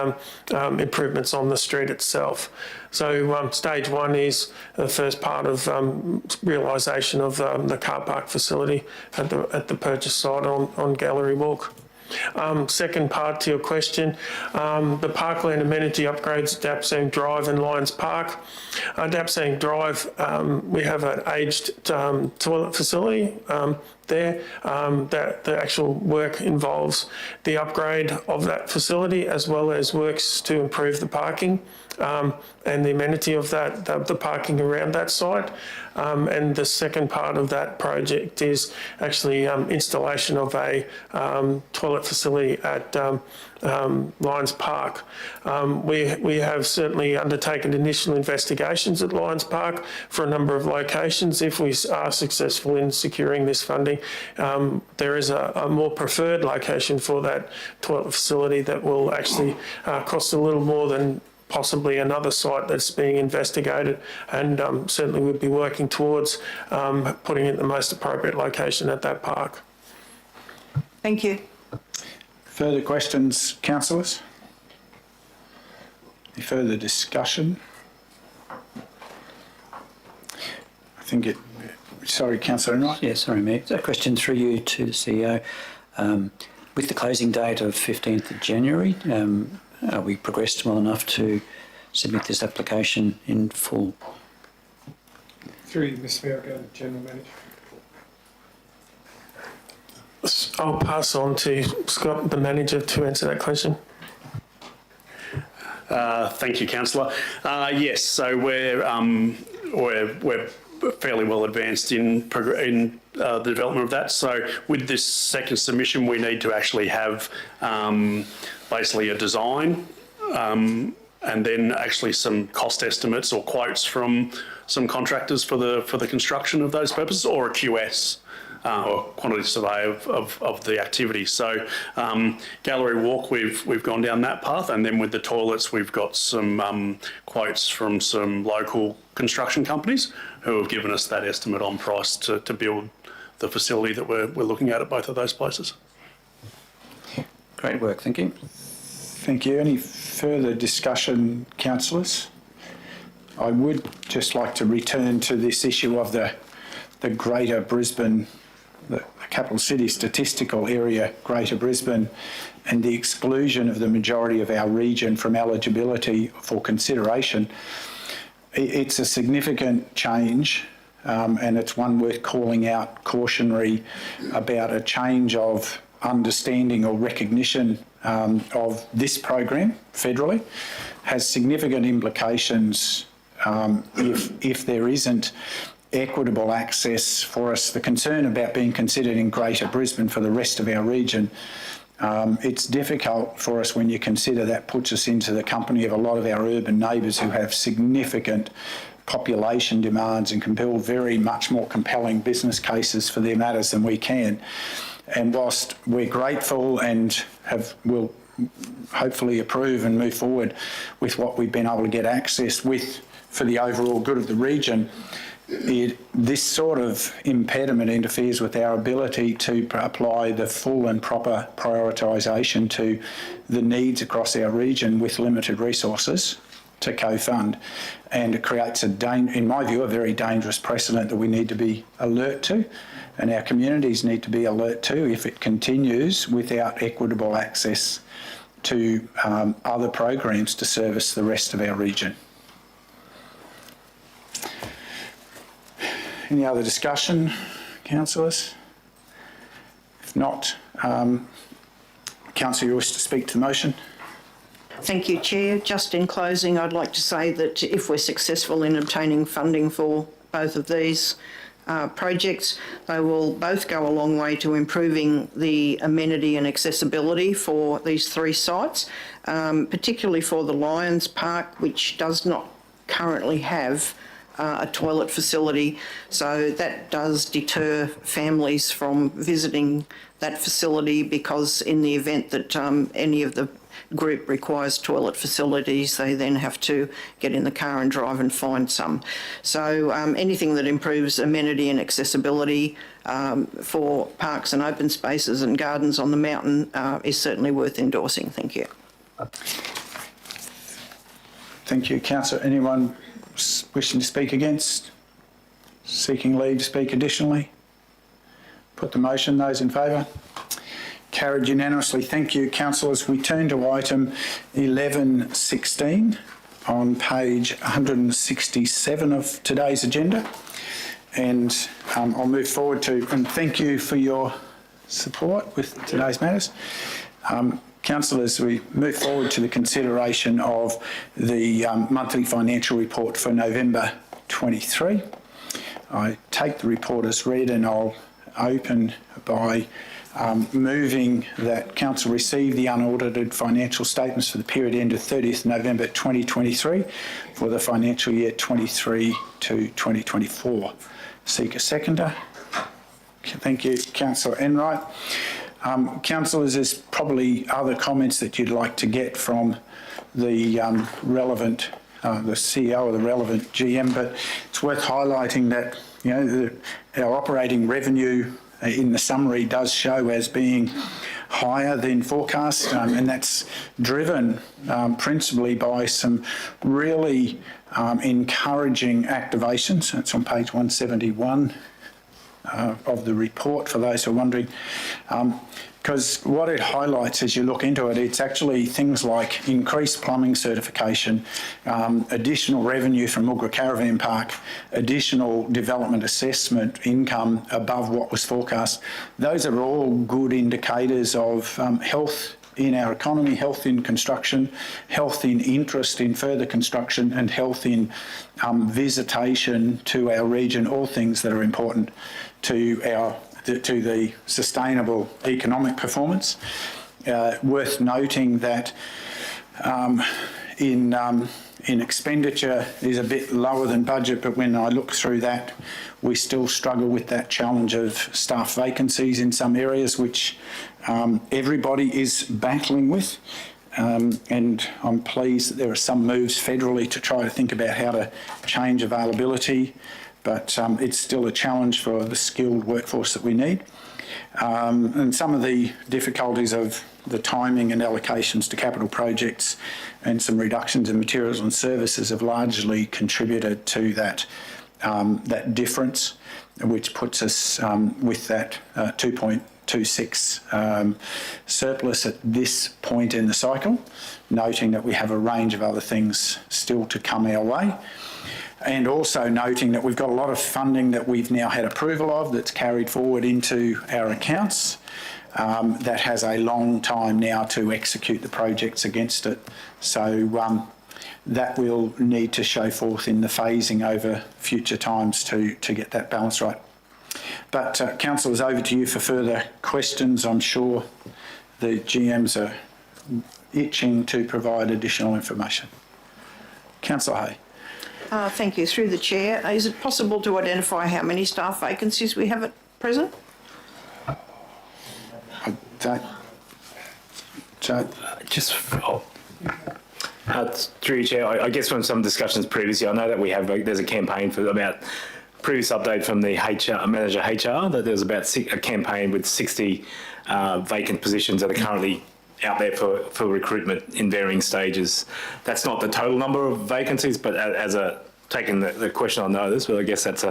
improvements on the street itself. So stage 1 is the first part of realisation of the car park facility at the purchase site on Gallery Walk. Second part to your question, the parkland amenity upgrades at Dapsang Drive and Lions Park. Dapsang Drive, we have an aged toilet facility there. That the actual work involves the upgrade of that facility as well as works to improve the parking and the amenity of that, the parking around that site. And the second part of that project is actually installation of a toilet facility at Lions Park. We have certainly undertaken initial investigations at Lions Park for a number of locations. If we are successful in securing this funding, there is a more preferred location for that toilet facility that will actually cost a little more than possibly another site that's being investigated, and certainly we'd be working towards putting it in the most appropriate location at that park. Thank you. Further questions, councillors? Any further discussion? I think it... Sorry, Councillor Enright. Yeah, sorry, Mayor. A question through you to the CEO. With the closing date of 15th of January, are we progressed well enough to submit this application in full? Through you, Mr Mayor, I'll go to the General Manager. I'll pass on to Scott, the manager, to answer that question. Thank you, Councillor. Yes, so we're fairly well advanced in the development of that. So with this second submission, we need to actually have basically a design and then actually some cost estimates or quotes from some contractors for the construction of those purposes, or a QS. Or quantity survey of the activity. So Gallery Walk, we've gone down that path, and then with the toilets, we've got some quotes from some local construction companies who have given us that estimate on price to build the facility that we're looking at both of those places. Great work, thank you. Thank you. Any further discussion, councillors? I would just like to return to this issue of the Greater Brisbane, the capital city statistical area, Greater Brisbane, and the exclusion of the majority of our region from eligibility for consideration. It's a significant change, and it's one worth calling out cautionary about a change of understanding or recognition of this program federally. Has significant implications if there isn't equitable access for us, the concern about being considered in Greater Brisbane for the rest of our region. It's difficult for us when you consider that puts us into the company of a lot of our urban neighbours who have significant population demands and can build very much more compelling business cases for their matters than we can. And whilst we're grateful and will hopefully approve and move forward with what we've been able to get access with for the overall good of the region, this sort of impediment interferes with our ability to apply the full and proper prioritisation to the needs across our region with limited resources to co-fund. And it creates, in my view, a very dangerous precedent that we need to be alert to, and our communities need to be alert to if it continues without equitable access to other programs to service the rest of our region. Any other discussion, councillors? If not, councillor, you wish to speak to the motion? Thank you, Chair. Just in closing, I'd like to say that if we're successful in obtaining funding for both of these projects, they will both go a long way to improving the amenity and accessibility for these three sites, particularly for the Lions Park, which does not currently have a toilet facility. So that does deter families from visiting that facility, because in the event that any of the group requires toilet facilities, they then have to get in the car and drive and find some. So anything that improves amenity and accessibility for parks and open spaces and gardens on the mountain is certainly worth endorsing. Thank you. Thank you, councillor. Anyone wishing to speak against? Seeking leave to speak additionally? Put the motion. Those in favour? Carried unanimously. Thank you, councillors. We turn to item 11.16 on page 167 of today's agenda. And I'll move forward to, and thank you for your support with today's matters. Councillors, we move forward to the consideration of the monthly financial report for November 23. I take the report as read, and I'll open by moving that Council receive the unaudited financial statements for the period ended 30th November 2023 for the financial year 23 to 2024. Seek a seconder. Thank you, Councillor Enright. Councillors, there's probably other comments that you'd like to get from the relevant, the CEO or the relevant GM, but it's worth highlighting that, you know, our operating revenue in the summary does show as being higher than forecast, and that's driven principally by some really encouraging activations. It's on page 171 of the report, for those who are wondering. Because what it highlights as you look into it, it's actually things like increased plumbing certification, additional revenue from Mugra Caravan Park, additional development assessment income above what was forecast. Those are all good indicators of health in our economy, health in construction, health in interest in further construction, and health in visitation to our region, all things that are important to the sustainable economic performance. Worth noting that in expenditure is a bit lower than budget, but when I look through that, we still struggle with that challenge of staff vacancies in some areas, which everybody is battling with. And I'm pleased that there are some moves federally to try to think about how to change availability, but it's still a challenge for the skilled workforce that we need. And some of the difficulties of the timing and allocations to capital projects and some reductions in materials and services have largely contributed to that, that difference, which puts us with that 2.26 surplus at this point in the cycle, noting that we have a range of other things still to come our way. And also noting that we've got a lot of funding that we've now had approval of that's carried forward into our accounts that has a long time now to execute the projects against it. So that we'll need to show forth in the phasing over future times to get that balance right. But councillors, over to you for further questions. I'm sure the GMs are itching to provide additional information. Councillor Hay. Thank you. Through the chair, is it possible to identify how many staff vacancies we have at present? Through your chair, I guess from some discussions previously, I know that we have there's a campaign for about previous update from the HR manager HR that there's about a campaign with 60 vacant positions that are currently out there for recruitment in varying stages. That's not the total number of vacancies, but taking the question on notice, but I guess that's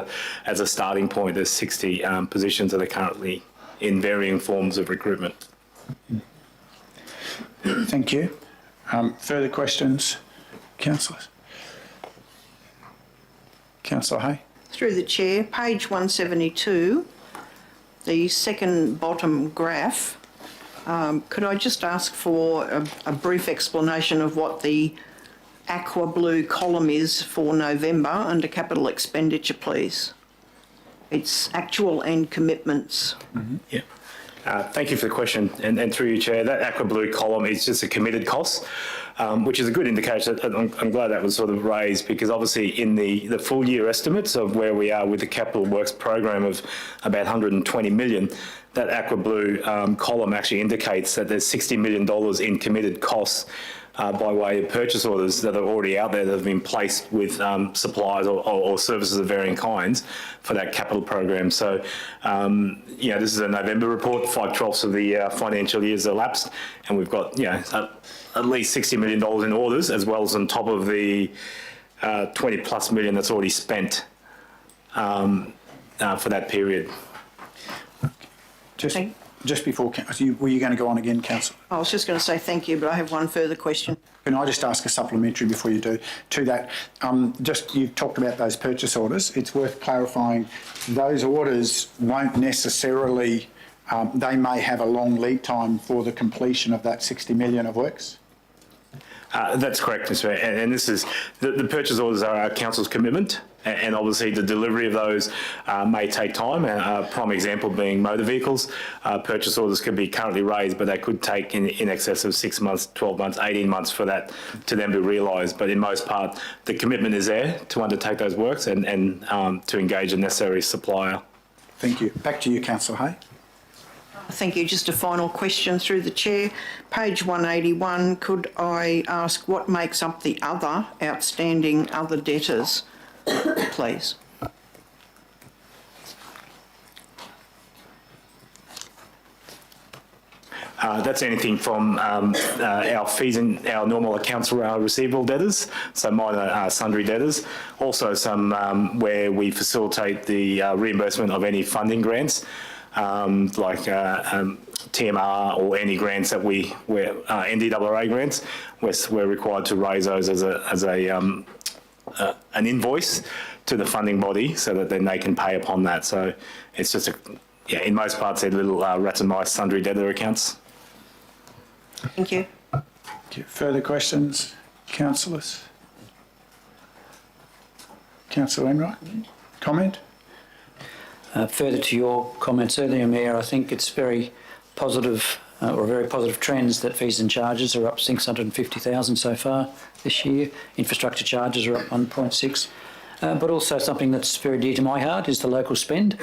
as a starting point, there's 60 positions that are currently in varying forms of recruitment. Thank you. Further questions, councillors? Councillor Hay. Through the chair, page 172, the second bottom graph, could I just ask for a brief explanation of what the aqua blue column is for November under capital expenditure, please? It's actual and commitments. Mm-hmm. Yeah. Thank you for the question. And through your chair, that aqua blue column is just a committed cost, which is a good indication. I'm glad that was sort of raised because obviously in the full year estimates of where we are with the capital works program of about 120 million, that aqua blue column actually indicates that there's $60 million in committed costs by way of purchase orders that are already out there that have been placed with suppliers or services of varying kinds for that capital program. So, this is a November report, 5/12 of the financial year's elapsed, and we've got, at least $60 million in orders, as well as on top of the 20 plus million that's already spent for that period. Just before, were you going to go on again, Councillor? I was just going to say thank you, but I have one further question. Can I just ask a supplementary before you do? To that, you've talked about those purchase orders. It's worth clarifying those orders won't necessarily, they may have a long lead time for the completion of that 60 million of works? That's correct, Mr. Mayor. And this is, the purchase orders are our council's commitment, and obviously the delivery of those may take time. A prime example being motor vehicles. Purchase orders can be currently raised, but they could take in excess of 6 months, 12 months, 18 months for that to then be realised. But in most part, the commitment is there to undertake those works and to engage a necessary supplier. Thank you. Back to you, Councillor Hay. Thank you. Just a final question through the chair. Page 181, could I ask what makes up the other outstanding other debtors, please? That's anything from our fees and our normal accounts receivable debtors, so minor sundry debtors. Also some where we facilitate the reimbursement of any funding grants, like TMR or any grants that where NDRA grants, we're required to raise those as an invoice to the funding body so that then they can pay upon that. So it's just in most parts they're little rats and mice sundry debtor accounts. Thank you. Further questions, councillors? Councillor Enright, comment? Further to your comments earlier, Mayor, I think it's very positive, or very positive trends that fees and charges are up 650,000 so far this year. Infrastructure charges are up 1.6. But also something that's very dear to my heart is the local spend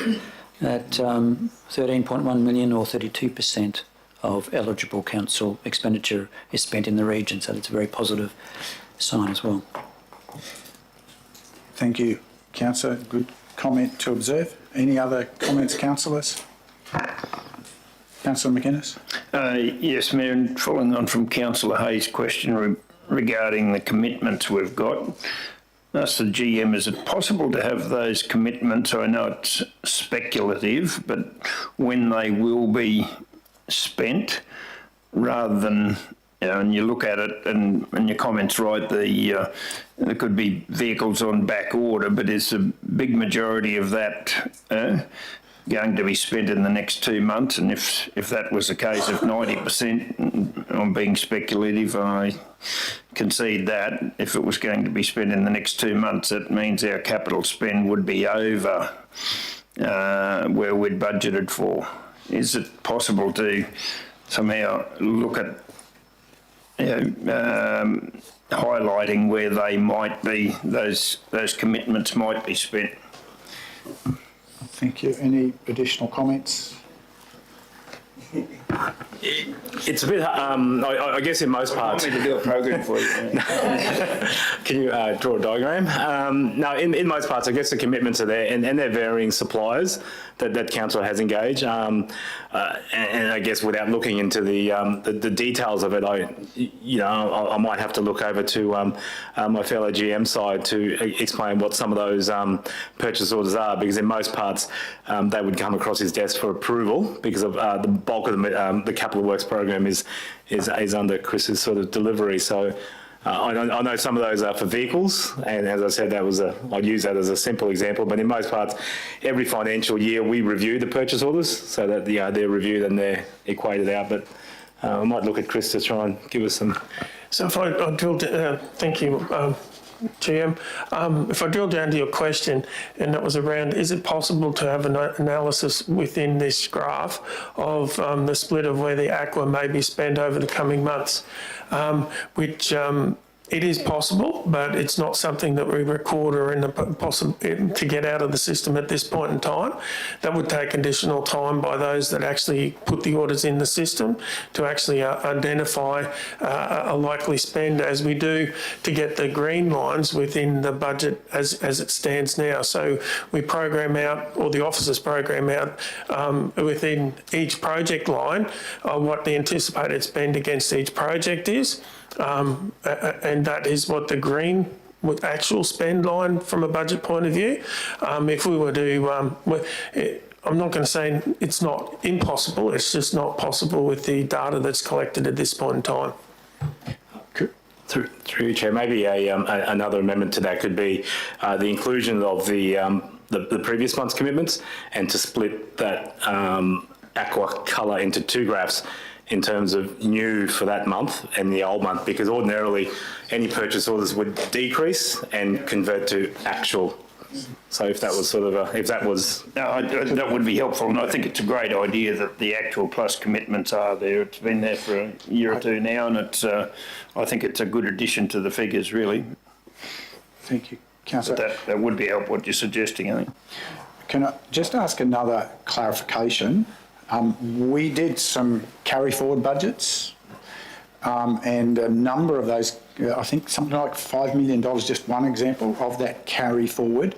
at 13.1 million or 32% of eligible council expenditure is spent in the region. So that's a very positive sign as well. Thank you, Councillor. Good comment to observe. Any other comments, councillors? Councillor McInnes. Yes, Mayor, and following on from Councillor Hayes' question regarding the commitments we've got, ask the GM, is it possible to have those commitments? I know it's speculative, but when they will be spent, rather than, and you look at it, and your comments right, there could be vehicles on back order, but is a big majority of that going to be spent in the next 2 months? And if that was the case, if 90%, I'm being speculative, I concede that. If it was going to be spent in the next 2 months, it means our capital spend would be over where we'd budgeted for. Is it possible to somehow look at highlighting where they might be, those commitments might be spent? Thank you. Any additional comments? It's a bit, I guess in most parts. Want me to do a program for you? Can you draw a diagram? No, in most parts, I guess the commitments are there, and they're varying suppliers that council has engaged. And I guess without looking into the details of it, I might have to look over to my fellow GM side to explain what some of those purchase orders are, because in most parts they would come across his desk for approval because of the bulk of the capital works program is under Chris's sort of delivery. So I know some of those are for vehicles, and as I said, I'd use that as a simple example. But in most parts, every financial year we review the purchase orders so that they're reviewed and they're equated out. But I might look at Chris to try and give us some. So if I drill, thank you, GM. If I drill down to your question, and that was around, is it possible to have an analysis within this graph of the split of where the aqua may be spent over the coming months, which it is possible, but it's not something that we record or to get out of the system at this point in time. That would take additional time by those that actually put the orders in the system to actually identify a likely spend, as we do to get the green lines within the budget as it stands now. So we program out, or the officers program out within each project line what the anticipated spend against each project is. And that is what the green with actual spend line from a budget point of view. If we were to, I'm not going to say it's not impossible, it's just not possible with the data that's collected at this point in time. Through you, Chair, maybe another amendment to that could be the inclusion of the previous month's commitments, and to split that aqua colour into two graphs in terms of new for that month and the old month, because ordinarily any purchase orders would decrease and convert to actual. So if that was sort of that would be helpful, and I think it's a great idea that the actual plus commitments are there. It's been there for a year or two now, and it's I think it's a good addition to the figures, really. Thank you, Councillor. That would be help what you're suggesting, I think. Can I just ask another clarification? We did some carry forward budgets, and a number of those, I think something like $5 million, just one example of that carry forward,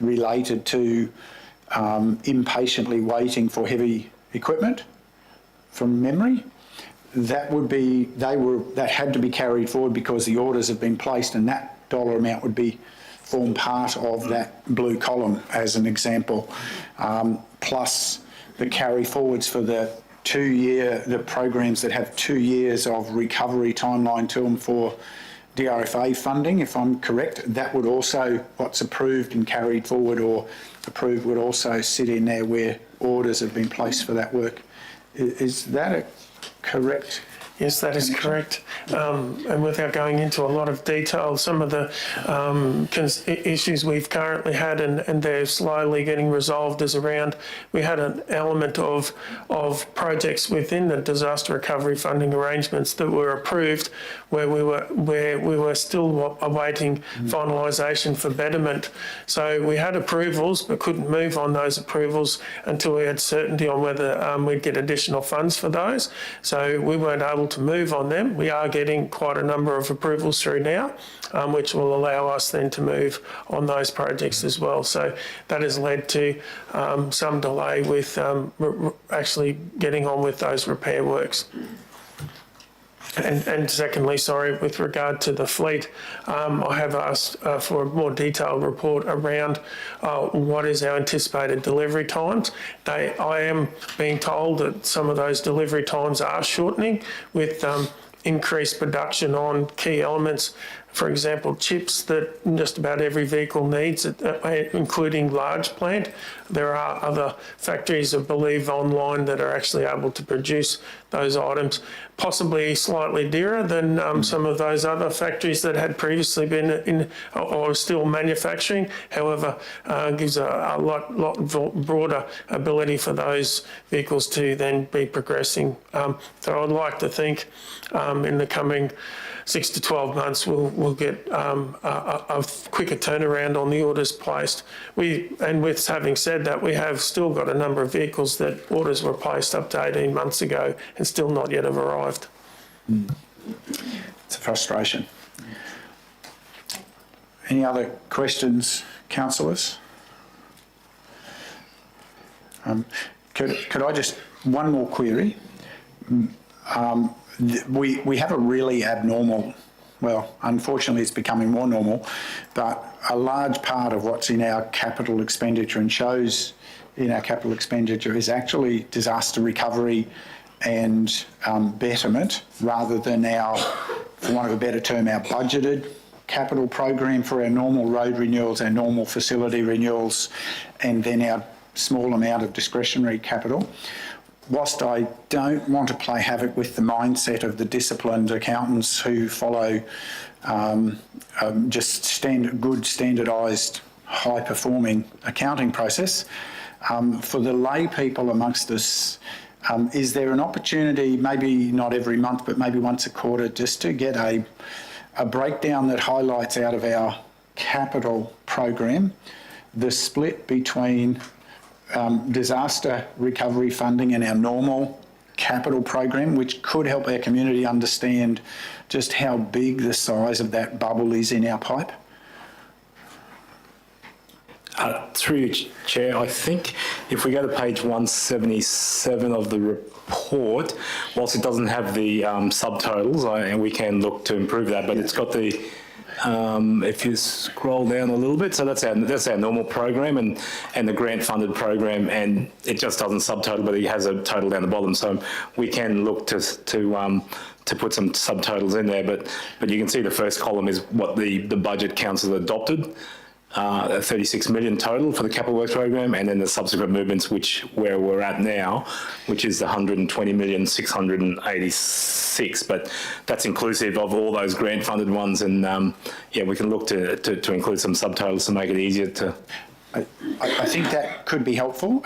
related to impatiently waiting for heavy equipment from memory. That had to be carried forward because the orders have been placed, and that dollar amount would form part of that blue column as an example, plus the carry forwards for the programs that have 2 years of recovery timeline to them for DRFA funding, if I'm correct. That would also, what's approved and carried forward or approved, would also sit in there where orders have been placed for that work. Is that a correct? Yes, that is correct. And without going into a lot of detail, some of the issues we've currently had, and they're slowly getting resolved, is around, we had an element of projects within the disaster recovery funding arrangements that were approved where we were still awaiting finalisation for betterment. So we had approvals but couldn't move on those approvals until we had certainty on whether we'd get additional funds for those. So we weren't able to move on them. We are getting quite a number of approvals through now, which will allow us then to move on those projects as well. So that has led to some delay with actually getting on with those repair works. And secondly, sorry, with regard to the fleet, I have asked for a more detailed report around what is our anticipated delivery times. I am being told that some of those delivery times are shortening with increased production on key elements. for example, chips that just about every vehicle needs, including large plant. There are other factories, I believe, online that are actually able to produce those items, possibly slightly dearer than some of those other factories that had previously been in or still manufacturing. However, gives a lot broader ability for those vehicles to then be progressing. So I'd like to think in the coming 6 to 12 months we'll get a quicker turnaround on the orders placed. And with having said that, we have still got a number of vehicles that orders were placed up to 18 months ago and still not yet have arrived. It's a frustration. Any other questions, councillors? Could I just, one more query? We have a really abnormal, well, unfortunately it's becoming more normal, but a large part of what's in our capital expenditure and shows in our capital expenditure is actually disaster recovery and betterment, rather than our, for want of a better term, our budgeted capital program for our normal road renewals, our normal facility renewals, and then our small amount of discretionary capital. Whilst I don't want to play havoc with the mindset of the disciplined accountants who follow just good standardised, high-performing accounting process, for the lay people amongst us, is there an opportunity, maybe not every month, but maybe once a quarter, just to get a breakdown that highlights out of our capital program the split between disaster recovery funding and our normal capital program, which could help our community understand just how big the size of that bubble is in our pipe? Through you, Chair, I think if we go to page 177 of the report, whilst it doesn't have the subtotals, and we can look to improve that, but it's got the, if you scroll down a little bit, so that's our normal program and the grant funded program, and it just doesn't subtotal, but it has a total down the bottom, so we can look to put some subtotals in there, but you can see the first column is what the budget council adopted. 36 million total for the capital works program, and then the subsequent movements, where we're at now, which is the 120,686, but that's inclusive of all those grant funded ones, and yeah, we can look to include some subtotals to make it easier to. I think that could be helpful.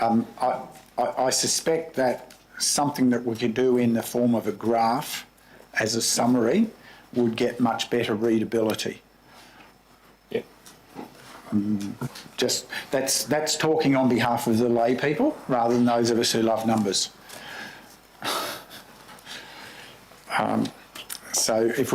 I suspect that something that we could do in the form of a graph as a summary would get much better readability. Just that's talking on behalf of the lay people rather than those of us who love numbers. So if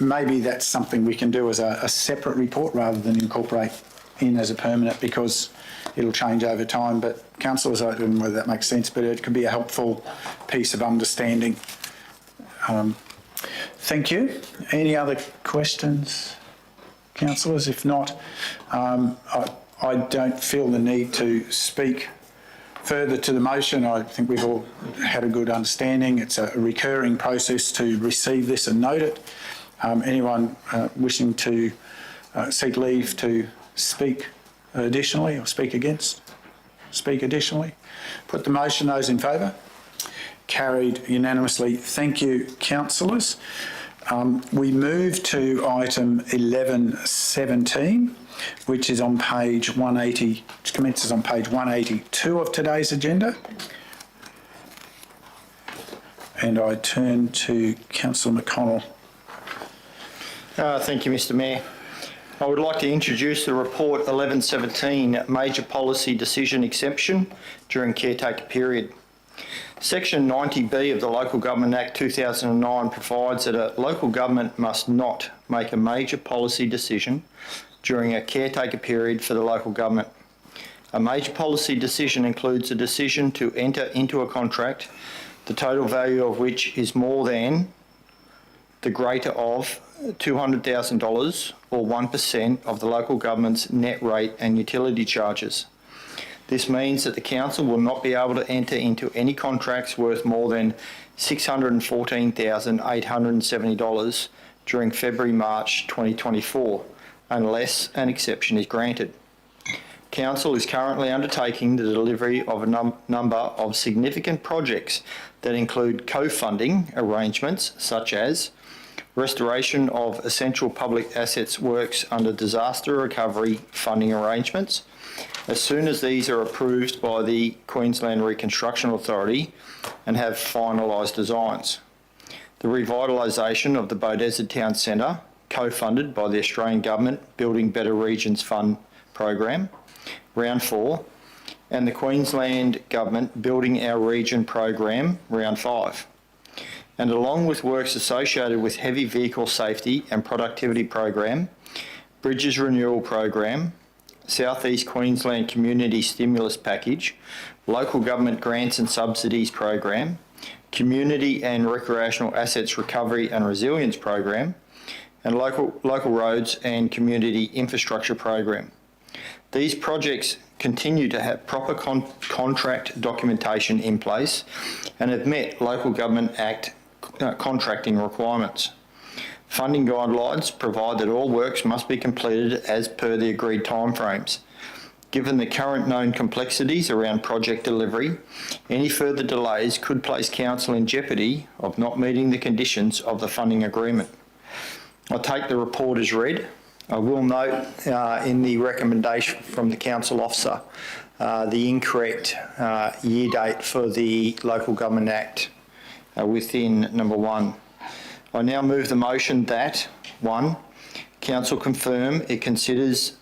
maybe that's something we can do as a separate report rather than incorporate in as a permanent, because it'll change over time. But councillors, I don't know whether that makes sense, but it could be a helpful piece of understanding. Thank you. Any other questions, councillors? If not, I don't feel the need to speak further to the motion. I think we've all had a good understanding. It's a recurring process to receive this and note it. Anyone wishing to seek leave to speak additionally or speak against? Speak additionally. Put the motion. Those in favour? Carried unanimously. Thank you, councillors. We move to item 1117, which is on page 180, which commences on page 182 of today's agenda. And I turn to Councillor McConnell. Thank you, Mr. Mayor. I would like to introduce the report 1117, Major Policy Decision Exemption during caretaker period. Section 90B of the Local Government Act 2009 provides that a local government must not make a major policy decision during a caretaker period for the local government. A major policy decision includes a decision to enter into a contract, the total value of which is more than the greater of $200,000 or 1% of the local government's net rate and utility charges. This means that the council will not be able to enter into any contracts worth more than $614,870 during February-March 2024, unless an exception is granted. Council is currently undertaking the delivery of a number of significant projects that include co-funding arrangements such as restoration of essential public assets works under disaster recovery funding arrangements. As soon as these are approved by the Queensland Reconstruction Authority and have finalised designs. The revitalisation of the Beaudesert Town Centre, co-funded by the Australian Government Building Better Regions Fund program, Round 4, and the Queensland Government Building Our Region program, Round 5. And along with works associated with heavy vehicle safety and productivity program, Bridges Renewal program, South East Queensland Community Stimulus Package, Local Government Grants and Subsidies program, Community and Recreational Assets Recovery and Resilience program, and Local Roads and Community Infrastructure program. These projects continue to have proper contract documentation in place and have met Local Government Act contracting requirements. Funding guidelines provide that all works must be completed as per the agreed timeframes. Given the current known complexities around project delivery, any further delays could place Council in jeopardy of not meeting the conditions of the funding agreement. I take the report as read. I will note in the recommendation from the Council Officer the incorrect year date for the Local Government Act within number 1. I now move the motion that 1. Council confirm it considers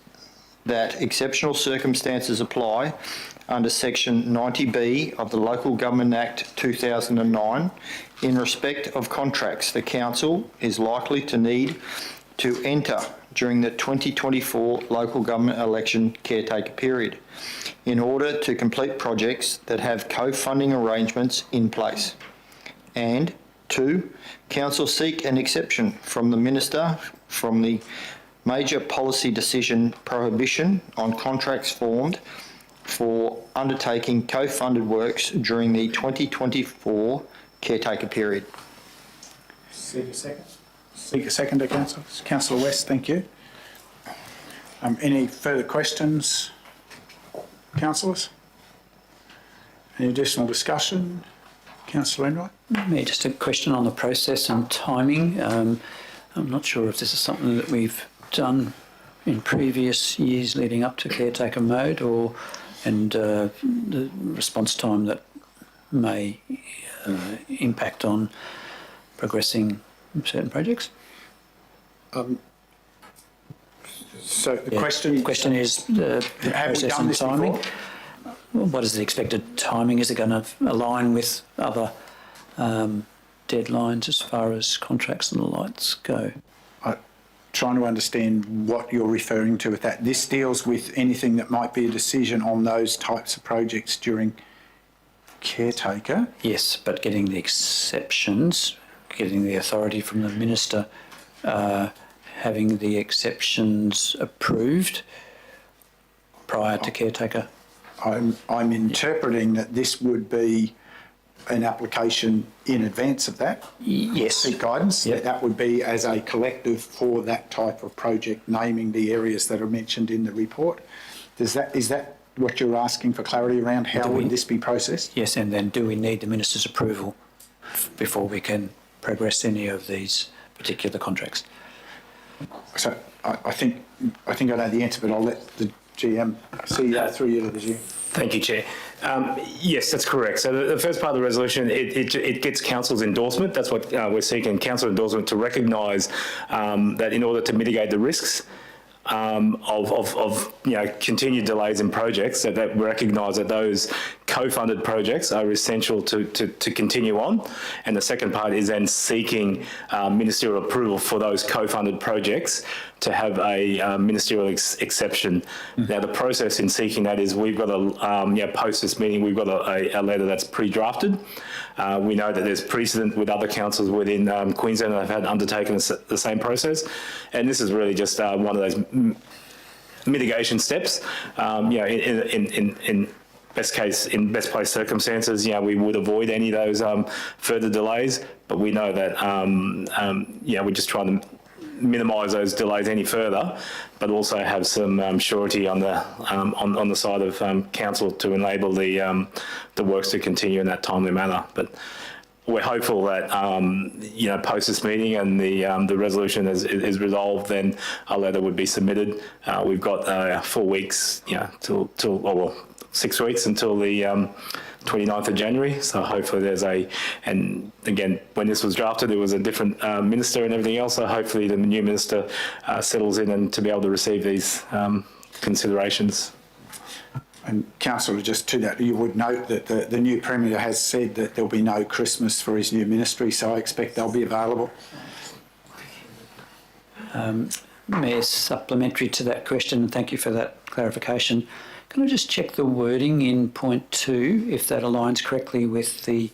that exceptional circumstances apply under Section 90B of the Local Government Act 2009 in respect of contracts the Council is likely to need to enter during the 2024 local government election caretaker period in order to complete projects that have co-funding arrangements in place. And 2, Council seek an exception from the Minister from the major policy decision prohibition on contracts formed for undertaking co-funded works during the 2024 caretaker period. Seek a second. Seek a seconder, Councillor. Councillor West, thank you. Any further questions, councillors? Any additional discussion? Councillor Enright? Yeah, just a question on the process and timing. I'm not sure if this is something that we've done in previous years leading up to caretaker mode, and the response time that may impact on progressing certain projects. So the question is the process and timing. Before? What is the expected timing? Is it going to align with other deadlines as far as contracts and the lights go? I'm trying to understand what you're referring to with that. This deals with anything that might be a decision on those types of projects during caretaker. Yes, but getting the exceptions, getting the authority from the Minister, having the exceptions approved prior to caretaker. I'm interpreting that this would be an application in advance of that. Yes. Seek guidance. Yep. That would be as a collective for that type of project, naming the areas that are mentioned in the report. Is that what you're asking for clarity around? How would this be processed? Yes, and then do we need the Minister's approval before we can progress any of these particular contracts? So I think I know the answer, but I'll let the GM see through you to the GM. Thank you, Chair. Yes, that's correct. So the first part of the resolution, it gets Council's endorsement. That's what we're seeking, Council endorsement to recognise that in order to mitigate the risks of continued delays in projects, that we recognise that those co-funded projects are essential to continue on. And the second part is then seeking ministerial approval for those co-funded projects to have a ministerial exception. Now, the process in seeking that is we've got a, post this meeting, we've got a letter that's pre-drafted. We know that there's precedent with other councils within Queensland that have had undertaken the same process. And this is really just one of those mitigation steps, in best case circumstances, we would avoid any of those further delays. But we know that we're just trying to minimise those delays any further, but also have some surety on the side of council to enable the works to continue in that timely manner. But we're hopeful that post this meeting and the resolution is resolved, then a letter would be submitted. We've got 4 weeks, till 6 weeks until the 29th of January. So hopefully and again, when this was drafted, there was a different minister and everything else. So hopefully the new minister settles in and to be able to receive these considerations. And Councillor, just to that, you would note that the new Premier has said that there'll be no Christmas for his new ministry, so I expect they'll be available. Mayor, supplementary to that question, and thank you for that clarification. Can I just check the wording in point 2, if that aligns correctly with the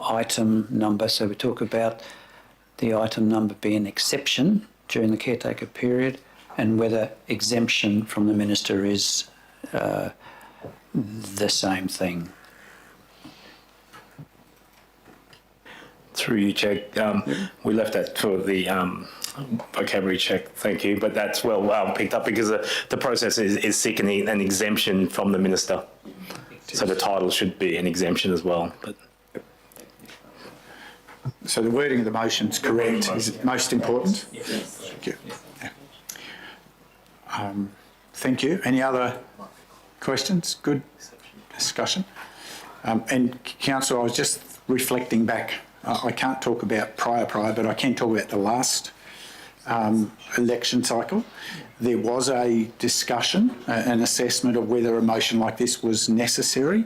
item number? So we talk about the item number being exception during the caretaker period, and whether exemption from the minister is the same thing. Through you, Chair, we left that for the vocabulary check, thank you, but that's well picked up because the process is seeking an exemption from the minister. So the title should be an exemption as well. But so the wording of the motion is correct. Is it most important? Yes. Thank you. Yeah. Thank you. Any other questions? Good discussion. And Council, I was just reflecting back. I can't talk about prior, but I can talk about the last election cycle. There was a discussion, an assessment of whether a motion like this was necessary,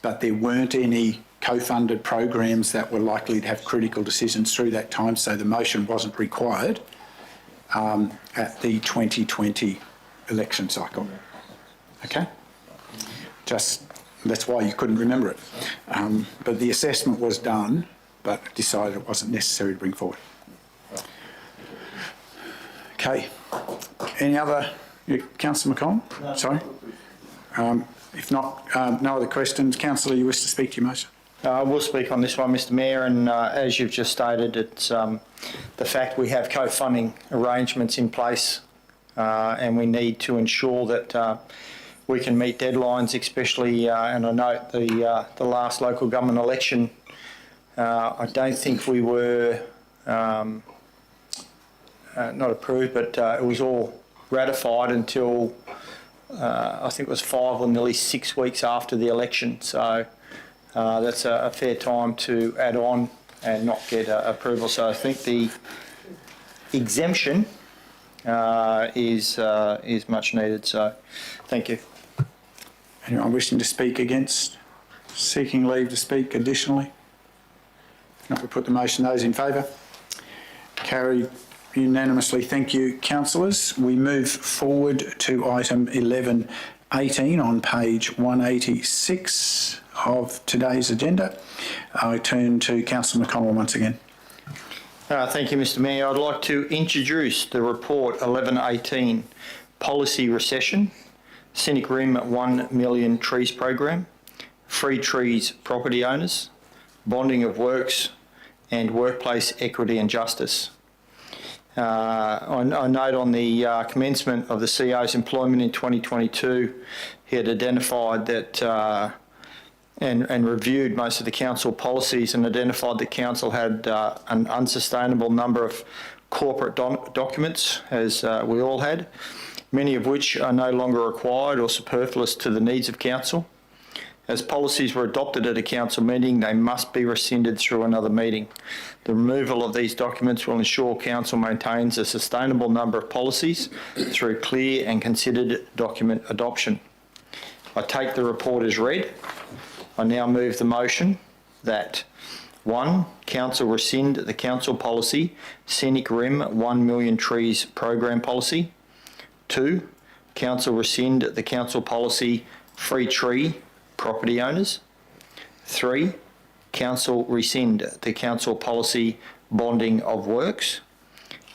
but there weren't any co-funded programs that were likely to have critical decisions through that time, so the motion wasn't required at the 2020 election cycle. Okay? Just, that's why you couldn't remember it. But the assessment was done, but decided it wasn't necessary to bring forward. Okay. Any other? Councillor McConnell? No. Sorry? If not, no other questions. Councillor, you wish to speak to your motion? I will speak on this one, Mr Mayor, and as you've just stated, it's the fact we have co-funding arrangements in place and we need to ensure that we can meet deadlines, especially, and I note the last local government election, I don't think we were not approved, but it was all ratified until I think it was 5 or nearly 6 weeks after the election. So that's a fair time to add on and not get approval. So I think the exemption is much needed. So thank you. Anyone wishing to speak against? Seeking leave to speak additionally? If not, we put the motion. Those in favour? Carried unanimously. Thank you, councillors. We move forward to item 11.18 on page 186 of today's agenda. I turn to Councillor McConnell once again. Thank you, Mr Mayor. I'd like to introduce the report 11.18, Policy Recession, Scenic Rim 1 Million Trees Program, Free Trees Property Owners, Bonding of Works and Workplace Equity and Justice. I note on the commencement of the CEO's employment in 2022, he had identified that and reviewed most of the council policies and identified that council had an unsustainable number of corporate documents, as we all had, many of which are no longer required or superfluous to the needs of council. As policies were adopted at a council meeting, they must be rescinded through another meeting. The removal of these documents will ensure council maintains a sustainable number of policies through clear and considered document adoption. I take the report as read. I now move the motion that 1. Council rescind the council policy Scenic Rim 1 Million Trees Program Policy. 2. Council rescind the council policy Free Tree Property Owners. 3. Council rescind the council policy Bonding of Works.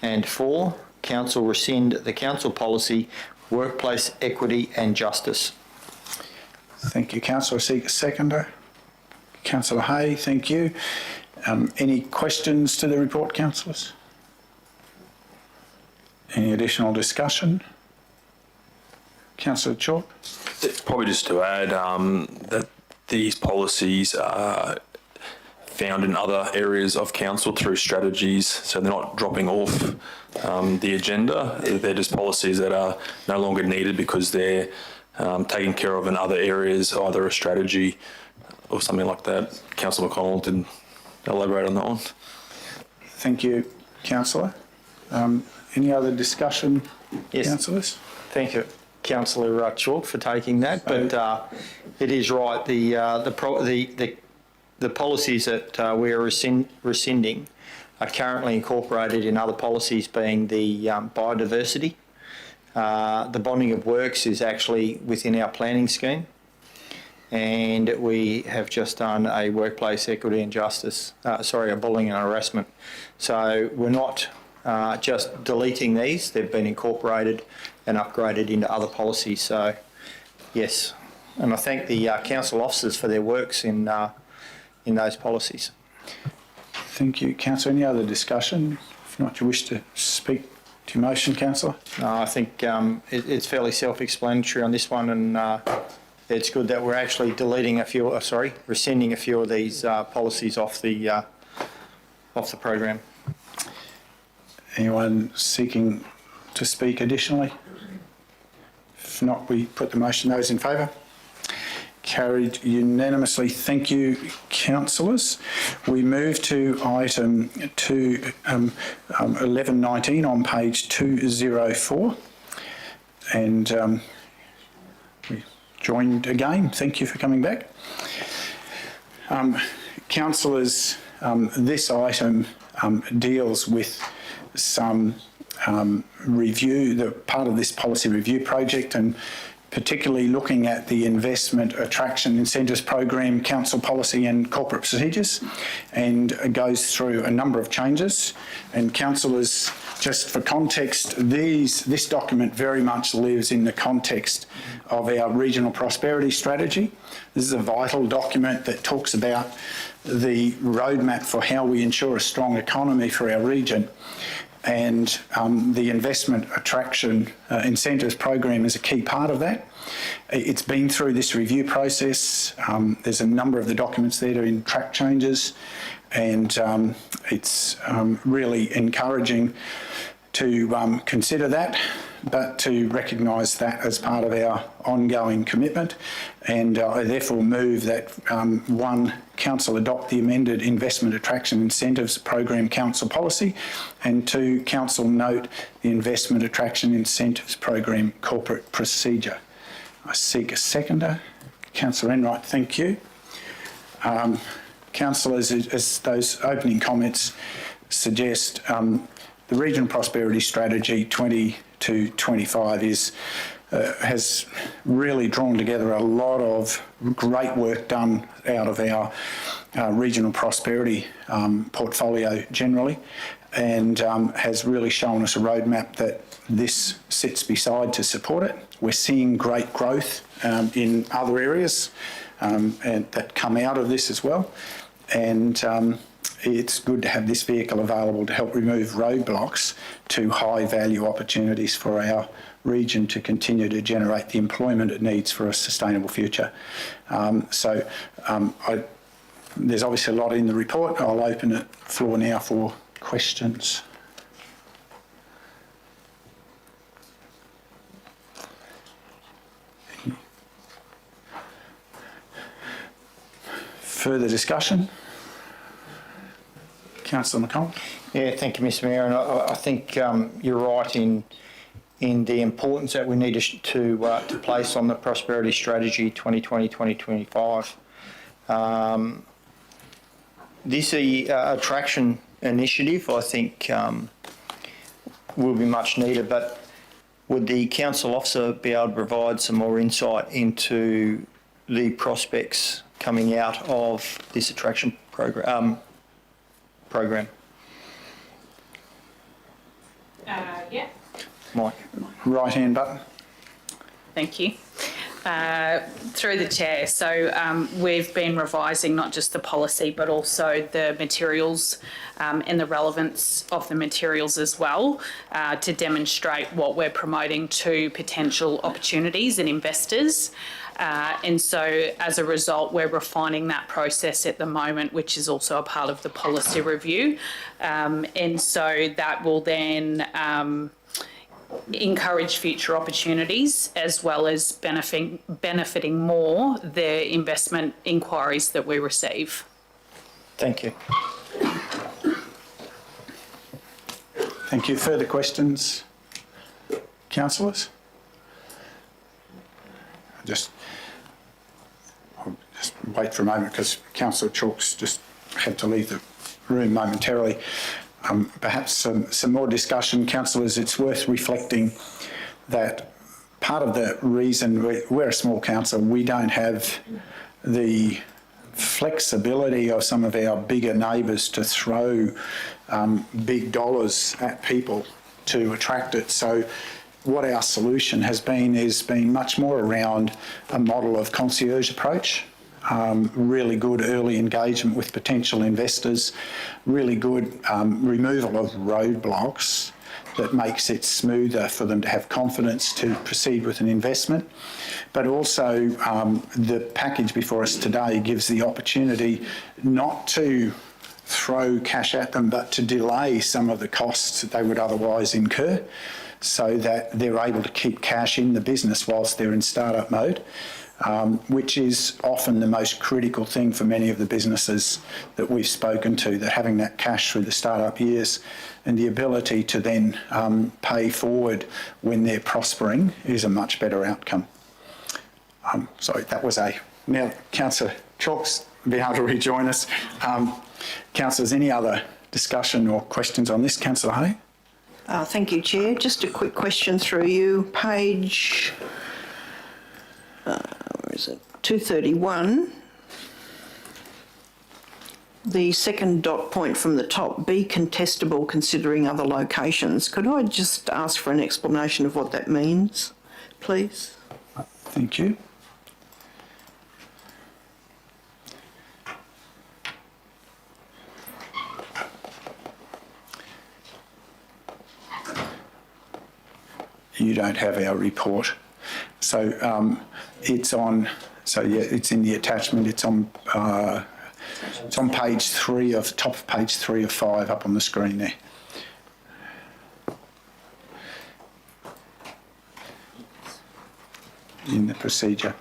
And 4. Council rescind the council policy Workplace Equity and Justice. Thank you. Councillor Seeker, seconder. Councillor Hay, thank you. Any questions to the report, councillors? Any additional discussion? Councillor Chalk? Probably just to add that these policies are found in other areas of council through strategies, so they're not dropping off the agenda. They're just policies that are no longer needed because they're taken care of in other areas, either a strategy or something like that. Councillor McConnell didn't elaborate on that one. Thank you, councillor. Any other discussion, Yes. councillors? Thank you, Councillor Chalk, for taking that. But it is right. The policies that we are rescinding are currently incorporated in other policies, being the biodiversity. The bonding of works is actually within our planning scheme, and we have just done a workplace equity and justice, a bullying and harassment. So we're not just deleting these, they've been incorporated and upgraded into other policies. So yes, and I thank the council officers for their works in those policies. Thank you, councillor. Any other discussion? If not, you wish to speak to your motion, councillor? I think it's fairly self-explanatory on this one, and it's good that we're actually rescinding a few of these policies off the program. Anyone seeking to speak additionally? If not, we put the motion. Those in favour? Carried unanimously. Thank you, councillors. We move to item 1119 on page 204. And we joined again. Thank you for coming back. Councillors, this item deals with some part of this policy review project, and particularly looking at the investment attraction incentives program, council policy and corporate procedures, and goes through a number of changes. And councillors, just for context, this document very much lives in the context of our regional prosperity strategy. This is a vital document that talks about the roadmap for how we ensure a strong economy for our region. And the investment attraction incentives program is a key part of that. It's been through this review process. There's a number of the documents there to track changes, and it's really encouraging to consider that, but to recognise that as part of our ongoing commitment. And I therefore move that one, council adopt the amended investment attraction incentives program council policy, and two, council note the investment attraction incentives program corporate procedure. I seek a seconder. Councillor Enright, thank you. Councillors, as those opening comments suggest, the Regional Prosperity Strategy 20-25 has really drawn together a lot of great work done out of our regional prosperity portfolio generally, and has really shown us a roadmap that this sits beside to support it. We're seeing great growth in other areas and that come out of this as well, and it's good to have this vehicle available to help remove roadblocks to high value opportunities for our region to continue to generate the employment it needs for a sustainable future. There's obviously a lot in the report. I'll open the floor now for questions. Further discussion? Councillor McConnell. Yeah, thank you, Mr. Mayor. And I think you're right in the importance that we need to place on the Prosperity Strategy 2020-2025. This attraction initiative, I think, will be much needed, but would the council officer be able to provide some more insight into the prospects coming out of this attraction program? Yeah. Mike. Right hand button. Thank you. Through the chair. So we've been revising not just the policy but also the materials and the relevance of the materials as well to demonstrate what we're promoting to potential opportunities and investors. And so as a result, we're refining that process at the moment, which is also a part of the policy review. And so that will then encourage future opportunities as well as benefiting more the investment inquiries that we receive. Thank you. Thank you. Further questions, councillors? I'll just wait for a moment because Councillor Chalks just had to leave the room momentarily. Perhaps some more discussion. Councillors, it's worth reflecting that part of the reason we're a small council, we don't have the flexibility of some of our bigger neighbours to throw big dollars at people to attract it. So what our solution has been is being much more around a model of concierge approach. Really good early engagement with potential investors, really good removal of roadblocks that makes it smoother for them to have confidence to proceed with an investment. But also the package before us today gives the opportunity not to throw cash at them, but to delay some of the costs that they would otherwise incur so that they're able to keep cash in the business whilst they're in startup mode. Which is often the most critical thing for many of the businesses that we've spoken to, that having that cash through the startup years and the ability to then pay forward when they're prospering is a much better outcome. Sorry, that was a... Now, Councillor Chalks will be able to rejoin us. Councillors, any other discussion or questions on this? Councillor Hay? Thank you, Chair. Just a quick question through you. Page... where is it? 231. The second dot point from the top, be contestable considering other locations. Could I just ask for an explanation of what that means, please? Thank you. You don't have our report. So it's on, so yeah, it's in the attachment. It's on page 3 of, top of page 3 of 5 up on the screen there. In the procedure.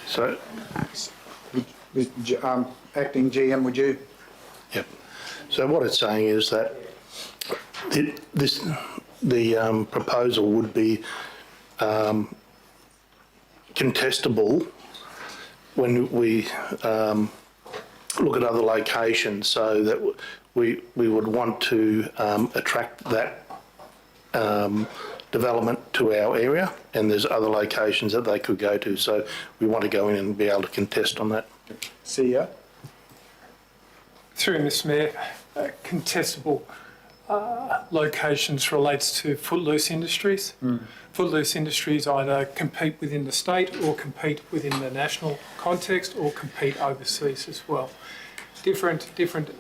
So, Acting GM, would you? yep. So what it's saying is that the proposal would be contestable when we look at other locations, so that we would want to attract that development to our area, and there's other locations that they could go to. So we want to go in and be able to contest on that. CEO? Through Mr Mayor, contestable locations relates to Footloose Industries. Footloose Industries either compete within the state or compete within the national context or compete overseas as well. Different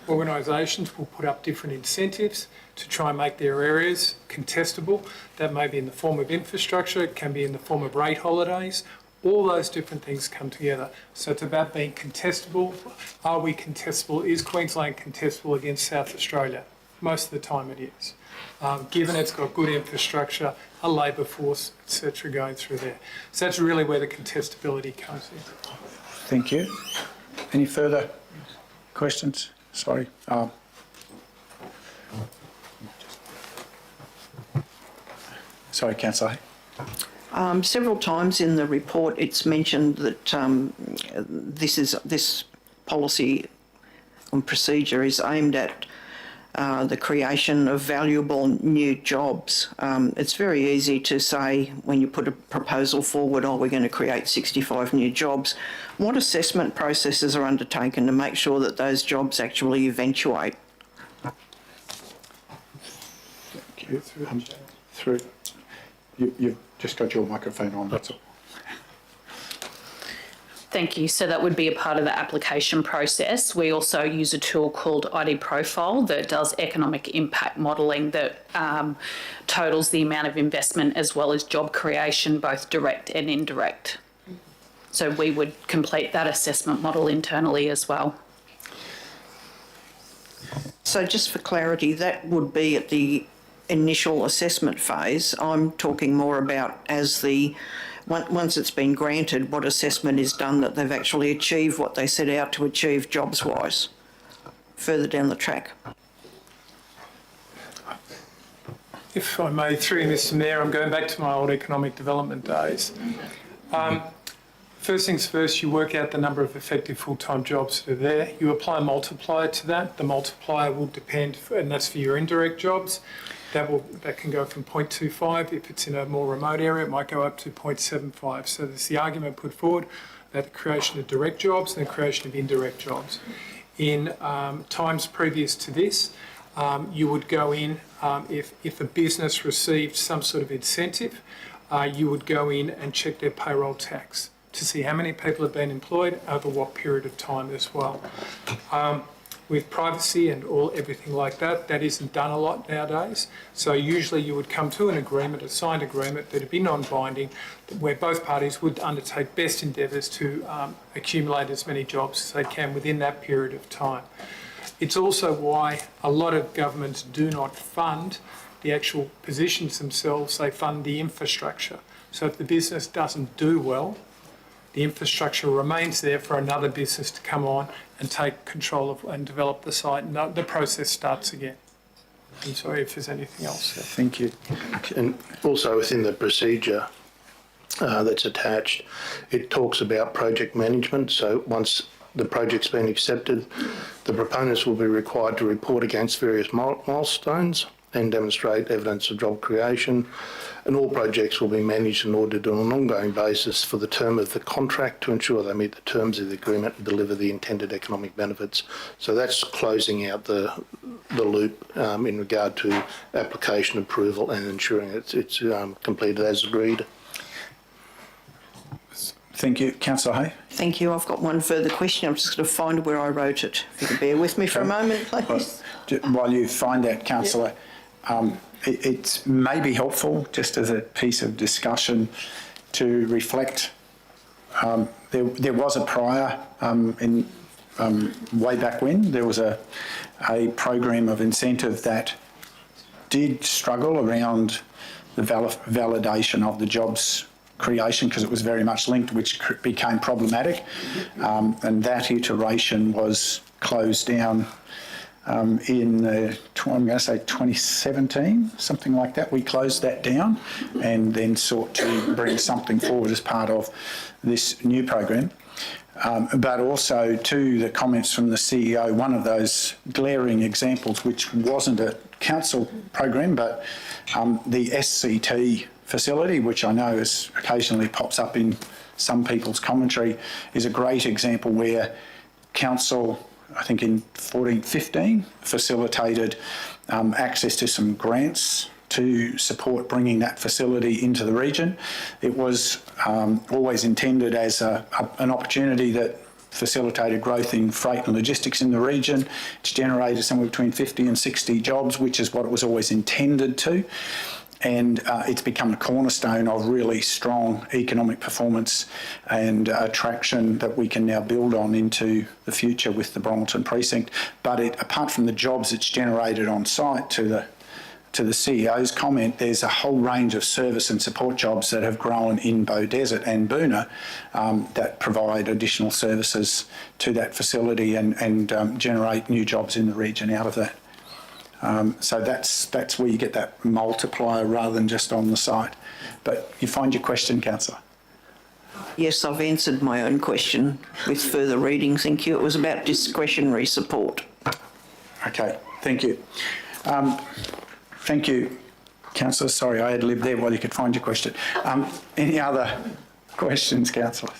organisations will put up different incentives to try and make their areas contestable. That may be in the form of infrastructure, it can be in the form of rate holidays. All those different things come together. So it's about being contestable. Are we contestable? Is Queensland contestable against South Australia? Most of the time it is. Given it's got good infrastructure, a labour force, etc. going through there. So that's really where the contestability comes in. Thank you. Any further questions? Sorry. Sorry, Councillor. Several times in the report it's mentioned that this policy and procedure is aimed at the creation of valuable new jobs. It's very easy to say when you put a proposal forward, oh, we're going to create 65 new jobs. What assessment processes are undertaken to make sure that those jobs actually eventuate? Thank you. just got your microphone on, that's all. Thank you. So that would be a part of the application process. We also use a tool called ID Profile that does economic impact modelling that totals the amount of investment as well as job creation, both direct and indirect. So we would complete that assessment model internally as well. So just for clarity, that would be at the initial assessment phase. I'm talking more about as once it's been granted, what assessment is done that they've actually achieved what they set out to achieve jobs-wise, further down the track. If I may, through you, Mr Mayor, I'm going back to my old economic development days. First things first, you work out the number of effective full-time jobs that are there. You apply a multiplier to that. The multiplier will depend, and that's for your indirect jobs. That can go from 0.25. If it's in a more remote area, it might go up to 0.75. So there's the argument put forward about the creation of direct jobs and the creation of indirect jobs. In times previous to this, you would go in, if a business received some sort of incentive, you would go in and check their payroll tax to see how many people have been employed over what period of time as well. With privacy and everything like that, that isn't done a lot nowadays. So usually you would come to an agreement, a signed agreement that would be non-binding, where both parties would undertake best endeavours to accumulate as many jobs as they can within that period of time. It's also why a lot of governments do not fund the actual positions themselves, they fund the infrastructure. So if the business doesn't do well, the infrastructure remains there for another business to come on and take control of and develop the site, and the process starts again. I'm sorry if there's anything else there. Thank you. And also within the procedure that's attached, it talks about project management. So once the project's been accepted, the proponents will be required to report against various milestones and demonstrate evidence of job creation, and all projects will be managed and audited on an ongoing basis for the term of the contract to ensure they meet the terms of the agreement and deliver the intended economic benefits. So that's closing out the loop in regard to application approval and ensuring it's completed as agreed. Thank you. Councillor Hay? Thank you. I've got one further question. I'm just going to find where I wrote it. If you could bear with me for a moment, please. While you find that, Councillor, it may be helpful, just as a piece of discussion, to reflect. There was a prior, way back when, there was a program of incentive that did struggle around the validation of the jobs creation, because it was very much linked, which became problematic, and that iteration was closed down in, I'm going to say 2017, something like that. We closed that down and then sought to bring something forward as part of this new program. But also to the comments from the CEO, one of those glaring examples, which wasn't a council program, but the SCT facility, which I know occasionally pops up in some people's commentary, is a great example where council, I think in 14-15, facilitated access to some grants to support bringing that facility into the region. It was always intended as an opportunity that facilitated growth in freight and logistics in the region. It's generated somewhere between 50 and 60 jobs, which is what it was always intended to. And it's become a cornerstone of really strong economic performance and attraction that we can now build on into the future with the Bromwellton precinct. But apart from the jobs it's generated on site, to the CEO's comment, there's a whole range of service and support jobs that have grown in Bow Desert and Boonah that provide additional services to that facility and generate new jobs in the region out of that. So that's where you get that multiplier rather than just on the site. But you find your question, Councillor? Yes, I've answered my own question with further reading. Thank you. It was about discretionary support. Okay, thank you. Thank you, Councillor. Sorry, I ad-libbed there while you could find your question. Any other questions, Councillor?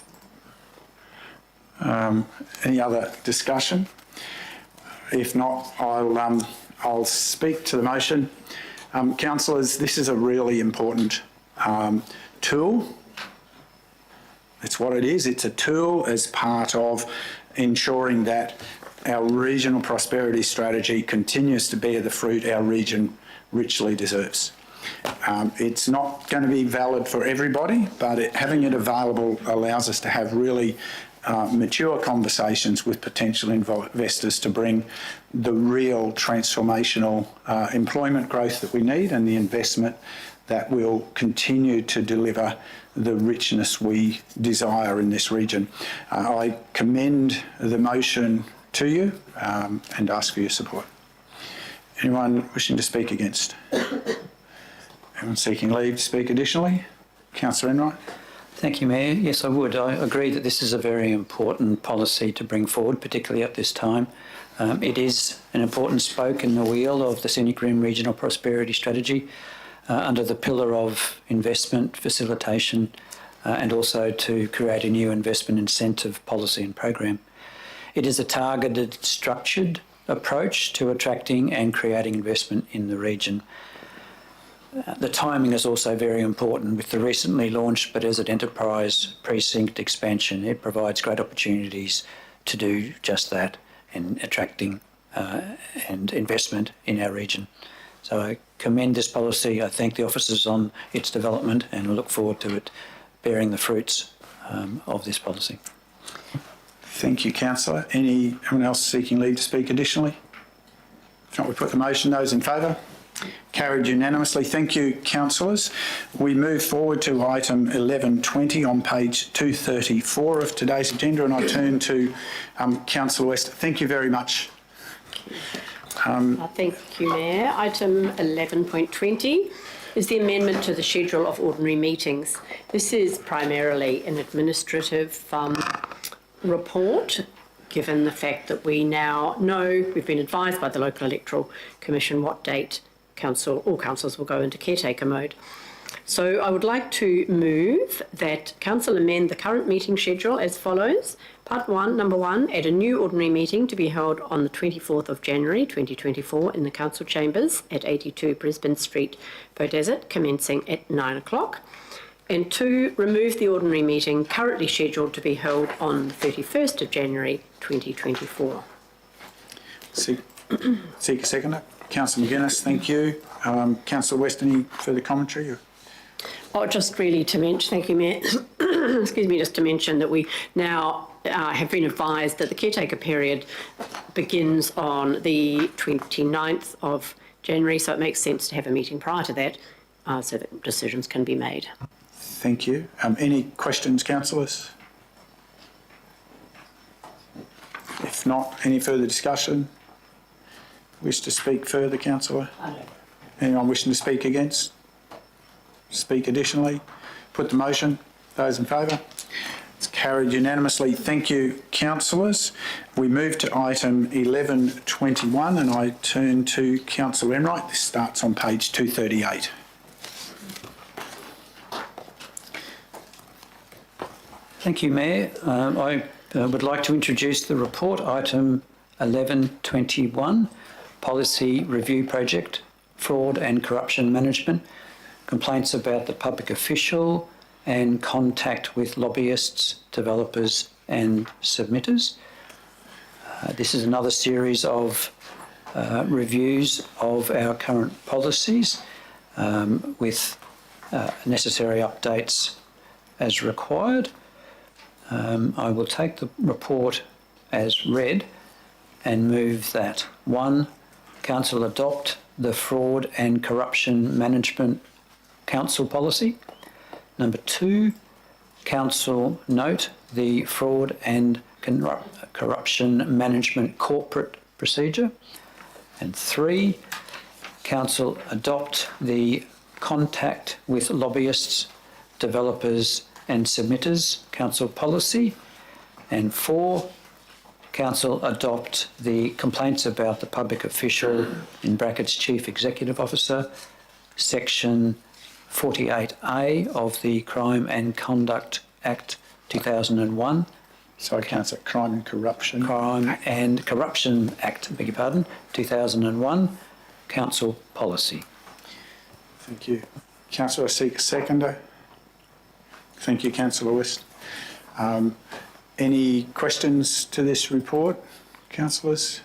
Any other discussion? If not, I'll speak to the motion. Councillors, this is a really important tool. It's what it is. It's a tool as part of ensuring that our regional prosperity strategy continues to bear the fruit our region richly deserves. It's not going to be valid for everybody, but having it available allows us to have really mature conversations with potential investors to bring the real transformational employment growth that we need and the investment that will continue to deliver the richness we desire in this region. I commend the motion to you and ask for your support. Anyone wishing to speak against? Anyone seeking leave to speak additionally? Councillor Enright. Thank you, Mayor. Yes, I would. I agree that this is a very important policy to bring forward, particularly at this time. It is an important spoke in the wheel of the Scenic Rim Regional Prosperity Strategy under the pillar of investment, facilitation, and also to create a new investment incentive policy and program. It is a targeted, structured approach to attracting and creating investment in the region. The timing is also very important with the recently launched Bethesda Enterprise Precinct expansion. It provides great opportunities to do just that in attracting and investment in our region. So I commend this policy. I thank the officers on its development and look forward to it bearing the fruits of this policy. Thank you, Councillor. Anyone else seeking leave to speak additionally? If not, we put the motion. Those in favour? Carried unanimously. Thank you, councillors. We move forward to item 1120 on page 234 of today's agenda, and I turn to Councillor West. Thank you very much. Thank you, Mayor. Item 11.20 is the amendment to the schedule of ordinary meetings. This is primarily an administrative report, given the fact that we now know, we've been advised by the Local Electoral Commission what date all councils will go into caretaker mode. So I would like to move that council amend the current meeting schedule as follows. Part 1, number 1, add a new ordinary meeting to be held on the 24th of January 2024 in the council chambers at 82 Brisbane Street, Beaudesert, commencing at 9 o'clock. And 2, remove the ordinary meeting currently scheduled to be held on the 31st of January 2024. Seek a seconder. Councillor McGuinness, thank you. Councillor West, any further commentary? Oh, just really to mention, thank you, Mayor. Excuse me, just to mention that we now have been advised that the caretaker period begins on the 29th of January, so it makes sense to have a meeting prior to that so that decisions can be made. Thank you. Any questions, councillors? If not, any further discussion? Wish to speak further, councillor? Anyone wishing to speak against? Speak additionally? Put the motion. Those in favour? It's carried unanimously. Thank you, councillors. We move to item 1121 and I turn to Councillor Enright. This starts on page 238. Thank you, Mayor. I would like to introduce the report, item 1121, Policy Review Project, Fraud and Corruption Management, complaints about the public official and contact with lobbyists, developers and submitters. This is another series of reviews of our current policies with necessary updates as required. I will take the report as read and move that 1. Council adopt the Fraud and Corruption Management Council Policy. Number 2, Council note the Fraud and Corruption Management Corporate Procedure. And 3, Council adopt the Contact with Lobbyists, Developers and Submitters Council Policy. And 4, Council adopt the Complaints about the Public Official, in brackets Chief Executive Officer, Section 48A of the Crime and Conduct Act 2001. Sorry, Councillor, Crime and Corruption. Crime and Corruption Act, beg your pardon, 2001, Council Policy. Thank you. Councillor, I seek a seconder. Thank you, Councillor West. Any questions to this report, councillors?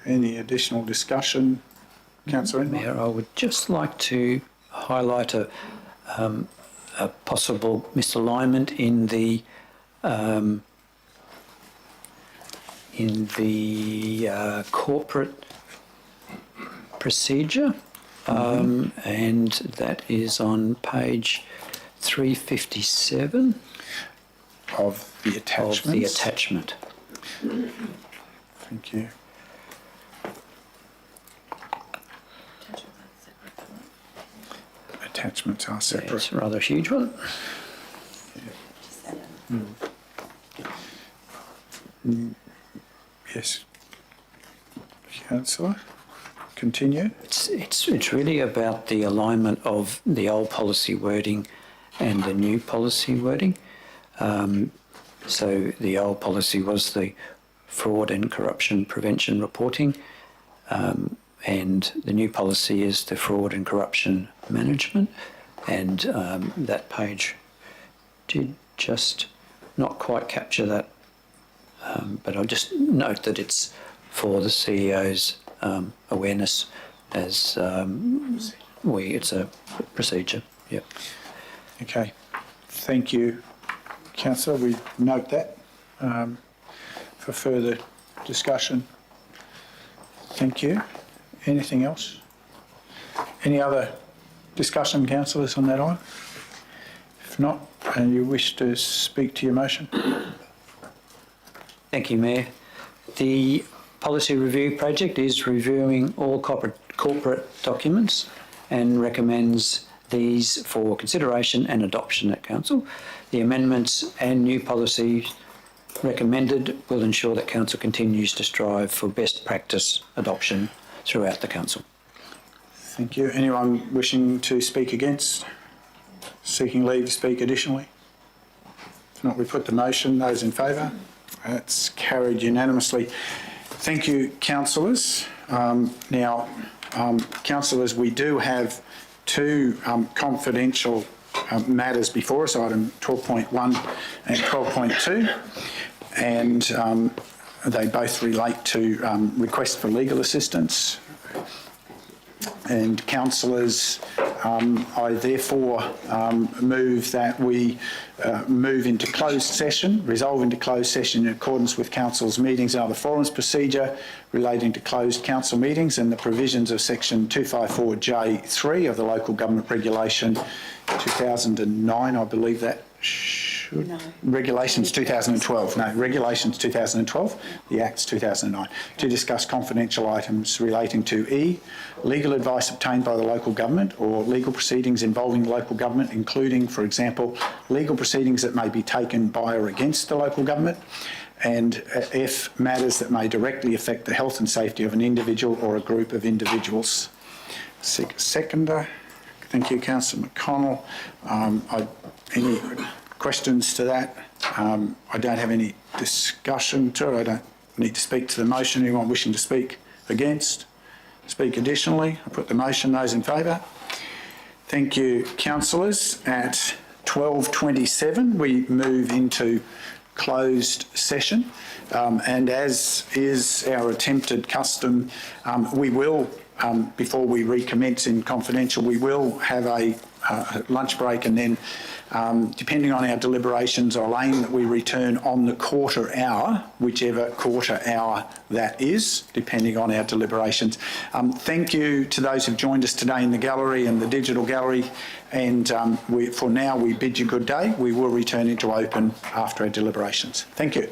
Any additional discussion? Councillor Enright? Mayor, I would just like to highlight a possible misalignment in the corporate procedure, and that is on page 357 of the attachments. Of the attachment. Thank you. Attachments are separate. Yeah, it's a rather huge one. Yes. Councillor, continue. It's really about the alignment of the old policy wording and the new policy wording. So the old policy was the fraud and corruption prevention reporting, and the new policy is the fraud and corruption management. And that page did just not quite capture that, but I'll just note that it's for the CEO's awareness as it's a procedure. Yep. Okay. Thank you, Councillor. We note that for further discussion. Thank you. Anything else? Any other discussion, councillors, on that item? If not, and you wish to speak to your motion? Thank you, Mayor. The policy review project is reviewing all corporate documents and recommends these for consideration and adoption at Council. The amendments and new policies recommended will ensure that Council continues to strive for best practice adoption throughout the Council. Thank you. Anyone wishing to speak against? Seeking leave to speak additionally? If not, we put the motion. Those in favour? That's carried unanimously. Thank you, councillors. Councillors, we do have two confidential matters before us, item 12.1 and 12.2, and they both relate to requests for legal assistance. And councillors, I therefore move that we move into closed session, resolve into closed session in accordance with Council's meetings and other forums procedure relating to closed council meetings and the provisions of section 254J3 of the Local Government Regulation 2009, I believe that should... No. Regulations 2012. No, Regulations 2012, the Acts 2009, to discuss confidential items relating to E, legal advice obtained by the local government or legal proceedings involving the local government, including, for example, legal proceedings that may be taken by or against the local government, and F, matters that may directly affect the health and safety of an individual or a group of individuals. Seconder. Thank you, Councillor McConnell. Any questions to that? I don't have any discussion to it. I don't need to speak to the motion. Anyone wishing to speak against? Speak additionally? I put the motion. Those in favour? Thank you, councillors. At 12:27, we move into closed session, and as is our attempted custom, we will, before we recommence in confidential, we will have a lunch break, and then depending on our deliberations, I'll aim that we return on the quarter hour, whichever quarter hour that is, depending on our deliberations. Thank you to those who've joined us today in the gallery and the digital gallery, and for now we bid you good day. We will return into open after our deliberations. Thank you.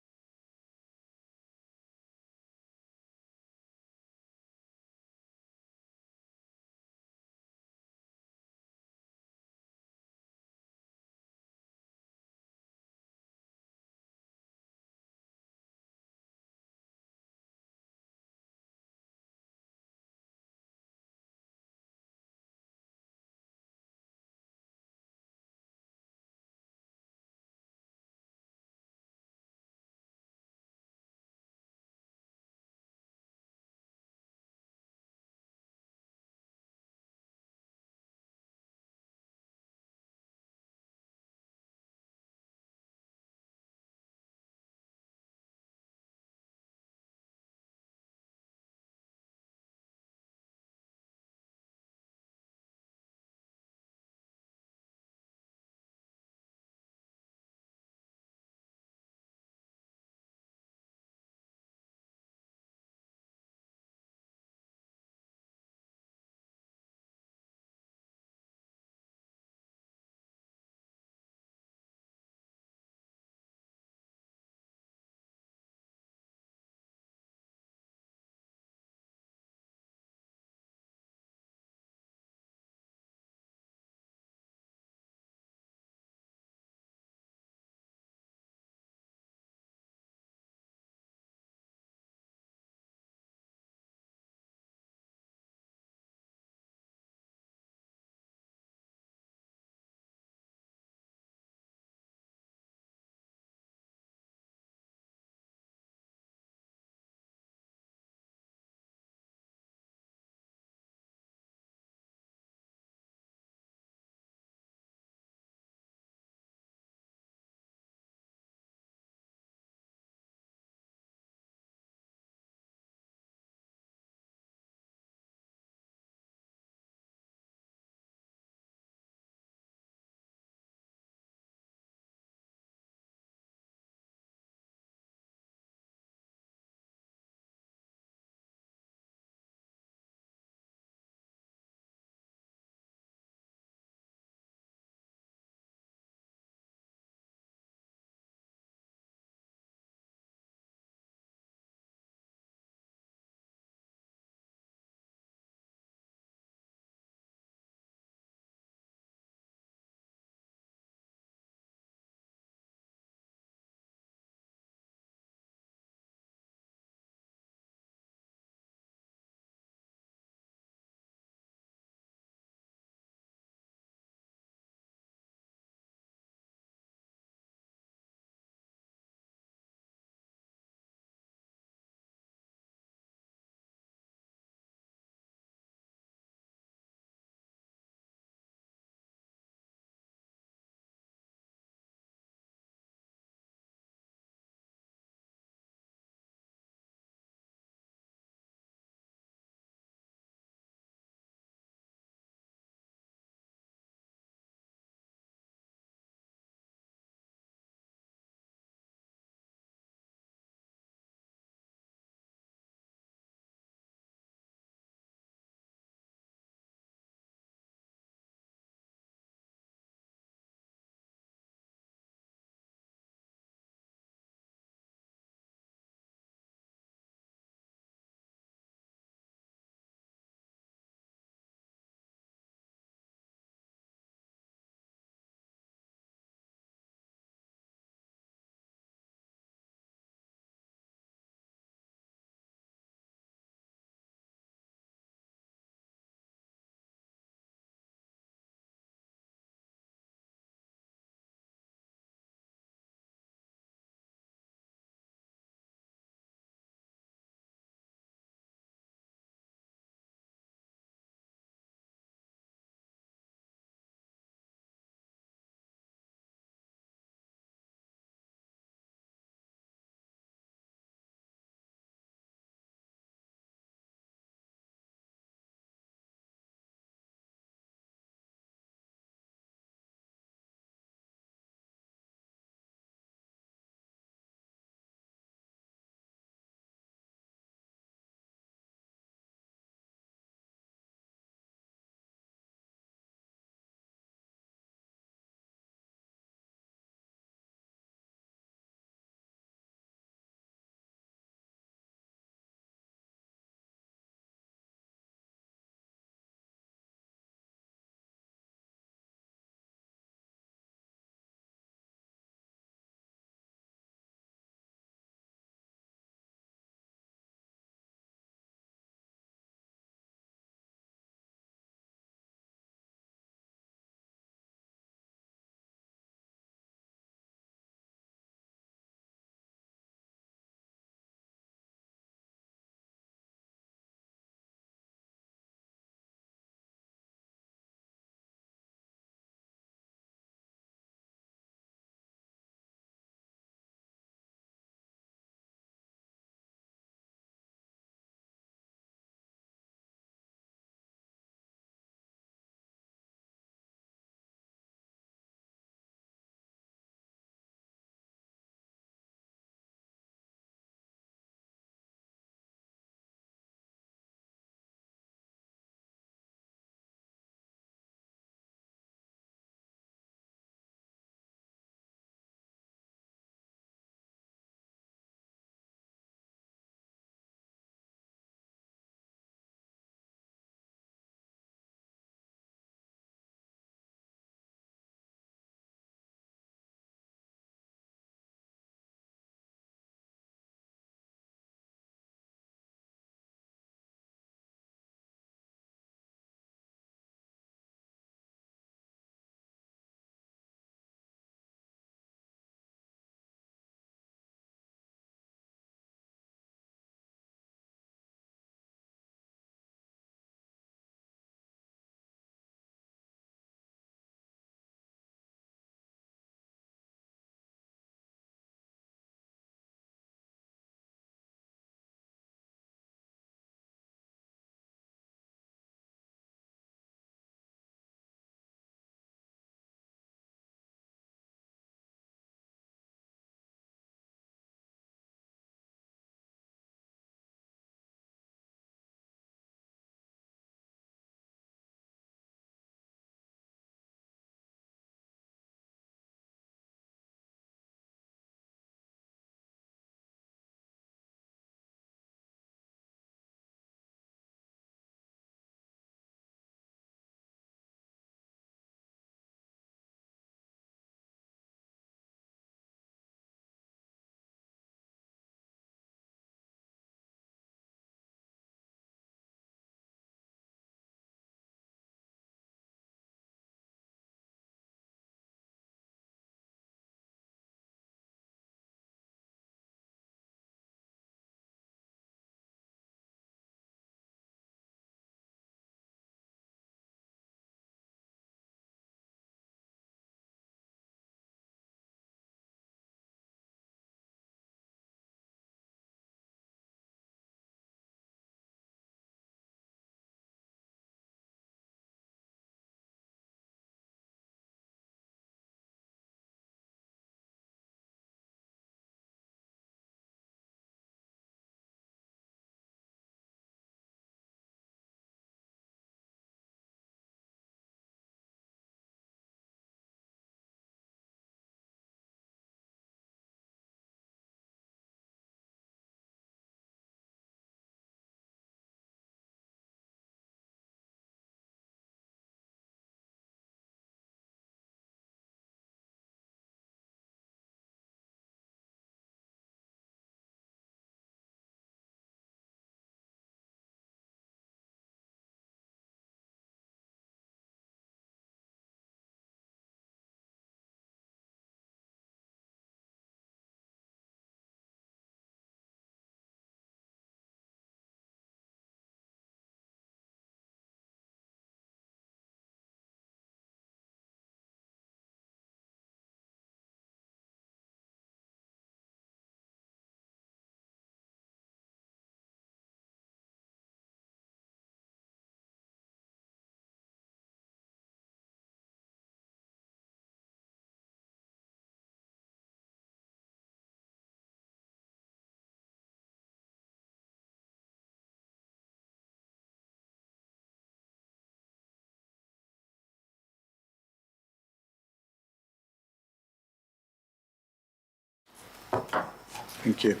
Thank you.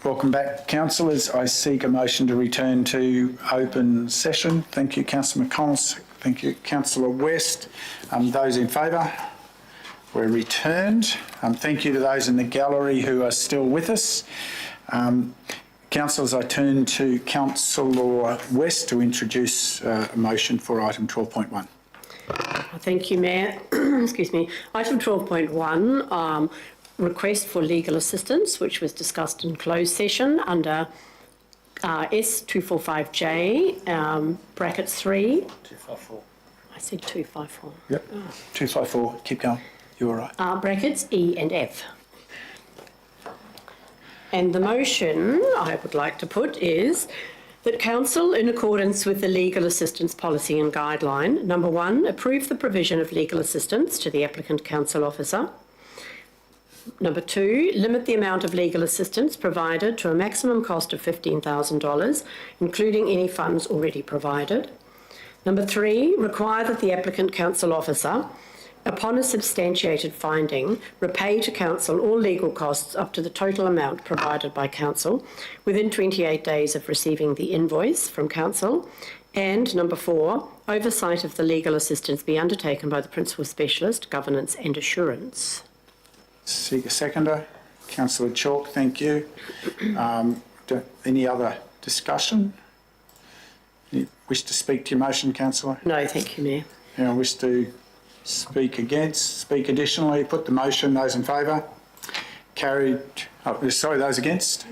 Welcome back, councillors. I seek a motion to return to open session. Thank you, Councillor McConnell. Thank you, Councillor West. Those in favour? We're returned. Thank you to those in the gallery who are still with us. Councillors, I turn to Councillor West to introduce a motion for item 12.1. Thank you, Mayor. Excuse me. Item 12.1, request for legal assistance, which was discussed in closed session under S245J, brackets 3. 254. I said 254. Yep, 254. Keep going. You all right? Brackets E and F. And the motion I would like to put is that Council, in accordance with the Legal Assistance Policy and Guideline, number 1, approve the provision of legal assistance to the applicant council officer. Number 2, limit the amount of legal assistance provided to a maximum cost of $15,000, including any funds already provided. Number 3, require that the applicant council officer, upon a substantiated finding, repay to council all legal costs up to the total amount provided by council within 28 days of receiving the invoice from council. And number 4, oversight of the legal assistance be undertaken by the Principal Specialist, Governance and Assurance. Seek a seconder. Councillor Chalk, thank you. Any other discussion? You wish to speak to your motion, Councillor? No, thank you, Mayor. Anyone wish to speak against? Speak additionally? Put the motion. Those in favour? Carried. Oh, sorry, those against?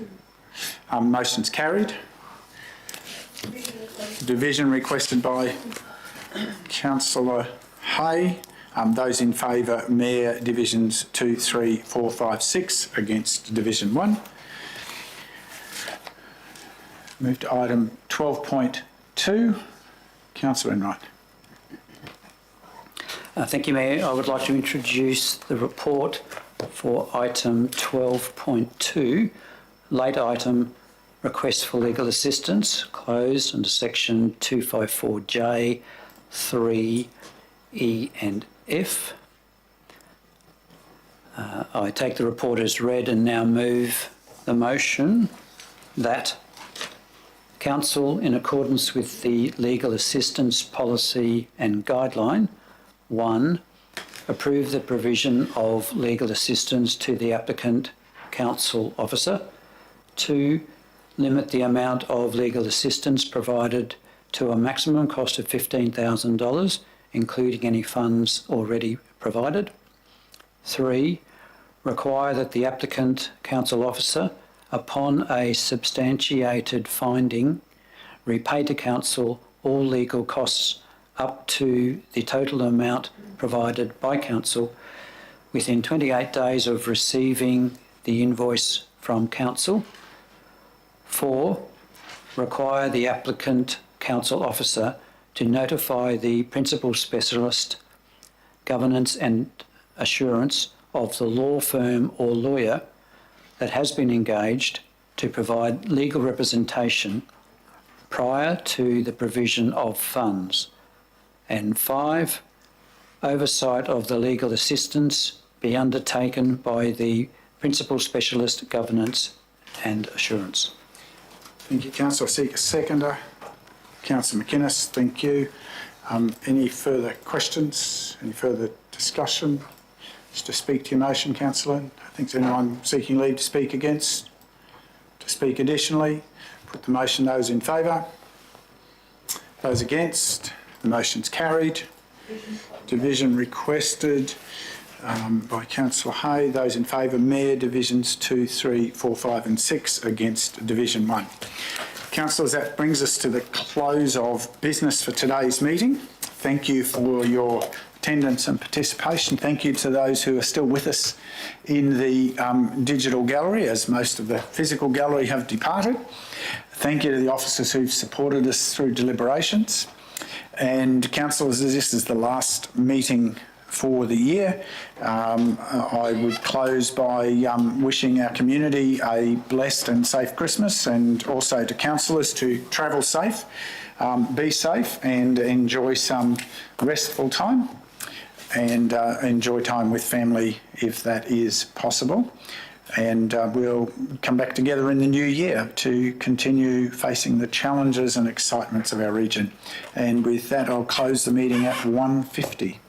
Motion's carried. Division requested by Councillor Hay. Those in favour, Mayor, Divisions 2, 3, 4, 5, 6, against Division 1. Move to item 12.2. Councillor Enright. Thank you, Mayor. I would like to introduce the report for item 12.2, late item request for legal assistance, closed under section 254J, 3E and F. I take the report as read and now move the motion that Council, in accordance with the Legal Assistance Policy and Guideline, 1, approve the provision of legal assistance to the applicant council officer. 2, limit the amount of legal assistance provided to a maximum cost of $15,000, including any funds already provided. 3, require that the applicant council officer, upon a substantiated finding, repay to council all legal costs up to the total amount provided by council within 28 days of receiving the invoice from council. 4, require the applicant council officer to notify the Principal Specialist, Governance and Assurance of the law firm or lawyer that has been engaged to provide legal representation prior to the provision of funds. And 5, oversight of the legal assistance be undertaken by the Principal Specialist, Governance and Assurance. Thank you, Councillor. I seek a seconder. Councillor McInnes, thank you. Any further questions? Any further discussion? Just to speak to your motion, Councillor. I think there's anyone seeking leave to speak against? To speak additionally? Put the motion. Those in favour? Those against? The motion's carried. Division requested by Councillor Hay. Those in favour, Mayor, Divisions 2, 3, 4, 5 and 6, against Division 1. Councillors, that brings us to the close of business for today's meeting. Thank you for your attendance and participation. Thank you to those who are still with us in the digital gallery, as most of the physical gallery have departed. Thank you to the officers who've supported us through deliberations. And councillors, this is the last meeting for the year. I would close by wishing our community a blessed and safe Christmas, and also to councillors to travel safe, be safe and enjoy some restful time. and enjoy time with family if that is possible. And we'll come back together in the new year to continue facing the challenges and excitements of our region. And with that, I'll close the meeting at 1:50.